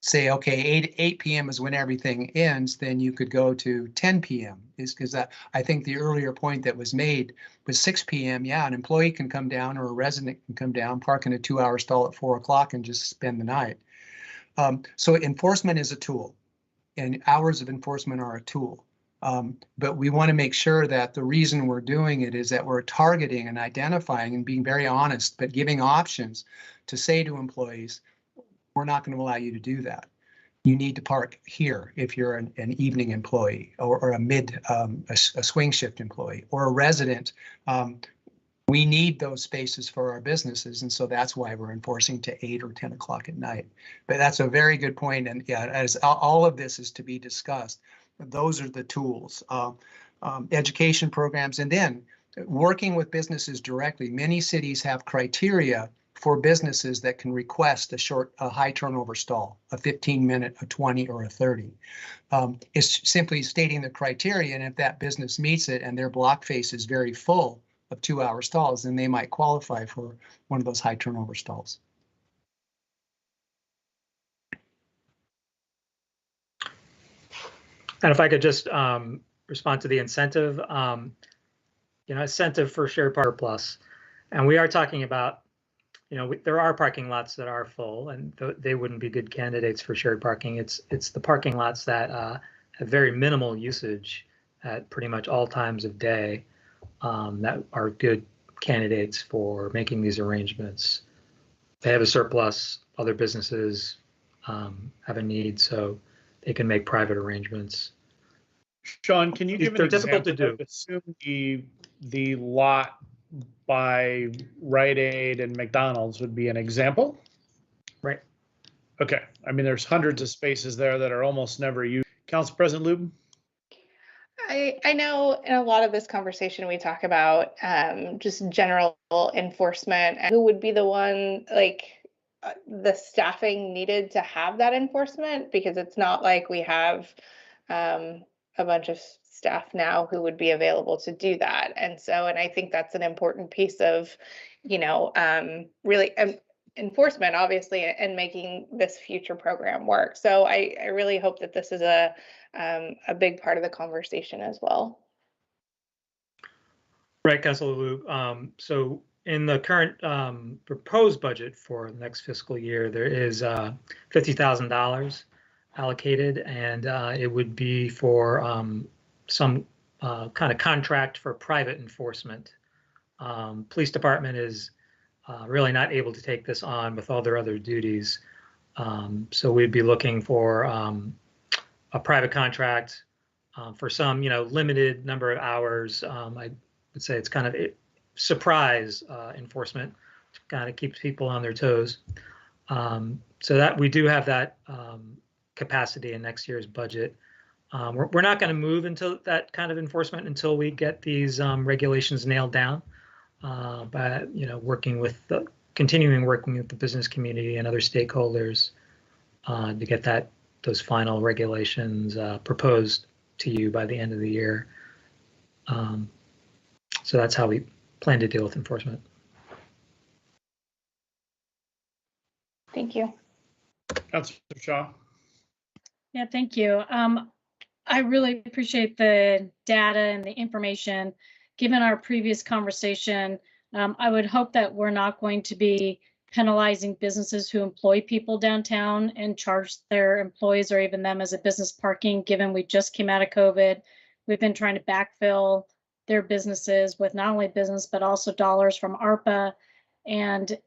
say, okay, 8 p.m. is when everything ends, then you could go to 10 p.m. is because I think the earlier point that was made was 6 p.m. Yeah, an employee can come down or a resident can come down, park in a 2-hour stall at 4 o'clock and just spend the night. So enforcement is a tool, and hours of enforcement are a tool. But we want to make sure that the reason we're doing it is that we're targeting and identifying and being very honest, but giving options to say to employees, we're not going to allow you to do that. You need to park here if you're an evening employee or a swing shift employee or a resident. We need those spaces for our businesses, and so that's why we're enforcing to 8 or 10 o'clock at night. But that's a very good point, and yeah, as all of this is to be discussed, those are the tools, education programs, and then working with businesses directly. Many cities have criteria for businesses that can request a high turnover stall, a 15-minute, a 20, or a 30. It's simply stating the criteria, and if that business meets it and their block face is very full of 2-hour stalls, then they might qualify for one of those high turnover stalls. And if I could just respond to the incentive, incentive for Shared Park Plus. And we are talking about, there are parking lots that are full, and they wouldn't be good candidates for shared parking. It's the parking lots that have very minimal usage at pretty much all times of day that are good candidates for making these arrangements. They have a surplus, other businesses have a need, so they can make private arrangements. Sean, can you give an example? Difficult to do. Assume the lot by Rite Aid and McDonald's would be an example? Right. Okay. I mean, there's hundreds of spaces there that are almost never used. Council President Lubin? I know in a lot of this conversation we talk about just general enforcement and who would be the one, like, the staffing needed to have that enforcement, because it's not like we have a bunch of staff now who would be available to do that. And I think that's an important piece of, really enforcement, obviously, and making this future program work. So I really hope that this is a big part of the conversation as well. Right, Councilor Lou. So in the current proposed budget for the next fiscal year, there is $50,000 allocated, and it would be for some kind of contract for private enforcement. Police department is really not able to take this on with all their other duties. So we'd be looking for a private contract for some, limited number of hours. I would say it's kind of surprise enforcement, kind of keeps people on their toes. So that we do have that capacity in next year's budget. We're not going to move into that kind of enforcement until we get these regulations nailed down. But continuing working with the business community and other stakeholders to get those final regulations proposed to you by the end of the year. So that's how we plan to deal with enforcement. Thank you. Councilor Shaw. Yeah, thank you. I really appreciate the data and the information. Given our previous conversation, I would hope that we're not going to be penalizing businesses who employ people downtown and charge their employees or even them as a business parking, given we just came out of COVID. We've been trying to backfill their businesses with not only business, but also dollars from ARPA. And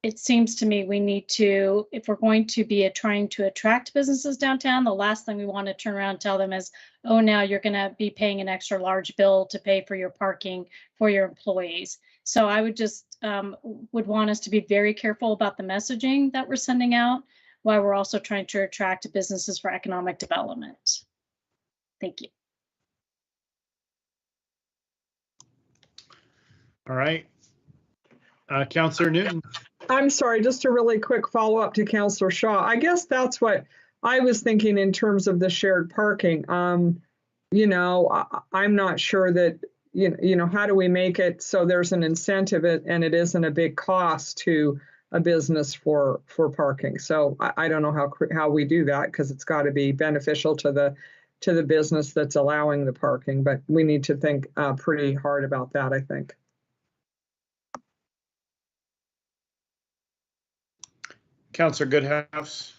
it seems to me we need to, if we're going to be trying to attract businesses downtown, the last thing we want to turn around and tell them is, oh, now you're going to be paying an extra large bill to pay for your parking for your employees. So I would just would want us to be very careful about the messaging that we're sending out while we're also trying to attract businesses for economic development. Thank you. All right. Councilor Newton. I'm sorry, just a really quick follow-up to Councilor Shaw. I guess that's what I was thinking in terms of the shared parking. I'm not sure that, how do we make it so there's an incentive and it isn't a big cost to a business for parking. So I don't know how we do that, because it's got to be beneficial to the business that's allowing the parking, but we need to think pretty hard about that, I think. Councilor Goodhouse.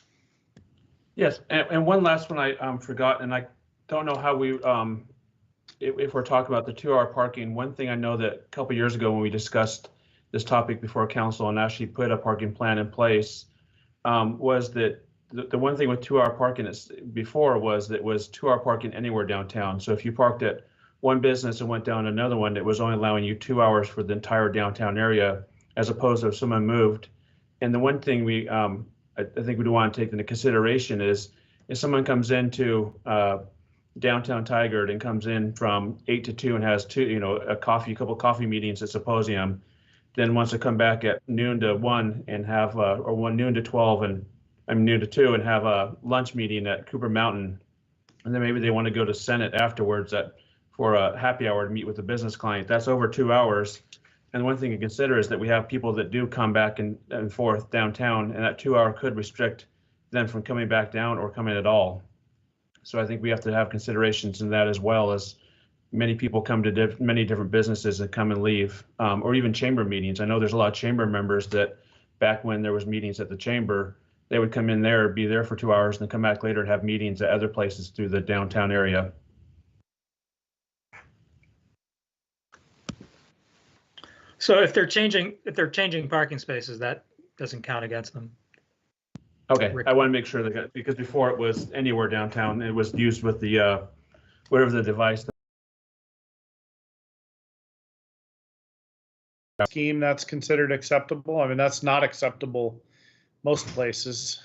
Yes, and one last one I forgot, and I don't know how we, if we're talking about the 2-hour parking, one thing I know that a couple years ago when we discussed this topic before council and actually put a parking plan in place, was that the one thing with 2-hour parking before was that it was 2-hour parking anywhere downtown. So if you parked at one business and went down to another one, it was only allowing you 2 hours for the entire downtown area, as opposed to if someone moved. And the one thing I think we do want to take into consideration is if someone comes into downtown Tigard and comes in from 8 to 2 and has a couple coffee meetings at Symposium, then wants to come back at noon to 1 and have, or noon to 12 and noon to 2 and have a lunch meeting at Cooper Mountain. And then maybe they want to go to Senate afterwards for a happy hour to meet with a business client. That's over 2 hours. And one thing to consider is that we have people that do come back and forth downtown, and that 2 hour could restrict them from coming back down or coming at all. So I think we have to have considerations in that, as well as many people come to many different businesses and come and leave, or even chamber meetings. I know there's a lot of chamber members that back when there was meetings at the chamber, they would come in there, be there for 2 hours, and then come back later and have meetings at other places through the downtown area. So if they're changing parking spaces, that doesn't count against them. Okay, I want to make sure that, because before it was anywhere downtown, it was used with the whatever the device. Scheme that's considered acceptable. I mean, that's not acceptable most places.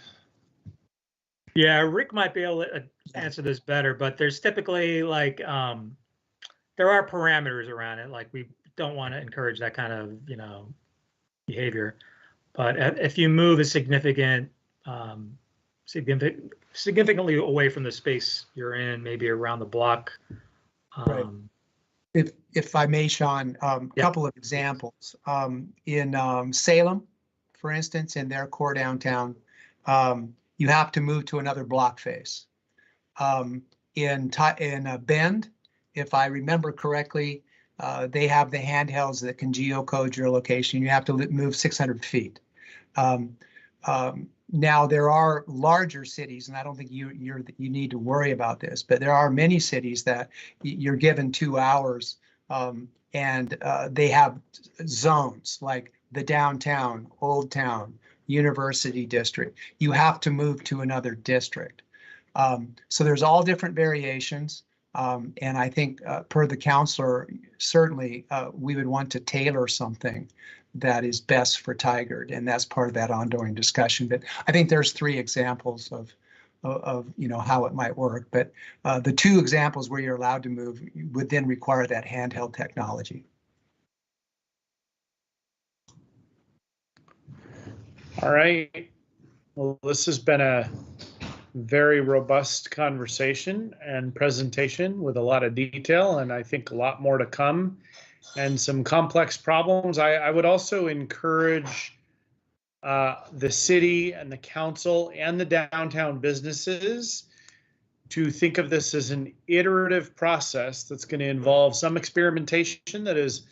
Yeah, Rick might be able to answer this better, but there's typically there are parameters around it. Like we don't want to encourage that kind of, behavior. But if you move a significantly away from the space you're in, maybe around the block. Right. If I may, Sean, couple of examples. In Salem, for instance, in their core downtown, you have to move to another block face. In Bend, if I remember correctly, they have the handhelds that can geocode your location. You have to move 600 feet. Now there are larger cities, and I don't think you need to worry about this, but there are many cities that you're given 2 hours, and they have zones like the downtown, Old Town, University District. You have to move to another district. So there's all different variations, and I think per the counselor, certainly we would want to tailor something that is best for Tigard, and that's part of that ongoing discussion. But I think there's 3 examples of how it might work. But the 2 examples where you're allowed to move would then require that handheld technology. All right. Well, this has been a very robust conversation and presentation with a lot of detail, and I think a lot more to come, and some complex problems. I would also encourage the city and the council and the downtown businesses to think of this as an iterative process that's going to involve some experimentation that is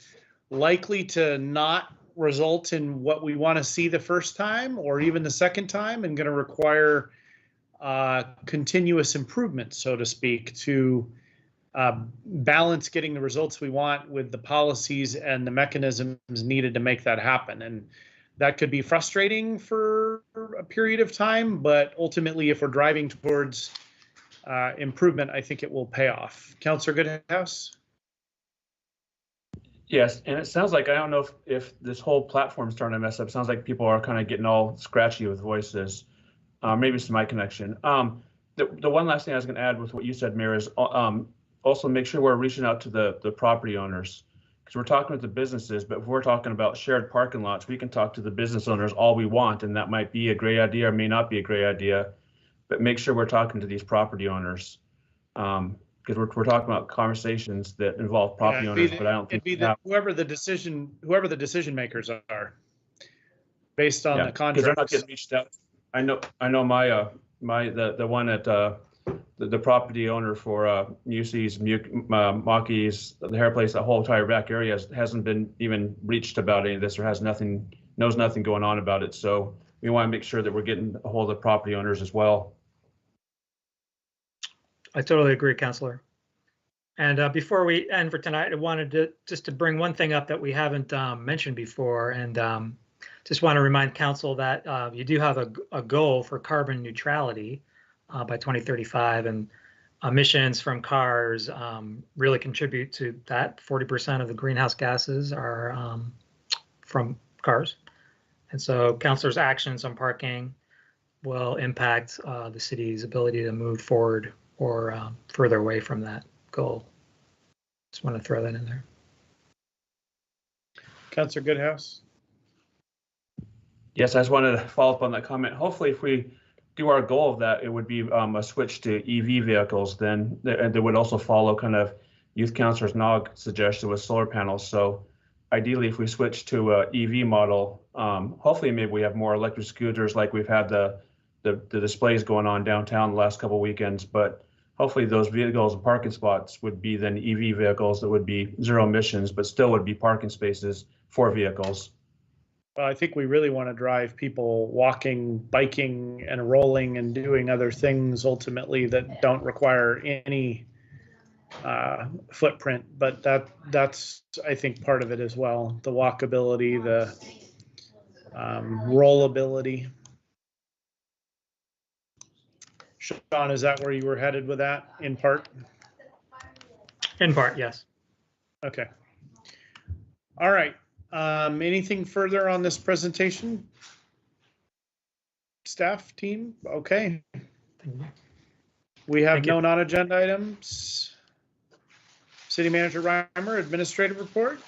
likely to not result in what we want to see the first time or even the second time, and going to require continuous improvement, so to speak, to balance getting the results we want with the policies and the mechanisms needed to make that happen. And that could be frustrating for a period of time, but ultimately, if we're driving towards improvement, I think it will pay off. Councillor Goodhouse? Yes, and it sounds like, I don't know if this whole platform's starting to mess up. It sounds like people are kind of getting all scratchy with voices. Maybe it's my connection. The one last thing I was going to add with what you said, Mayor, is also make sure we're reaching out to the property owners, because we're talking with the businesses, but if we're talking about shared parking lots, we can talk to the business owners all we want, and that might be a great idea or may not be a great idea, but make sure we're talking to these property owners, because we're talking about conversations that involve property owners, but I don't think whoever the decision makers are, based on the contract. Because they're not getting reached out. I know the one at the property owner for Mucey's, Maki's, the hair place, the whole entire back area hasn't been even reached about any of this, or knows nothing going on about it. So we want to make sure that we're getting a hold of the property owners as well. I totally agree, Councillor. And before we end for tonight, I wanted to bring one thing up that we haven't mentioned before, and just want to remind Council that you do have a goal for carbon neutrality by 2035, and emissions from cars really contribute to that. 40% of the greenhouse gases are from cars. And so Councilor's actions on parking will impact the city's ability to move forward or further away from that goal. Just want to throw that in there. Councillor Goodhouse? Yes, I just wanted to follow up on that comment. Hopefully, if we do our goal of that, it would be a switch to EV vehicles. Then they would also follow kind of Youth Councillor's Nog suggestion with solar panels. So ideally, if we switch to a EV model, hopefully maybe we have more electric scooters like we've had the displays going on downtown the last couple of weekends. But hopefully those vehicles and parking spots would be then EV vehicles that would be zero emissions, but still would be parking spaces for vehicles. Well, I think we really want to drive people walking, biking, and rolling and doing other things ultimately that don't require any footprint. But that's I think part of it as well. The walkability, the rollability. Sean, is that where you were headed with that in part? In part, yes. Okay. All right. Anything further on this presentation? Staff, team? Okay. We have no non-agenda items. City Manager Reimer, administrative report.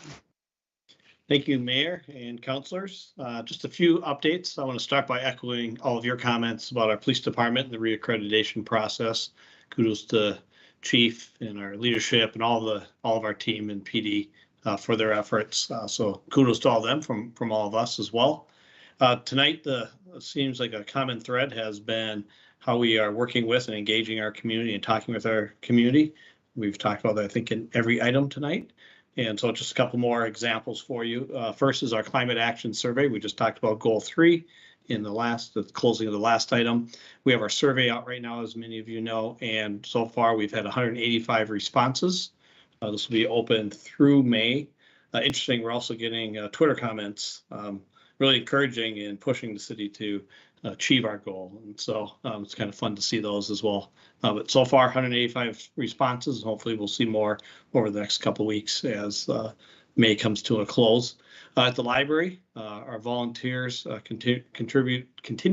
Thank you, Mayor and councilors. Just a few updates. I want to start by echoing all of your comments about our police department and the reaccreditation process. Kudos to Chief and our leadership and all of our team and PD for their efforts. So kudos to all of them from all of us as well. Tonight, it seems like a common thread has been how we are working with and engaging our community and talking with our community. We've talked about that, I think, in every item tonight. And so just a couple more examples for you. First is our climate action survey. We just talked about goal 3 in the closing of the last item. We have our survey out right now, as many of you know, and so far we've had 185 responses. This will be open through May. Interesting, we're also getting Twitter comments, really encouraging and pushing the city to achieve our goal. And so it's kind of fun to see those as well. But so far, 185 responses. Hopefully we'll see more over the next couple of weeks as May comes to a close. At the library, our volunteers continue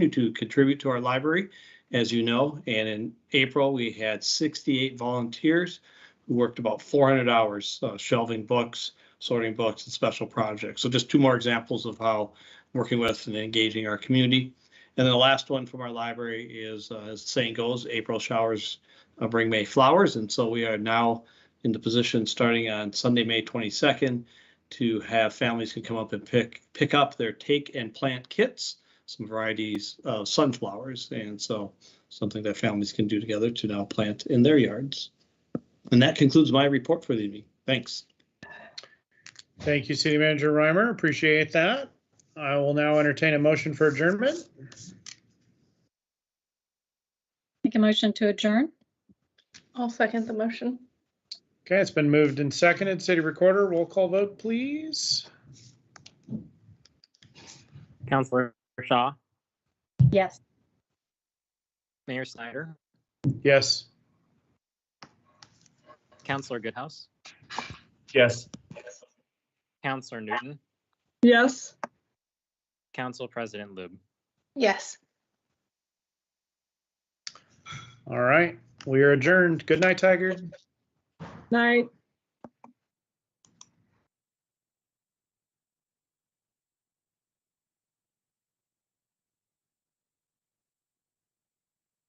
to contribute to our library, as you know. And in April, we had 68 volunteers who worked about 400 hours shelving books, sorting books, and special projects. So just 2 more examples of how working with and engaging our community. And then the last one from our library is, as the saying goes, April showers bring May flowers. And so we are now in the position starting on Sunday, May 22nd, to have families can come up and pick up their take and plant kits, some varieties of sunflowers. And so something that families can do together to now plant in their yards. And that concludes my report for the evening. Thanks. Thank you, City Manager Reimer. Appreciate that. I will now entertain a motion for adjournment. Make a motion to adjourn. I'll second the motion. Okay, it's been moved and seconded. City Recorder, roll call vote, please. Councilor Shaw, Yes. Mayor Snyder, Yes. Councilor Goodhouse, Yes. Councilor Newton, Yes. Council President Lube. Yes. All right, we are adjourned. Good night, Tiger. Night.